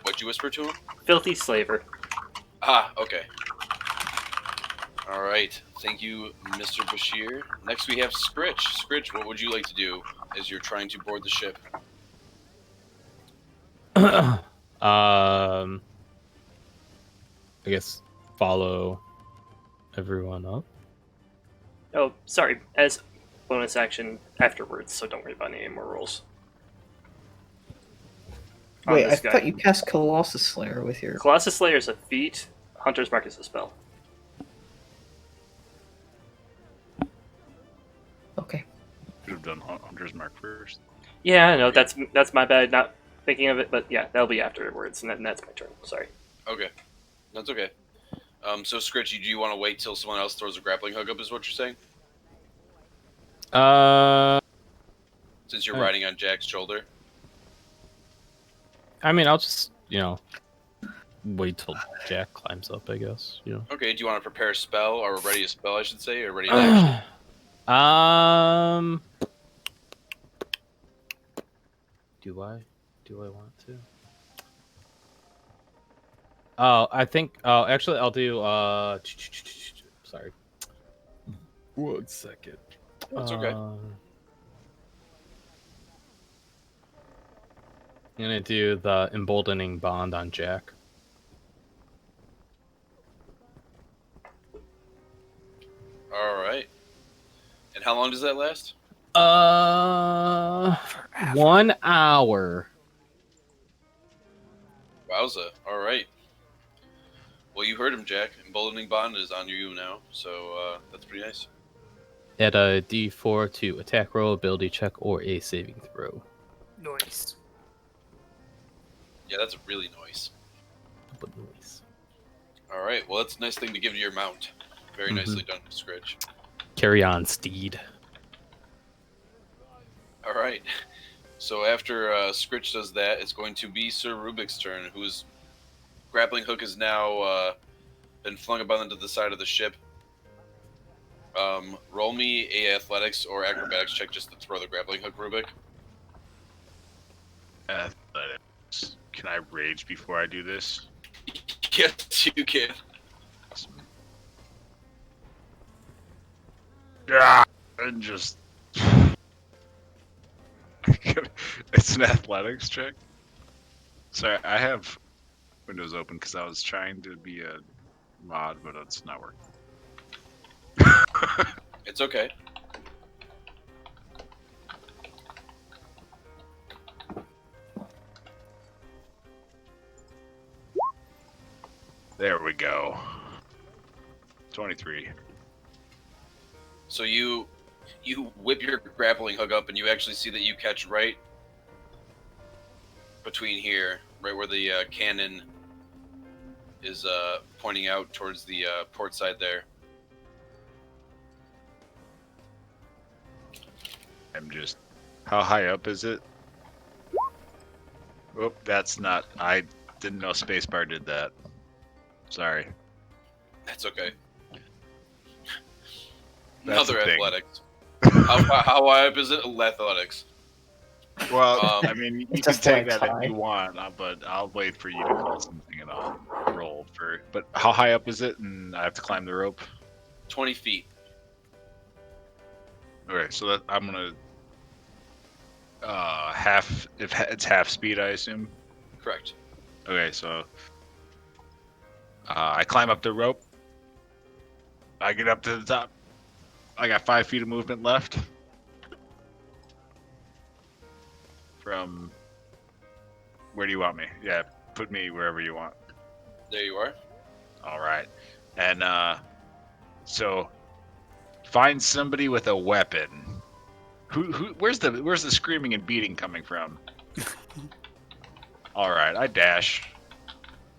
What'd you whisper to him? Filthy slaver. Ah, okay. All right. Thank you, Mr. Bashir. Next, we have Skritch. Skritch, what would you like to do as you're trying to board the ship? I guess follow everyone up. Oh, sorry. As bonus action afterwards, so don't worry about any more rolls. On Wait, I this guy. thought you cast Colossus Slayer with your. Colossus Slayer is a feat. Hunter's Mark is a spell. Okay. Should have done Hunter's Mark first. Yeah, I know. That's my bad, not thinking of it. But yeah, that'll be afterwards, and that's my turn. Sorry. Okay. That's okay. So, Skritch, do you want to wait till someone else throws a grappling hook up, is what you're saying? Since you're riding on Jack's shoulder? I mean, I'll just, wait till Jack climbs up, I guess. Okay, do you want to prepare a spell, or ready a spell, I should say, or ready an action? Do I want to? Oh, I think. Oh, actually, I'll do. Sorry. 1 second. That's okay. I'm gonna do the emboldening bond on Jack. All right. And how long does that last? 1 hour. Wowza. All right. Well, you heard him, Jack. Emboldening bond is on you now, so that's pretty nice. Add a D4 to attack roll, ability check, or a saving throw. Nice. Yeah, that's really nice. But nice. All right. Well, that's a nice thing to give to your mount. Very nicely done, Skritch. Carry on, steed. All right. So after Skritch does that, it's going to be Sir Rubik's turn, whose grappling hook has now been flung up onto the side of the ship. Roll me a athletics or acrobatics check just to throw the grappling hook, Rubik. Athletics. Can I rage before I do this? Yes, you can. Yeah, and just. It's an athletics check. Sorry, I have windows open because I was trying to be a mod, but it's not working. It's okay. There we go. 23. So you whip your grappling hook up, and you actually see that you catch right between here, right where the cannon is pointing out towards the port side there. I'm just. How high up is it? Oh, that's not. I didn't know spacebar did that. Sorry. That's okay. That's Another the thing. athletics. How high up is it? Athletics. Well, I mean, you can just take like that high. if you want, but I'll wait for you to call something and I'll roll for. But how high up is it? And I have to climb the rope. 20 feet. Okay, so that I'm gonna half. If it's half speed, I assume. Correct. Okay, so I climb up the rope. I get up to the top. I got 5 feet of movement left. From where do you want me? Yeah, put me wherever you want. There you are. All right, and so find somebody with a weapon. Who? Where's the screaming and beating coming from? All right, I dash.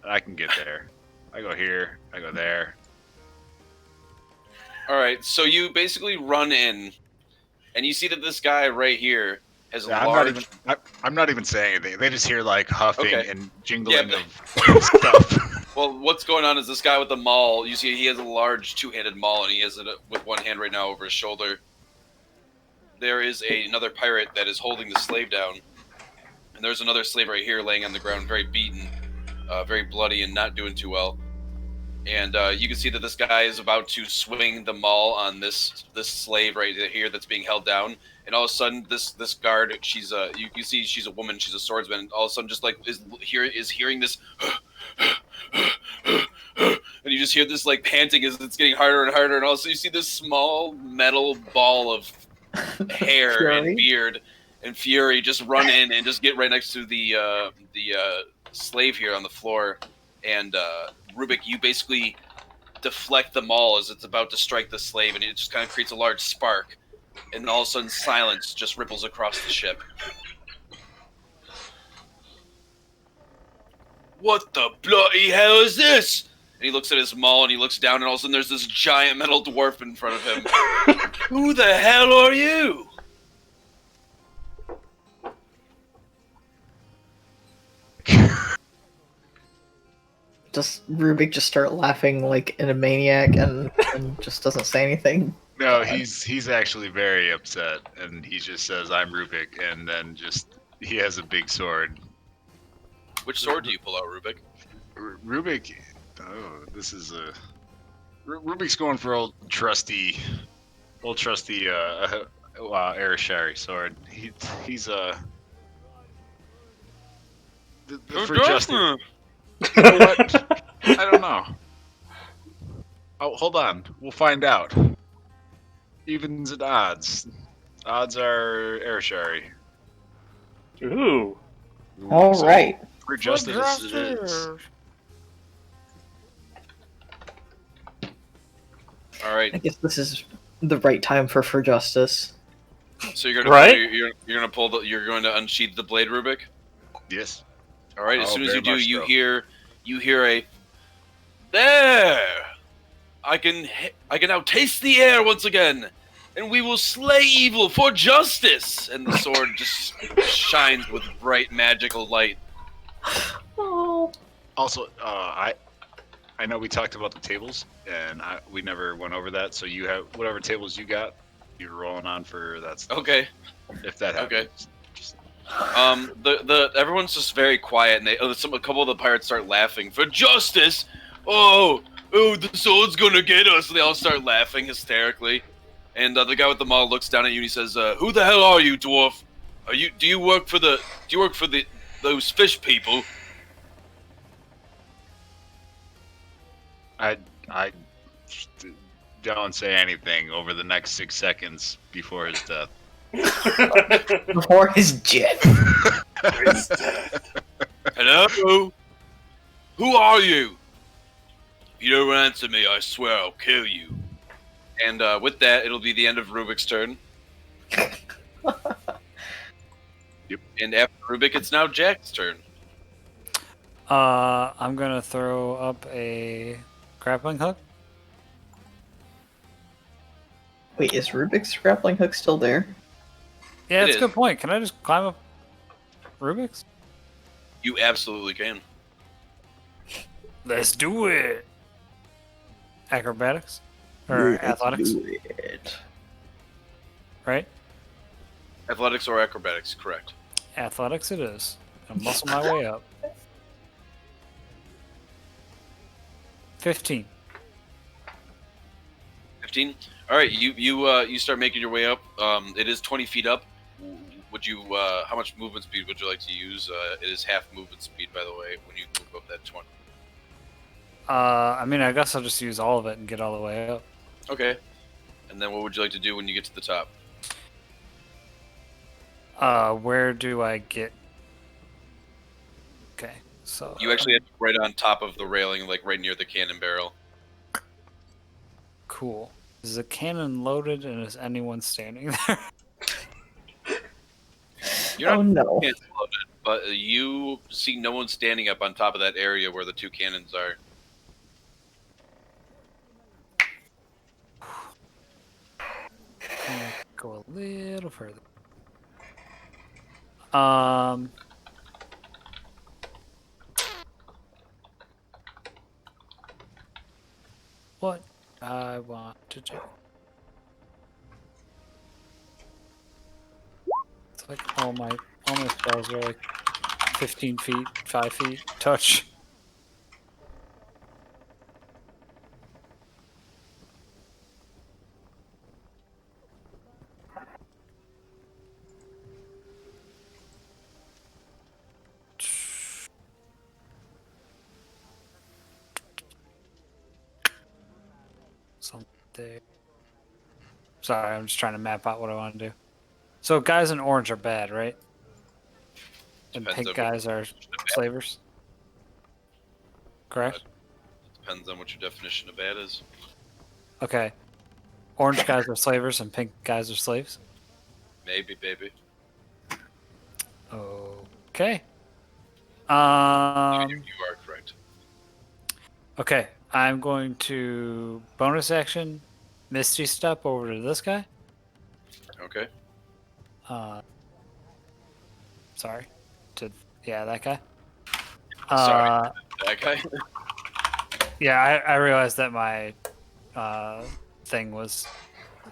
I can get there. I go here. I go there. All right, so you basically run in, and you see that this guy right here has a Yeah, large. I'm not even saying anything. They just hear like huffing Okay. and jingling Yeah, of stuff. Well, what's going on is this guy with the maul. You see, he has a large two-handed maul, and he has it with one hand right now over his shoulder. There is another pirate that is holding the slave down, and there's another slave right here laying on the ground, very beaten, very bloody, and not doing too well. and you can see that this guy is about to swing the maul on this slave right here that's being held down. And all of a sudden, this guard, she's you see she's a woman, she's a swordsman. And all of a sudden, just like is hearing this, and you just hear this like panting as it's getting harder and harder. And also, you see this small metal ball of hair Fury? and beard and Fury just run in and just get right next to the slave here on the floor. And Rubik, you basically deflect the maul as it's about to strike the slave, and it just kind of creates a large spark. And all of a sudden, silence just ripples across the ship. What the bloody hell is this? And he looks at his maul, and he looks down, and all of a sudden there's this giant metal dwarf in front of him. Who the hell are you? Does Rubik just start laughing like in a maniac and just doesn't say anything? No, he's actually very upset, and he just says, "I'm Rubik," and then he has a big sword. Which sword do you pull out, Rubik? Rubik, this is a Rubik's going for old trusty Arashari sword. He's for justice. You know what? I don't know. Oh, hold on. We'll find out. Evens and odds. Odds are Arashari. Ooh. All right. For justice it is. All right. I guess this is the right time for justice. So you're gonna Right? you're going to unsheath the blade, Rubik. Yes. All right. As Oh, soon as very you do, much you hear a there. I can now taste the air once again, and we will slay evil for justice. And the sword just shines with bright magical light. Oh. Also, I know we talked about the tables, and we never went over that. So you have whatever tables you got, you're rolling on for that stuff. Okay. If that happens. Okay. Everyone's just very quiet, and a couple of the pirates start laughing for justice. Oh, the sword's gonna get us! And they all start laughing hysterically. And the guy with the maul looks down at you and he says, "Who the hell are you, dwarf? Do you work for those fish people?" I don't say anything over the next 6 seconds before his death. Before his jet. Hello? Who are you? If you don't answer me, I swear I'll kill you. And with that, it'll be the end of Rubik's turn. Yep. And after Rubik, it's now Jack's turn. I'm gonna throw up a grappling hook. Wait, is Rubik's grappling hook still there? Yeah, It that's a is. good point. Can I just climb up Rubik's? You absolutely can. Let's do it. Acrobatics or athletics, Do it. right? Athletics or acrobatics, correct. Athletics it is. I'll muscle my way up. 15. 15. All right, you start making your way up. It is 20 feet up. Would you? How much movement speed would you like to use? It is half movement speed, by the way, when you move up that 20. I mean, I guess I'll just use all of it and get all the way up. Okay. And then what would you like to do when you get to the top? Where do I get? Okay, so You actually have to be right on top of the railing, like right near the cannon barrel. cool. Is the cannon loaded and is anyone standing there? You're Oh not no. cannon loaded, but you see no one standing up on top of that area where the two cannons are. Go a little further. What I want to do. It's like all my spells are like 15 feet, 5 feet touch. something. Sorry, I'm just trying to map out what I want to do. So guys in orange are bad, right? And Depends pink on guys are slavers. Correct? Depends on what your definition of bad is. Okay. Orange guys are slavers and pink guys are slaves? Maybe, baby. Okay. You are correct. Okay. I'm going to bonus action Misty Step over to this guy. Okay. Sorry. That guy. Sorry, that guy. Yeah, I realized that my thing was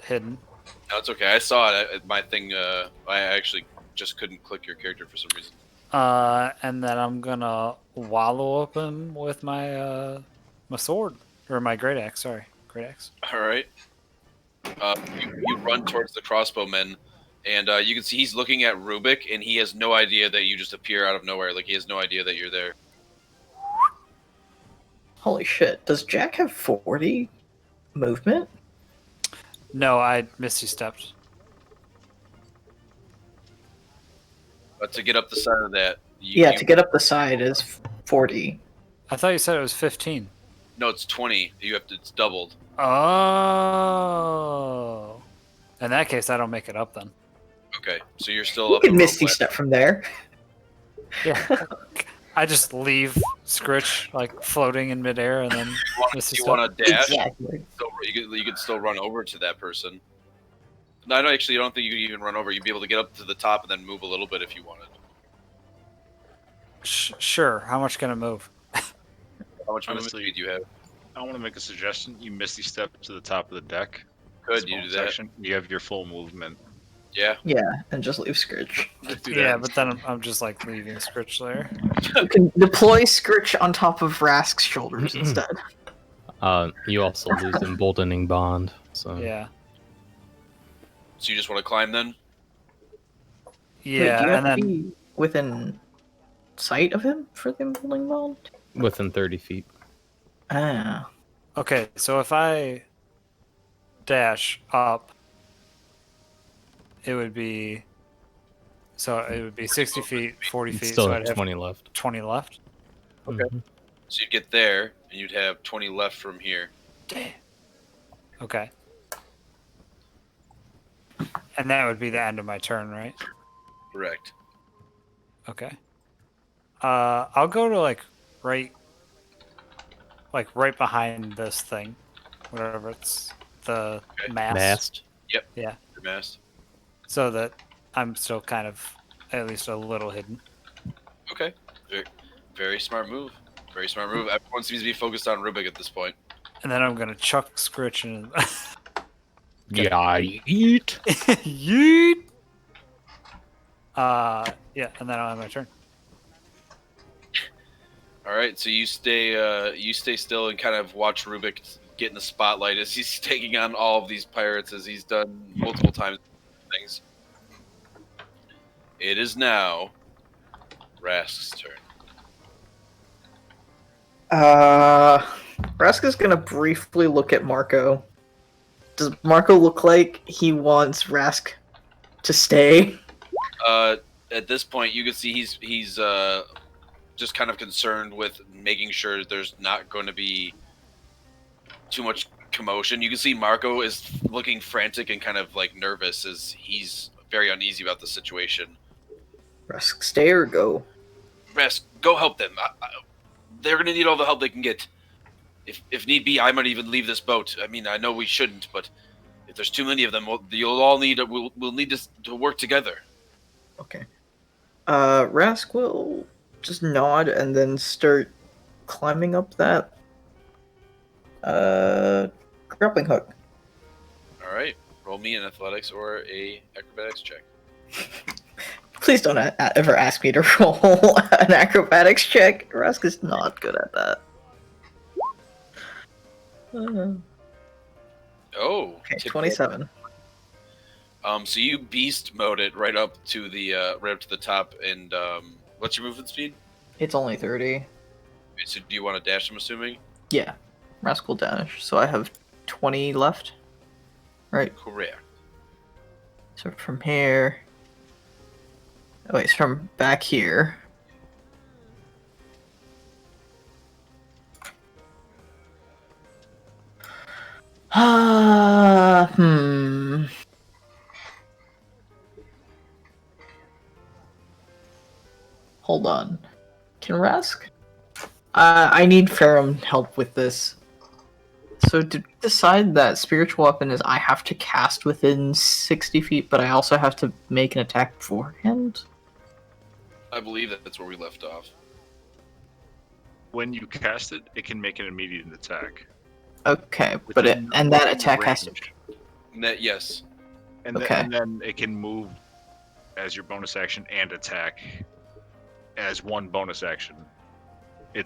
hidden. No, it's okay. I saw it. My thing. I actually just couldn't click your character for some reason. And then I'm gonna wallow up him with my my sword or my great axe. Sorry, great axe. All right. You run towards the crossbowmen, and you can see he's looking at Rubik, and he has no idea that you just appear out of nowhere. Like he has no idea that you're there. Holy shit! Does Jack have 40 movement? No, I Misty stepped. But to get up the side of that, To get up the side is 40. I thought you said it was 15. No, it's 20. It's doubled. Oh. In that case, I don't make it up then. Okay, so you're still You up. can Misty Step from there. Yeah. I just leave Skritch like floating in midair and then Misty You Step. want to dash? Exactly. So you could still run over to that person. No, I don't think you could even run over. You'd be able to get up to the top and then move a little bit if you wanted. Sure. How much can I move? How much movement Honestly, speed do you have? I want to make a suggestion. You misty step to the top of the deck. Could you do that? Section. You have your full movement. Yeah. Yeah, and just leave Skritch. Let's do Yeah, that. but then I'm just like leaving Skritch there. You can deploy Skritch on top of Rask's shoulders instead. You also lose emboldening bond. So Yeah. So you just want to climb then? Wait, do you Yeah, have and to then be within sight of him for the emboldening bond? within 30 feet. Ah. okay, so if I dash up, it would be 60 feet, 40 You'd feet, still so have I'd have 20 left. 20 left. Okay. Mhm. So you'd get there, and you'd have 20 left from here. Damn. Okay. And that would be the end of my turn, right? Correct. Okay. I'll go to like right behind this thing, whatever it's the Okay. mast. Mast. Yeah. Your mast. So that I'm still kind of at least a little hidden. Okay. Very, very smart move. Very smart move. Everyone seems to be focused on Rubik at this point. And then I'm gonna chuck Skritch in. Yeah, eat. Yeet. Yeah, and then I'll have my turn. All right. So you stay still and kind of watch Rubik get in the spotlight as he's taking on all of these pirates as he's done multiple times. Things. It is now Rask's turn. Rask is gonna briefly look at Marco. Does Marco look like he wants Rask to stay? At this point, you can see he's just kind of concerned with making sure there's not going to be too much commotion. You can see Marco is looking frantic and kind of like nervous as he's very uneasy about the situation. Rask, stay or go? Rask, go help them. They're going to need all the help they can get. If need be, I might even leave this boat. I mean, I know we shouldn't, but if there's too many of them, we'll need to work together. Okay. Rask will just nod and then start climbing up that grappling hook. All right, roll me an athletics or a acrobatics check. Please don't ever ask me to roll an acrobatics check. Rask is not good at that. Oh, Okay, typical. 27. So you beast mode it right up to the top, and what's your movement speed? It's only 30. So do you want to dash? I'm assuming. Yeah, Rask will dash. So I have 20 left. Right. Correct. So from here. Oh, wait, it's from back here. Hold on. Can Rask? I need Ferrum help with this. So to decide that spiritual weapon is I have to cast within 60 feet, but I also have to make an attack beforehand? I believe that's where we left off. When you cast it, it can make an immediate attack. Okay, but and that attack has to... Yes. And, Okay. and then it can move as your bonus action and attack as one bonus action.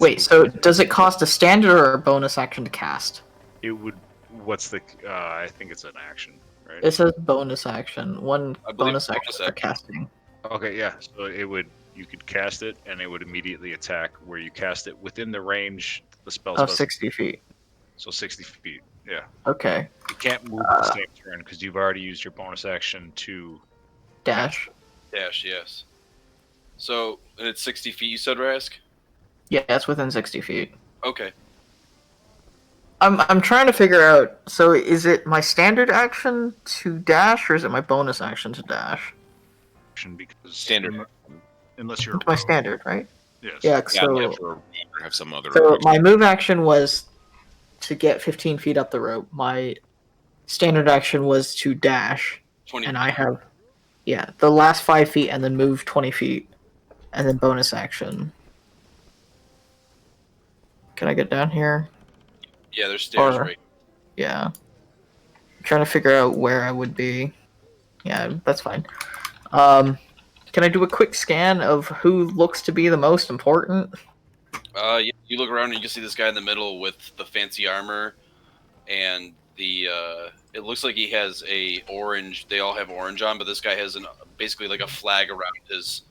Wait, so does it cost a standard or a bonus action to cast? It would. What's the? I think it's an action, right? It says bonus action. One I believe bonus action bonus for action. casting. Okay, yeah. So it would. You could cast it, and it would immediately attack where you cast it within the range the spell. Oh, 60 feet. So 60 feet. Yeah. Okay. You can't move the same turn because you've already used your bonus action to Dash. Dash, yes. So, and it's 60 feet, you said, Rask? Yeah, it's within 60 feet. Okay. I'm trying to figure out, so is it my standard action to dash, or is it my bonus action to dash? action because Standard. unless you're It's my standard, right? Yes. Yeah, Yeah, so, yeah, for have some other. so my move action was to get 15 feet up the rope. My standard action was to dash, 20 and I have, yeah, the last 5 feet and then move 20 feet, and then bonus action. Can I get down here? Yeah, there's stairs, Or- right? Yeah. I'm trying to figure out where I would be. Yeah, that's fine. Can I do a quick scan of who looks to be the most important? Yeah, you look around and you can see this guy in the middle with the fancy armor, and it looks like he has a orange. They all have orange on, but this guy has basically like a flag around his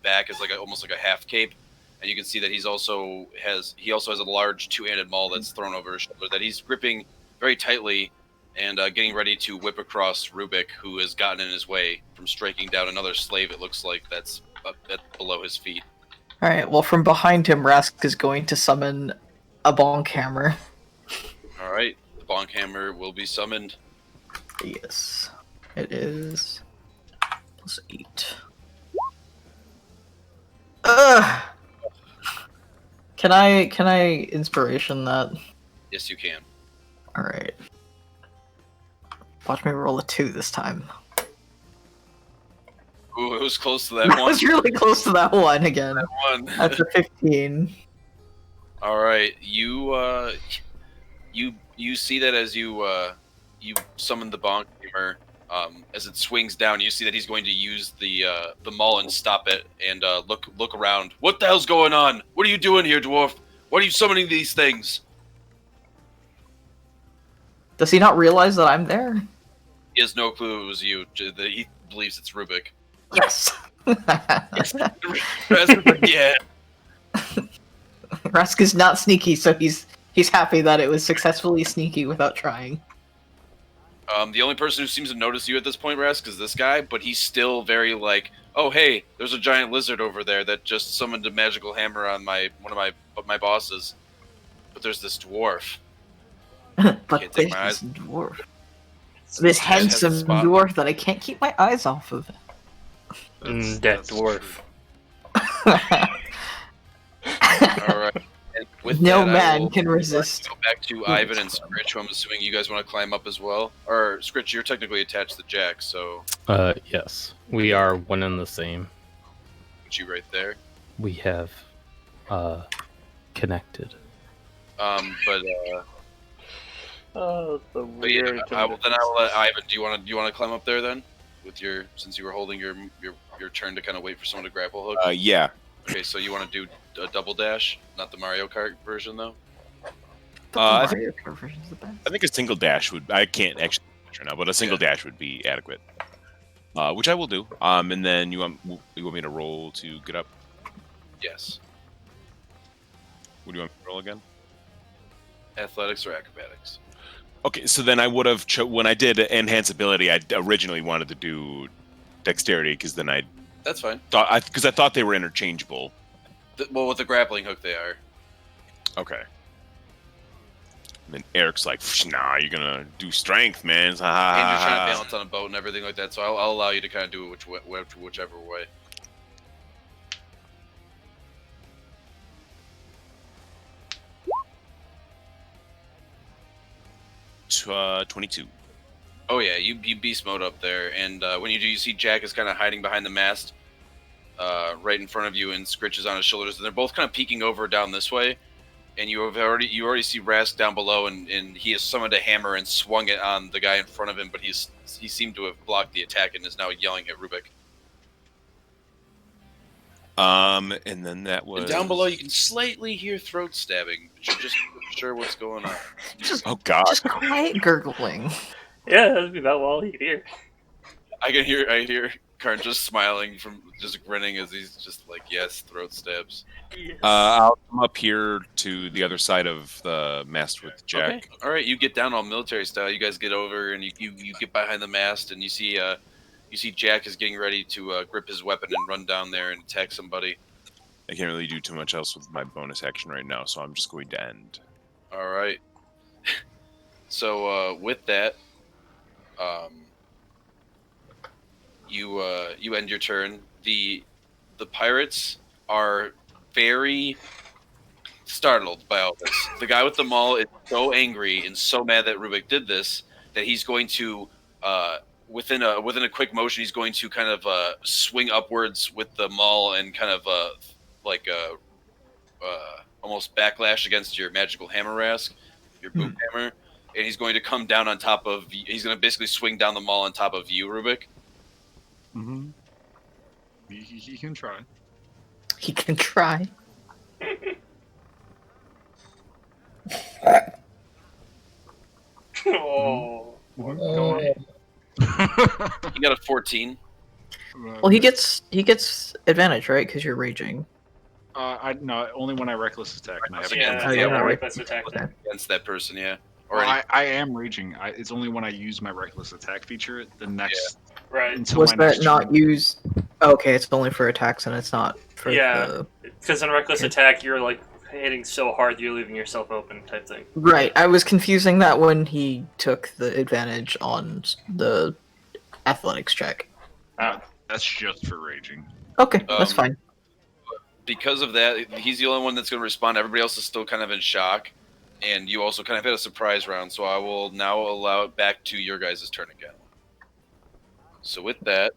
back, is like almost like a half cape, and you can see that he also has a large two-handed maul that's thrown over his shoulder that he's gripping very tightly, and getting ready to whip across Rubik, who has gotten in his way from striking down another slave. It looks like that's below his feet. Alright, well, from behind him, Rask is going to summon a bonk hammer. All right, the bonk hammer will be summoned. Yes. It is +8. Ugh! Can I inspiration that? Yes, you can. Alright. Watch me roll a 2 this time. Ooh, it was close to that That one. was really close to that one again. One. That's a 15. All right, you see that as you summon the bonk hammer, as it swings down, you see that he's going to use the maul and stop it, and look around. What the hell's going on? What are you doing here, dwarf? Why are you summoning these things? Does he not realize that I'm there? He has no clue it was you. He believes it's Rubik. Yes! Yeah. Rask is not sneaky, so he's happy that it was successfully sneaky without trying. The only person who seems to notice you at this point, Rask, is this guy, but he's still very like, oh hey, there's a giant lizard over there that just summoned a magical hammer on one of my bosses. But there's this dwarf. But Can't take this my eyes- dwarf. This guy has a handsome spot. dwarf that I can't keep my eyes off of. That dwarf. All right. And with No that, I man will can resist. Go back to Ivan and Skritch, who I'm assuming you guys want to climb up as well. Or Skritch, you're technically attached to Jack, so Yes. We are one and the same. put you right there. We have connected. But Oh, the yeah, weird. I will let Ivan. Do you want to climb up there then? Since you were holding your turn to kind of wait for someone to grapple hook. Yeah. Okay, so you want to do a double dash, not the Mario Kart version though. I But the think- Mario Kart version's the best. I think a single dash would. I can't actually dash right now, but a single dash would be adequate. Which I will do. And then you want me to roll to get up? Yes. What do you want me to roll again? Athletics or acrobatics? Okay, so then I would have when I did enhance ability, I originally wanted to do dexterity because then I That's fine. thought I thought they were interchangeable. Well, with the grappling hook, they are. Okay. And then Eric's like, "Nah, you're gonna do strength, man." And you're trying to balance on a boat and everything like that, so I'll allow you to kind of do it whichever way. 22. Oh yeah, you beast mode up there, and when you do, you see Jack is kind of hiding behind the mast, right in front of you, and Skritch is on his shoulders, and they're both kind of peeking over down this way, and you already see Rask down below, and he has summoned a hammer and swung it on the guy in front of him, but he seemed to have blocked the attack and is now yelling at Rubik. And then that was... And down below, you can slightly hear throat stabbing, but you're just not sure what's going on. Oh god. Just quiet gurgling. Yeah, that'd be about all you can hear. I hear Karn just smiling, from just grinning as he's just like, yes, throat stabs. Yes. I'll come up here to the other side of the mast with Jack. Okay. All right, you get down all military style. You guys get over and you get behind the mast, and you see Jack is getting ready to grip his weapon and run down there and attack somebody. I can't really do too much else with my bonus action right now, so I'm just going to end. All right. So with that, you end your turn. The pirates are very startled by all this. The guy with the maul is so angry and so mad that Rubik did this that he's going to within a quick motion, he's going to kind of swing upwards with the maul and kind of almost backlash against your magical hammer, Rask, your boom hammer, and he's going to come down on top of. He's going to basically swing down the maul on top of you, Rubik. Mm-hmm. He can try. He can try. Oh. He got a 14. Well, he gets advantage, right? Because you're raging. No, only when I reckless attack. And I have Yeah, Oh, yeah, you're not right. reckless attack. Okay. Against that person, yeah. Well, Already. I am raging. It's only when I use my reckless attack feature. The next Right. until Was my that next not turn. used? Okay, it's only for attacks and it's not for Yeah. the... Because in reckless attack, you're like hitting so hard you're leaving yourself open type thing. Right, I was confusing that when he took the advantage on the athletics check. That's just for raging. Okay, that's fine. Because of that, he's the only one that's going to respond. Everybody else is still kind of in shock. And you also kind of had a surprise round, so I will now allow it back to your guys' turn again. So with that,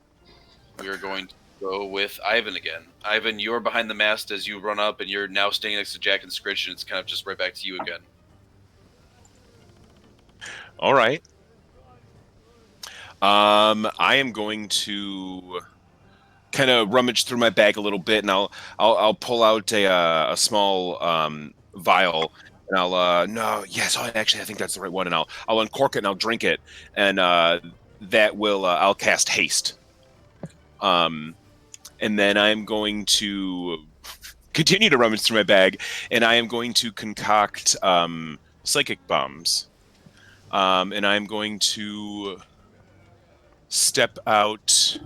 we are going to go with Ivan again. Ivan, you're behind the mast as you run up, and you're now standing next to Jack and Skritch, and it's kind of just right back to you again. All right. I am going to kind of rummage through my bag a little bit, and I'll pull out a small vial, and actually I think that's the right one, and I'll uncork it and I'll drink it, and that will I'll cast haste. And then I'm going to continue to rummage through my bag, and I am going to concoct psychic bombs, and I'm going to step out.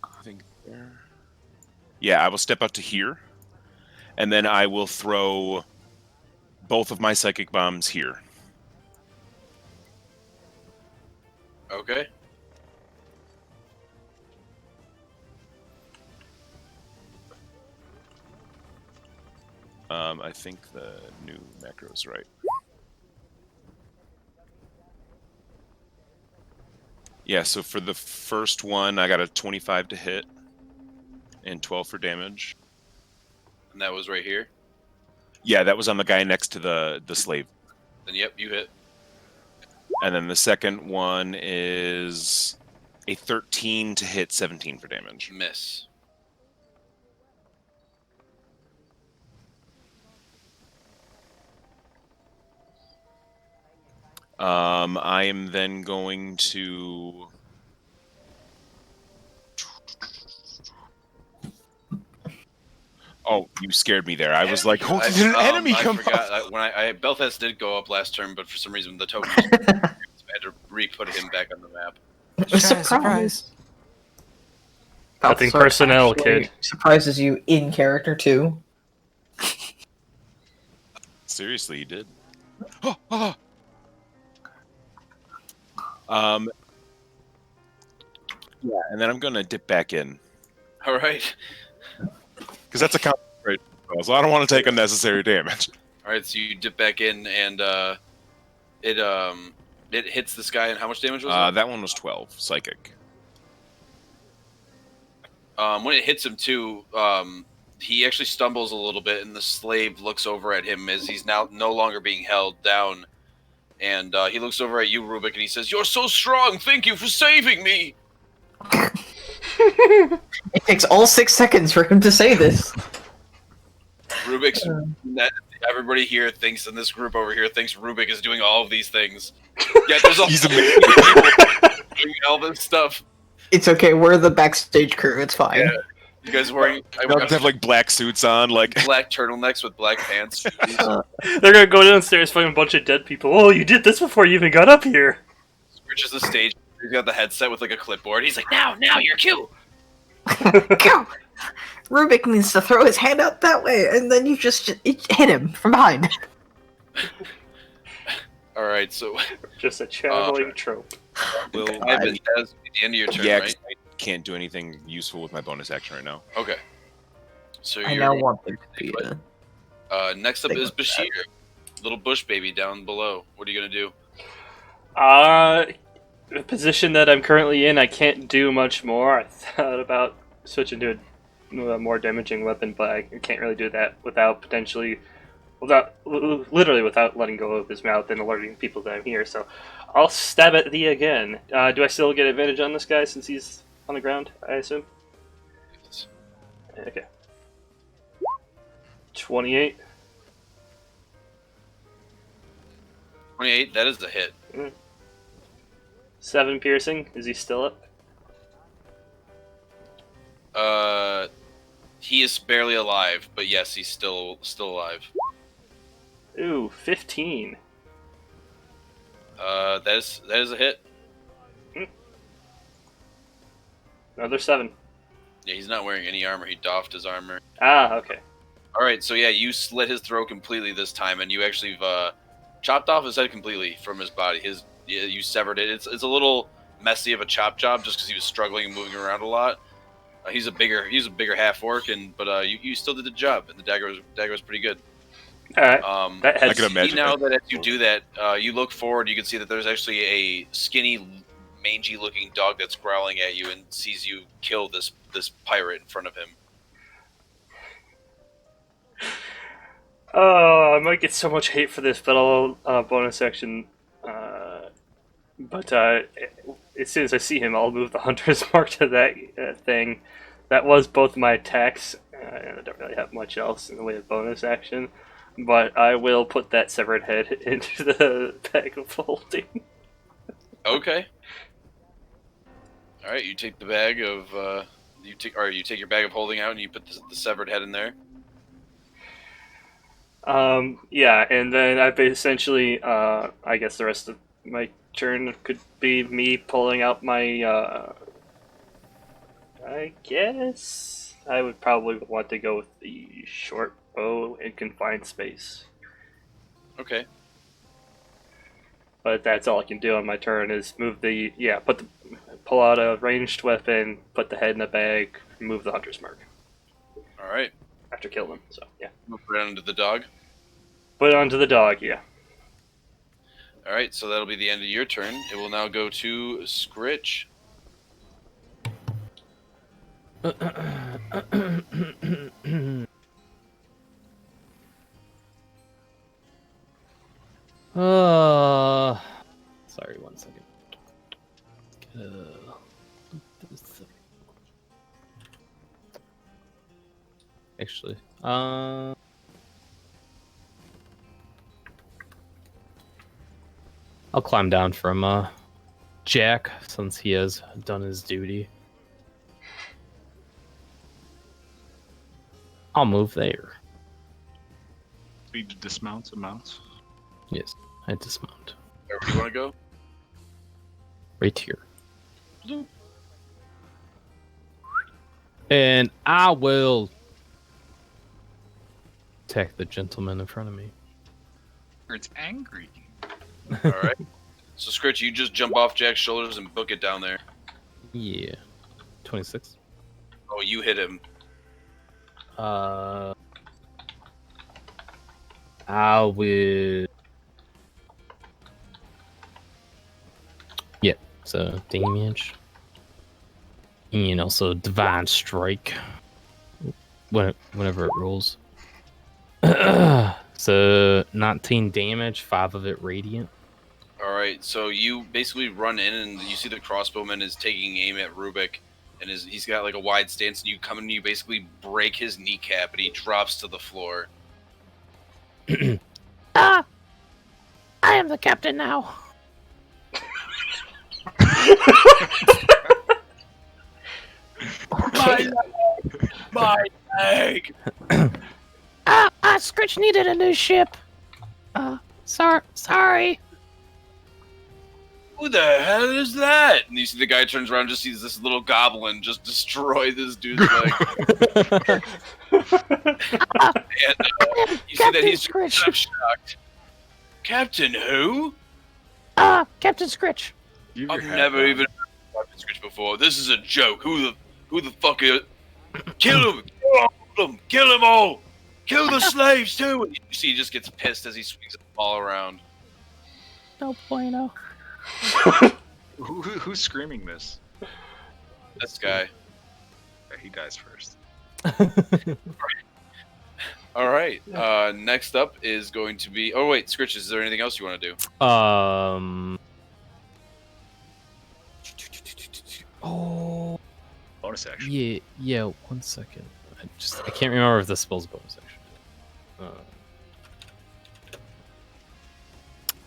I think there. Yeah, I will step out to here, and then I will throw both of my psychic bombs here. Okay. I think the new macro's right. Yeah, so for the first one, I got a 25 to hit and 12 for damage. And that was right here. Yeah, that was on the guy next to the slave. Then yep, you hit. And then the second one is a 13 to hit, 17 for damage. Miss. I am then going to... Oh, you scared me there. I was like, oh, did an enemy I come forgot up? when Belfast did go up last turn, but for some reason the token so I had to re-put him back on the map. Surprise. Nothing Balthazar personnel, actually kid. Surprises you in character too. Seriously, he did. Oh. Yeah, and then I'm gonna dip back in All right, because that's a concentration spell, so I don't want to take unnecessary damage. all right. So you dip back in, and it hits this guy. And how much damage was it? That one was 12 psychic. When it hits him too, he actually stumbles a little bit, and the slave looks over at him as he's now no longer being held down. And he looks over at you, Rubik, and he says, "You're so strong. Thank you for saving me." It takes all 6 seconds for him to say this. Rubik's everybody here thinks, and this group over here thinks Rubik is doing all of these things. Yeah, there's all He's people doing all this stuff. It's okay, we're the backstage crew, it's fine. Yeah. You guys wearing They have like black suits on, like black turtlenecks with black pants. They're gonna go downstairs, find a bunch of dead people. Oh, you did this before you even got up here. Skritch is the stage. He's got the headset with like a clipboard. He's like, now, your cue. Go! Rubik needs to throw his hand out that way, and then you just hit him from behind. All right, so Just a channeling trope. Will God. that is the end of your turn, yeah, right? 'cause I can't do anything useful with my bonus action right now. Okay. So I you're now want there to be a... next up Think is about Bashir, little bush baby down below. What are you gonna do? The position that I'm currently in, I can't do much more. I thought about switching to a more damaging weapon, but I can't really do that without literally without letting go of his mouth and alerting people that I'm here. So I'll stab at thee again. Do I still get advantage on this guy since he's on the ground, I assume? Okay. 28. 28. That is a hit. 7 piercing. Is he still up? He is barely alive, but yes, he's still alive. Ooh, 15. That is a hit. Another 7. Yeah, he's not wearing any armor. He doffed his armor. Ah, okay. All right, so yeah, you slit his throat completely this time, and you actually chopped off his head completely from his body. You severed it. It's a little messy of a chop job just because he was struggling and moving around a lot. He's a bigger half orc, but you still did the job, and the dagger was pretty good. All right. That I can imagine. Now that as you do that, you look forward, you can see that there's actually a skinny, mangy-looking dog that's growling at you and sees you kill this pirate in front of him. Oh, I might get so much hate for this, but I'll bonus action. But as soon as I see him, I'll move the hunter's mark to that thing. That was both my attacks, and I don't really have much else in the way of bonus action. But I will put that severed head into the bag of holding. Okay. All right, you take the bag of you take your bag of holding out and you put the severed head in there. Yeah, and then I essentially, I guess the rest of my turn could be me pulling out my, I guess I would probably want to go with the short bow in confined space. Okay. But that's all I can do on my turn is pull out a ranged weapon, put the head in the bag, remove the hunter's mark. All right. After killing him, so yeah. Move right onto the dog. Put it onto the dog, yeah. All right, so that'll be the end of your turn. It will now go to Skritch. Sorry, 1 second. Actually, I'll climb down from Jack since he has done his duty. I'll move there. Speed to dismounts and mounts. Yes, I dismount. Where do you want to go? Right here. And I will attack the gentleman in front of me. It's angry. All right. So, Skritch, you just jump off Jack's shoulders and book it down there. Yeah. 26. Oh, you hit him. I will. Yeah, so damage. And also Divine Strike. Whenever it rolls. So 19 damage, 5 of it radiant. All right. So you basically run in, and you see the crossbowman is taking aim at Rubik, and he's got like a wide stance, and you come in and you basically break his kneecap, and he drops to the floor. I am the captain now. My leg! Skritch needed a new ship. Sorry. Who the hell is that? And you see the guy turns around and just sees this little goblin just destroy this dude's leg. And you see that he's Skritch. kind of shocked. Captain who? Captain Skritch. I've never even heard of Captain Skritch before. This is a joke. Who the fuck is... Kill him! Kill him! Kill them all! Kill the slaves too! And you see he just gets pissed as he swings them all around. No bueno. Who's screaming this? This guy. Yeah, he dies first. All right. Next up is going to be... Oh, wait. Skritch, is there anything else you want to do? Oh. Bonus action. Yeah. 1 second. I can't remember if this spell's bonus action.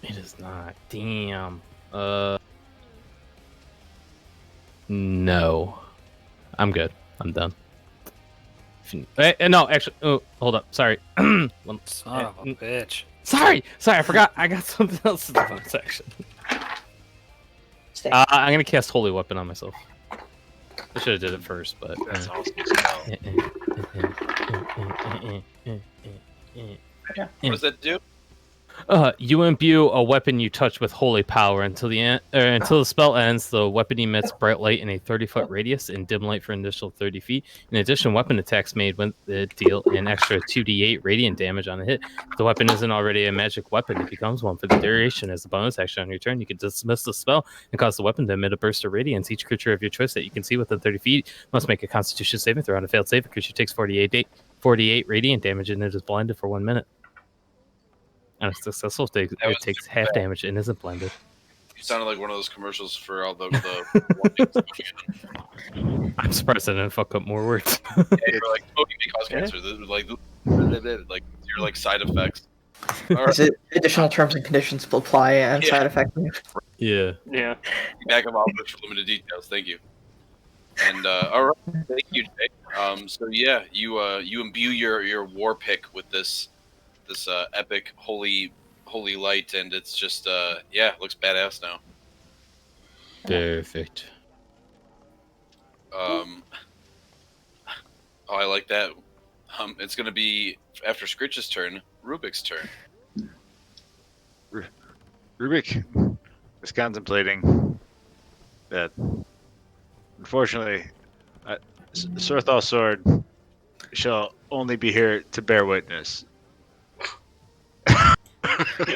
It is not. Damn. No. I'm good. I'm done. No, actually. Oh, hold up. Sorry. Son of a bitch. Sorry. I forgot. I got something else in the bonus section. I'm gonna cast Holy Weapon on myself. I should have did it first, but. That's awesome. What does that do? You imbue a weapon you touch with holy power until the spell ends. The weapon emits bright light in a 30-foot radius and dim light for an additional 30 feet. In addition, weapon attacks made when they deal an extra 2d8 radiant damage on a hit. If the weapon isn't already a magic weapon, it becomes one for the duration. As a bonus action on your turn, you can dismiss the spell and cause the weapon to emit a burst of radiance. Each creature of your choice that you can see within 30 feet must make a Constitution saving throw. On a failed save, the creature takes 48 radiant damage and it is blinded for 1 minute. On a successful take, it takes half damage and isn't blended. You sounded like one of those commercials for all the I'm surprised I didn't fuck up more words. Yeah, you're like smoking may cause cancer. Like your like side effects. All Is it additional terms and conditions will apply and Yeah. side effects? Yeah. Back of office for limited details. Thank you. And all right, thank you, Jay. So yeah, you imbue your war pick with this epic holy light, and it's just it looks badass now. Perfect. Oh, I like that. It's gonna be after Skritch's turn, Rubik's turn. Rubik is contemplating that. Unfortunately, Sorthal Sword shall only be here to bear witness.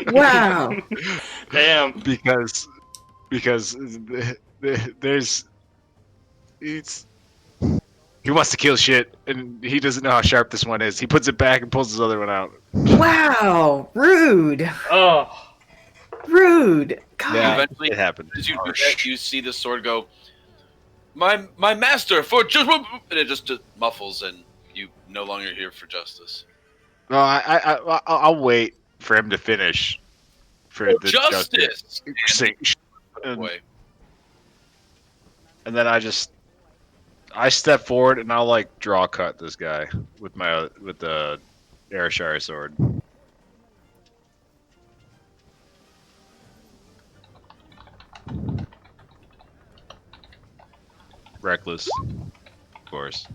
Wow. Damn. Because there's he wants to kill shit and he doesn't know how sharp this one is. He puts it back and pulls his other one out. Wow. Rude. Oh. Rude. God. Yeah, Eventually, it happened. as you do that, you see the sword go, my master for justice, and it just muffles, and you no longer here for justice. No, I'll wait for him to finish. For the Justice. Sing. Way. And then I'll I step forward and I'll like draw cut this guy with the Arashari sword. Reckless, of course.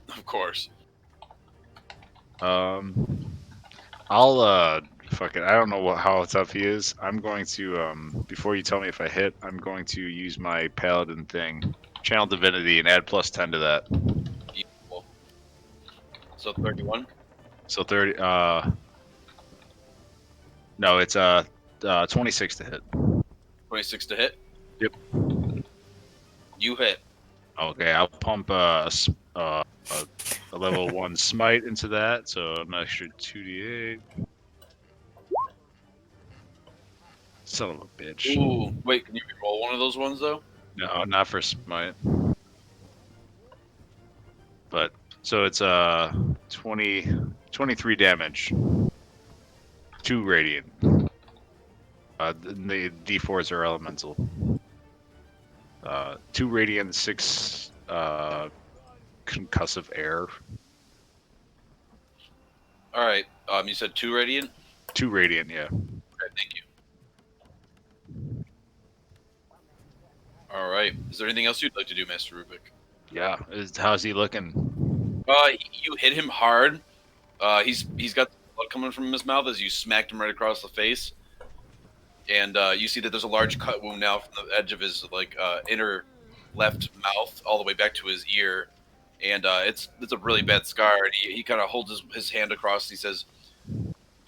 Of course. I'll fuck it. I don't know how tough he is. I'm going to before you tell me if I hit, I'm going to use my paladin thing, channel divinity, and add +10 to that. Beautiful. So 31. So 30. No, it's 26 to hit. 26 to hit. Yep. You hit. Okay, I'll pump a level 1 smite into that, so an extra 2d8. Son of a bitch. Ooh, wait, can you roll one of those ones though? No, not for smite. But so it's 23 damage. 2 radiant. The D4s are elemental. 2 radiant, 6 concussive air. All right. You said 2 radiant. 2 radiant, yeah. Okay, thank you. All right. Is there anything else you'd like to do, Master Rubik? Yeah. How's he looking? You hit him hard. He's got blood coming from his mouth as you smacked him right across the face, and you see that there's a large cut wound now from the edge of his inner left mouth all the way back to his ear, and it's a really bad scar. And he kind of holds his hand across. And he says,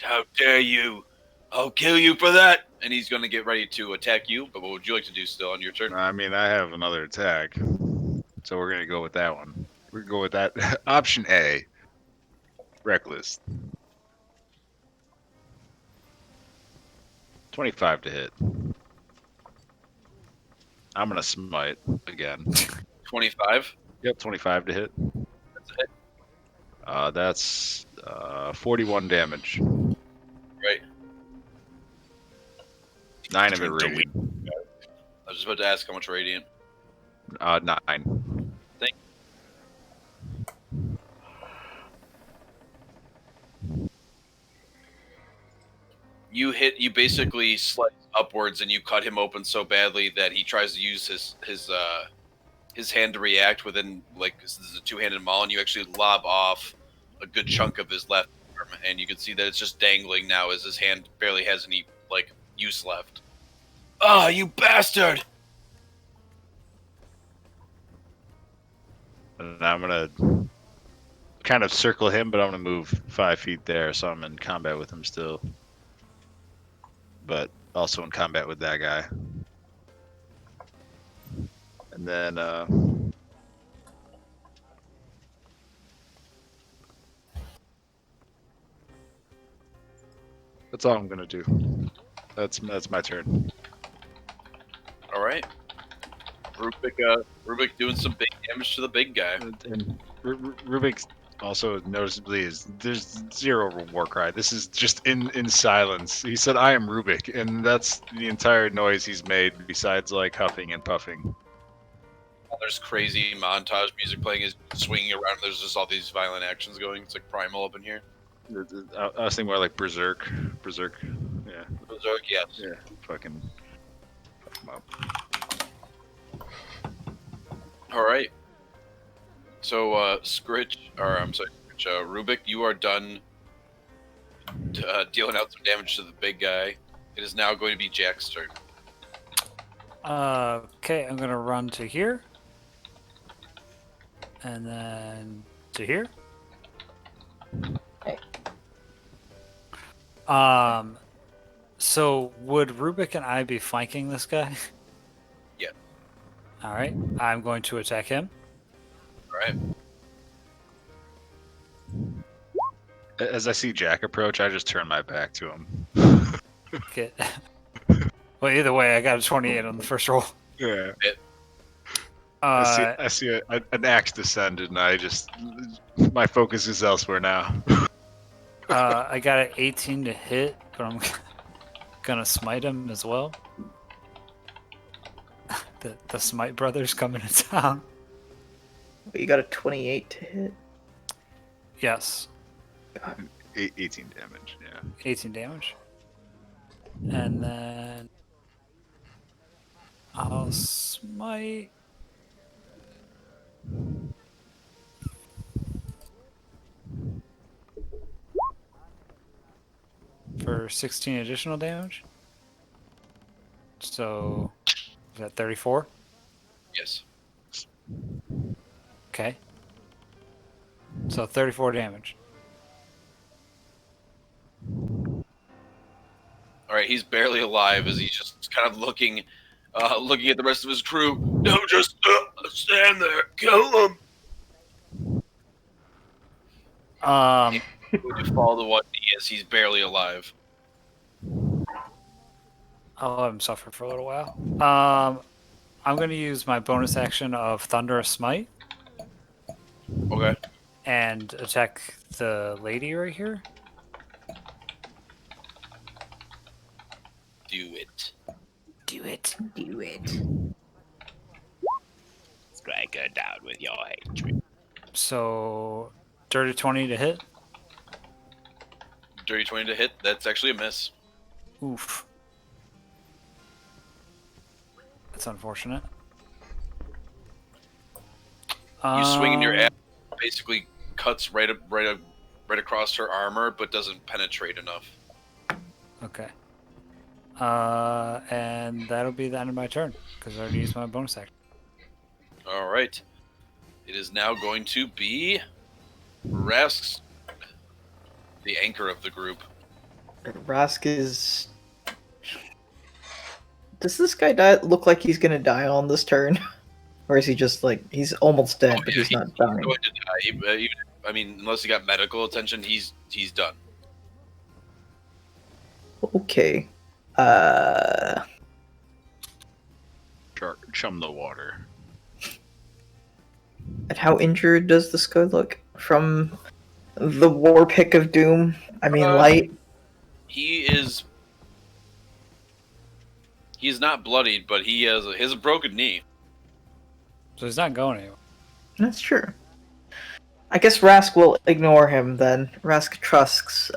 "How dare you! I'll kill you for that!" And he's going to get ready to attack you. But what would you like to do still on your turn? I mean, I have another attack, so we're gonna go with that one. We're gonna go with that. Option A. Reckless. 25 to hit. I'm gonna smite again. 25. Yep, 25 to hit. That's a hit. That's 41 damage. Right. 9 of it Turn radiant. I was just about to ask how much radiant. 9. You basically slice upwards and you cut him open so badly that he tries to use his hand to react within, like, this is a two-handed maul, and you actually lob off a good chunk of his left arm, and you can see that it's just dangling now as his hand barely has any, like, use left. Ah, you bastard! And I'm gonna kind of circle him, but I'm gonna move 5 feet there, so I'm in combat with him still. But also in combat with that guy. And then that's all I'm gonna do. That's my turn. All right. Rubik doing some big damage to the big guy. And Rubik also noticeably there's zero war cry. This is just in silence. He said, "I am Rubik," and that's the entire noise he's made besides like huffing and puffing. There's crazy montage music playing, is swinging around. There's just all these violent actions going. It's like primal up in here. I was thinking more like Berserk. Yeah. Berserk, yes. Yeah. Fucking fuck him up. All right. So, Skritch, Rubik, you are done dealing out some damage to the big guy. It is now going to be Jack's turn. Okay, I'm gonna run to here. And then to here. Okay. So would Rubik and I be flanking this guy? Yeah. Alright, I'm going to attack him. All right. As I see Jack approach, I just turn my back to him. Okay. Well, either way, I got a 28 on the first roll. Yeah. Uh, I see an axe descended, and I just my focus is elsewhere now. I got an 18 to hit, but I'm gonna smite him as well. The Smite brothers coming to town. You got a 28 to hit. Yes. 18 damage. Yeah. 18 damage. And then I'll smite. For 16 additional damage. So, is that 34? Yes. Okay. So 34 damage. All right, he's barely alive as he's just kind of looking at the rest of his crew. No, just stand there, kill him. You fall to 1D as he's barely alive. I'll let him suffer for a little while. I'm going to use my bonus action of Thunderous Smite Okay. and attack the lady right here. Do it. Do it. Do it. Strike her down with your hatred. So, dirty 20 to hit. Dirty 20 to hit. That's actually a miss. Oof. That's unfortunate. You swing in your axe, basically cuts right across her armor, but doesn't penetrate enough. Okay. And that'll be the end of my turn because I already used my bonus action. All right. It is now going to be Rask's, the anchor of the group. Rask is. Does this guy look like he's gonna die on this turn? Or is he just like, he's almost dead, but he's not dying? Going to die. I mean, unless he got medical attention, he's done. Okay. Chum the water. And how injured does this guy look from the War Pick of Doom? I mean, light. He's not bloodied, but he has a broken knee. So he's not going anywhere. That's true. I guess Rask will ignore him then. Rask trusts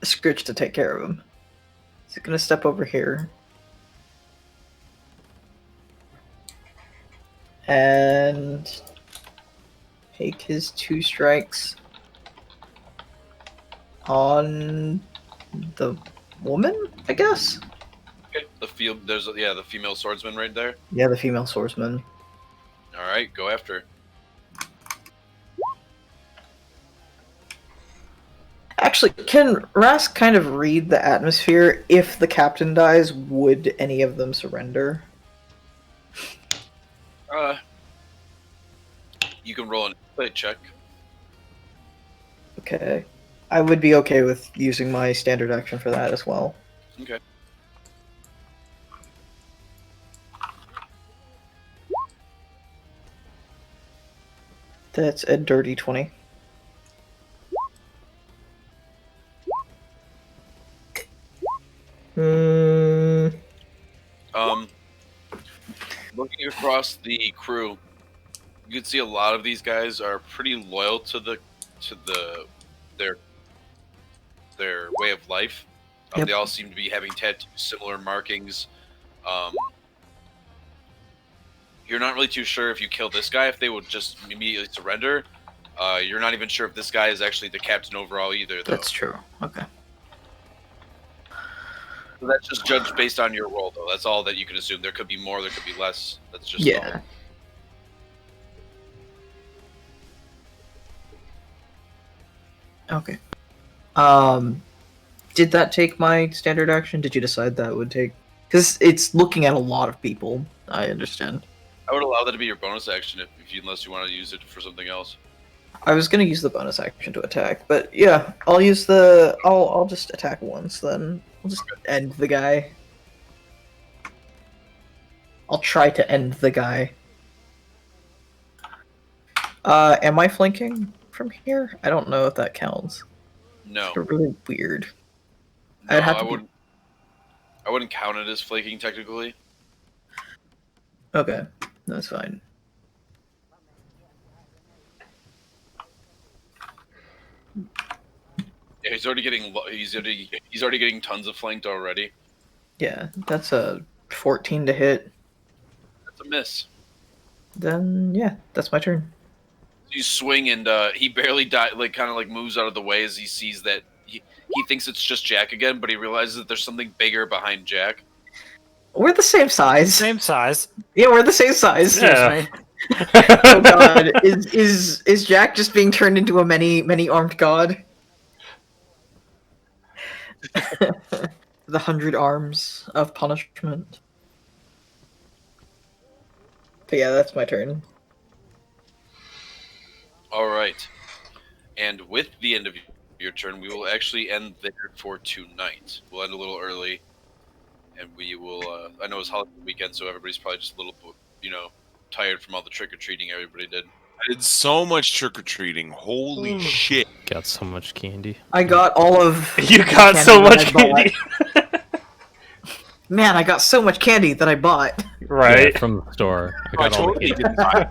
Skritch to take care of him. He's gonna step over here. And take his 2 strikes on the woman, I guess? Okay. There's the female swordsman right there. Yeah, the female swordsman. All right, go after her. Actually, can Rask kind of read the atmosphere? If the captain dies, would any of them surrender? You can roll an insight check. Okay. I would be okay with using my standard action for that as well. Okay. That's a dirty 20. Looking across the crew, you can see a lot of these guys are pretty loyal to their way of life. Yep. They all seem to be having tattoos, similar markings. You're not really too sure if you kill this guy, if they would just immediately surrender. You're not even sure if this guy is actually the captain overall either, though. That's true. Okay. So that's just judged based on your roll, though. That's all that you can assume. There could be more, there could be less. That's just Yeah. Okay. Did that take my standard action? Did you decide that would take? Because it's looking at a lot of people. I understand. I would allow that to be your bonus action unless you want to use it for something else. I was gonna use the bonus action to attack, but yeah, I'll use the. I'll just attack once then. I'll just end the guy. I'll try to end the guy. Am I flanking from here? I don't know if that counts. No. It's really weird. No, I'd have I to be- wouldn't. I wouldn't count it as flanking technically. Okay, that's fine. Yeah, he's already getting tons of flanked already. Yeah, that's a 14 to hit. That's a miss. Then yeah, that's my turn. You swing and he barely kind of moves out of the way as he sees that he thinks it's just Jack again, but he realizes that there's something bigger behind Jack. We're the same size. Same size. Yeah, we're the same size. Yeah. Oh god, is Jack just being turned into a many armed god? The 100 arms of punishment. But yeah, that's my turn. All right, and with the end of your turn, we will actually end there for tonight. We'll end a little early, and we will. I know it's holiday weekend, so everybody's probably just a little, tired from all the trick or treating everybody did. I did so much trick or treating. Holy shit! Got so much candy. I got all of You got so candy much that I bought. candy. Man, I got so much candy that I bought. Right. Yeah, from the store. I I got all the totally candy. didn't buy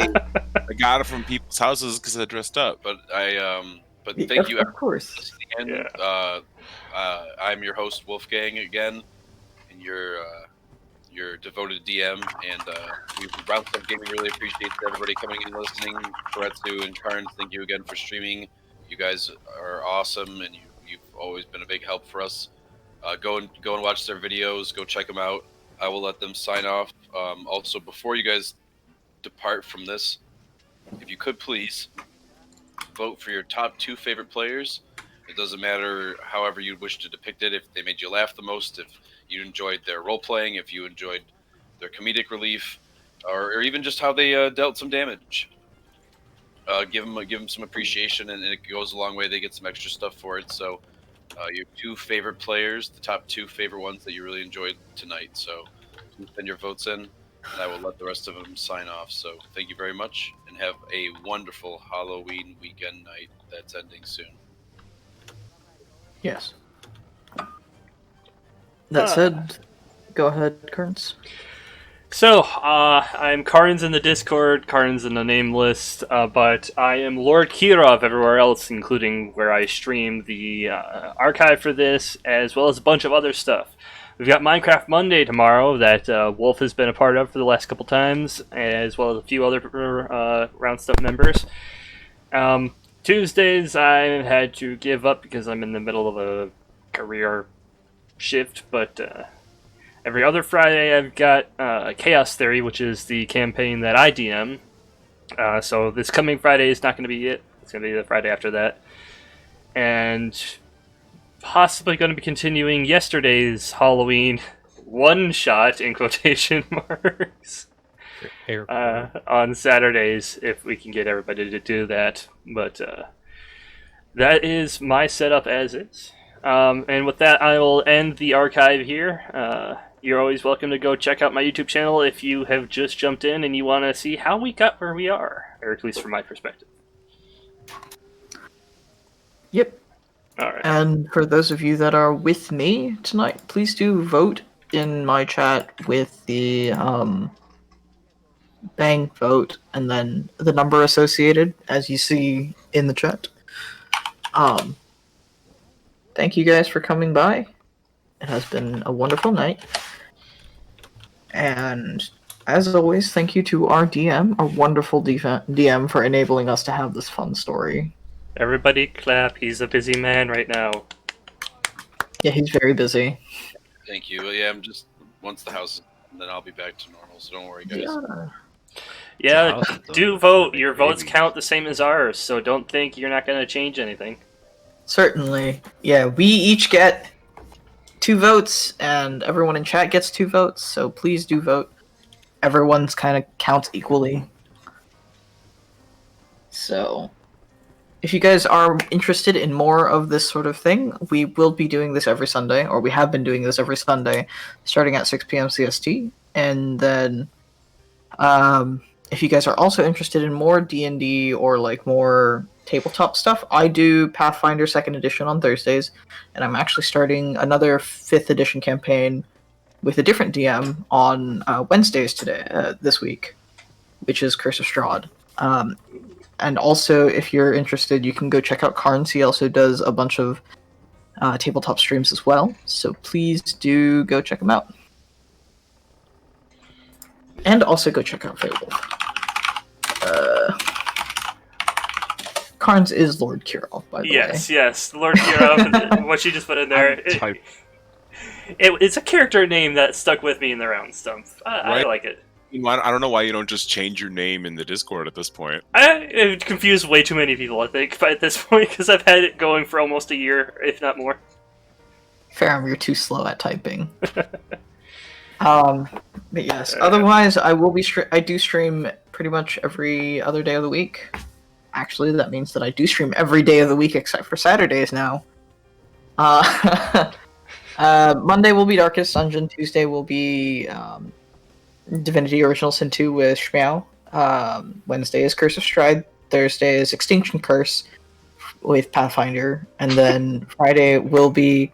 it. I got it from people's houses because I dressed up. But thank you, Of course. everyone. I'm your host Wolfgang again, and your devoted DM, and we Round Stump Gaming really appreciates everybody coming and listening. Kuuretsu and Karn, thank you again for streaming. You guys are awesome, and you've always been a big help for us. Go and watch their videos. Go check them out. I will let them sign off. Also, before you guys depart from this, if you could please vote for your top 2 favorite players. It doesn't matter however you wish to depict it. If they made you laugh the most, if you enjoyed their role playing, if you enjoyed their comedic relief, or even just how they dealt some damage. Give them some appreciation, and it goes a long way. They get some extra stuff for it. So your 2 favorite players, the top 2 favorite ones that you really enjoyed tonight. So send your votes in, and I will let the rest of them sign off. So thank you very much, and have a wonderful Halloween weekend night that's ending soon. Yes. That said, go ahead, Kearns. So, I'm Karn's in the Discord, Karn's in the name list, but I am Lord Kirov everywhere else, including where I stream the archive for this, as well as a bunch of other stuff. We've got Minecraft Monday tomorrow that Wolf has been a part of for the last couple times, as well as a few other Round Stump members. Tuesdays I've had to give up because I'm in the middle of a career shift, but every other Friday I've got Chaos Theory, which is the campaign that I DM. So this coming Friday is not going to be it. It's going to be the Friday after that. And possibly going to be continuing yesterday's Halloween one-shot, in quotation marks, on Saturdays, if we can get everybody to do that. But that is my setup as is. And with that, I will end the archive here. You're always welcome to go check out my YouTube channel if you have just jumped in and you want to see how we got where we are, or at least from my perspective. Yep. All right. And for those of you that are with me tonight, please do vote in my chat with the bang vote and then the number associated, as you see in the chat. Thank you guys for coming by. It has been a wonderful night. And as always, thank you to our DM, our wonderful DM, for enabling us to have this fun story. Everybody clap. He's a busy man right now. Yeah, he's very busy. Thank you. Yeah, I'm just once the house is done, then I'll be back to normal. So don't worry, guys. Yeah, do vote. Your votes count the same as ours, so don't think you're not going to change anything. Certainly. Yeah, we each get 2 votes, and everyone in chat gets 2 votes, so please do vote. Everyone's kind of counts equally. So, if you guys are interested in more of this sort of thing, we will be doing this every Sunday, or we have been doing this every Sunday, starting at 6 p.m. CST. And then, if you guys are also interested in more D&D or like more tabletop stuff, I do Pathfinder 2nd Edition on Thursdays, and I'm actually starting another 5th edition campaign with a different DM on Wednesdays this week, which is Curse of Strahd. And also, if you're interested, you can go check out Carnes. He also does a bunch of tabletop streams as well. So please do go check him out. And also go check out Fable. Carnes is Lord Kirov, by the way. Yes, Lord Kirov. What you just put in there. It's a character name that stuck with me in the Round Stump. I Right. like it. I don't know why you don't just change your name in the Discord at this point. It confused way too many people, I think, at this point, because I've had it going for almost a year, if not more. Farum, you're too slow at typing. But yes, otherwise, I will be. I do stream pretty much every other day of the week. Actually, that means that I do stream every day of the week except for Saturdays now. Monday will be Darkest Dungeon. Tuesday will be Divinity Original Sin 2 with Shmeow. Wednesday is Curse of Stride. Thursday is Extinction Curse with Pathfinder. And then Friday will be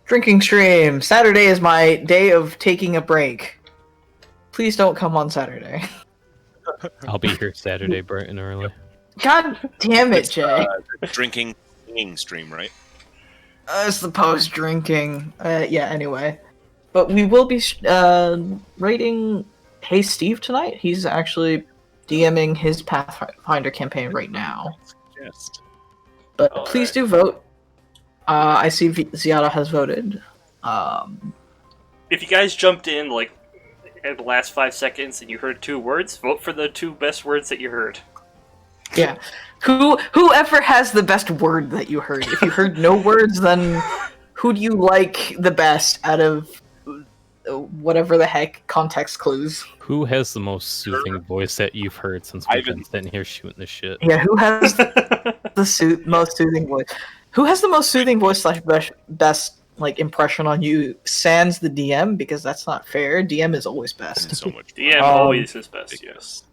Drinking Stream. Saturday is my day of taking a break. Please don't come on Saturday. I'll be here Saturday bright and early. God damn it, Jay. Drinking singing stream, right? I suppose drinking. Yeah, anyway. But we will be rating Hey Steve tonight. He's actually DMing his Pathfinder campaign right now. Yes. But All please right. do vote. I see Ziada has voted. If you guys jumped in, like, at the last 5 seconds and you heard 2 words, vote for the 2 best words that you heard. Yeah. Whoever has the best word that you heard. If you heard no words, then who do you like the best out of whatever the heck context clues? Who has the most soothing voice that you've heard since we've been sitting here shooting the shit? Yeah, who has the most soothing voice? Who has the most soothing voice / best like impression on you? Sans the DM, because that's not fair. DM is always best. So much. DM always is best, yes.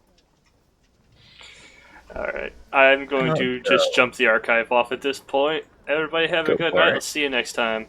Alright, I'm going to just jump the archive off at this point. Everybody have a Go good for night. it. I'll see you next time.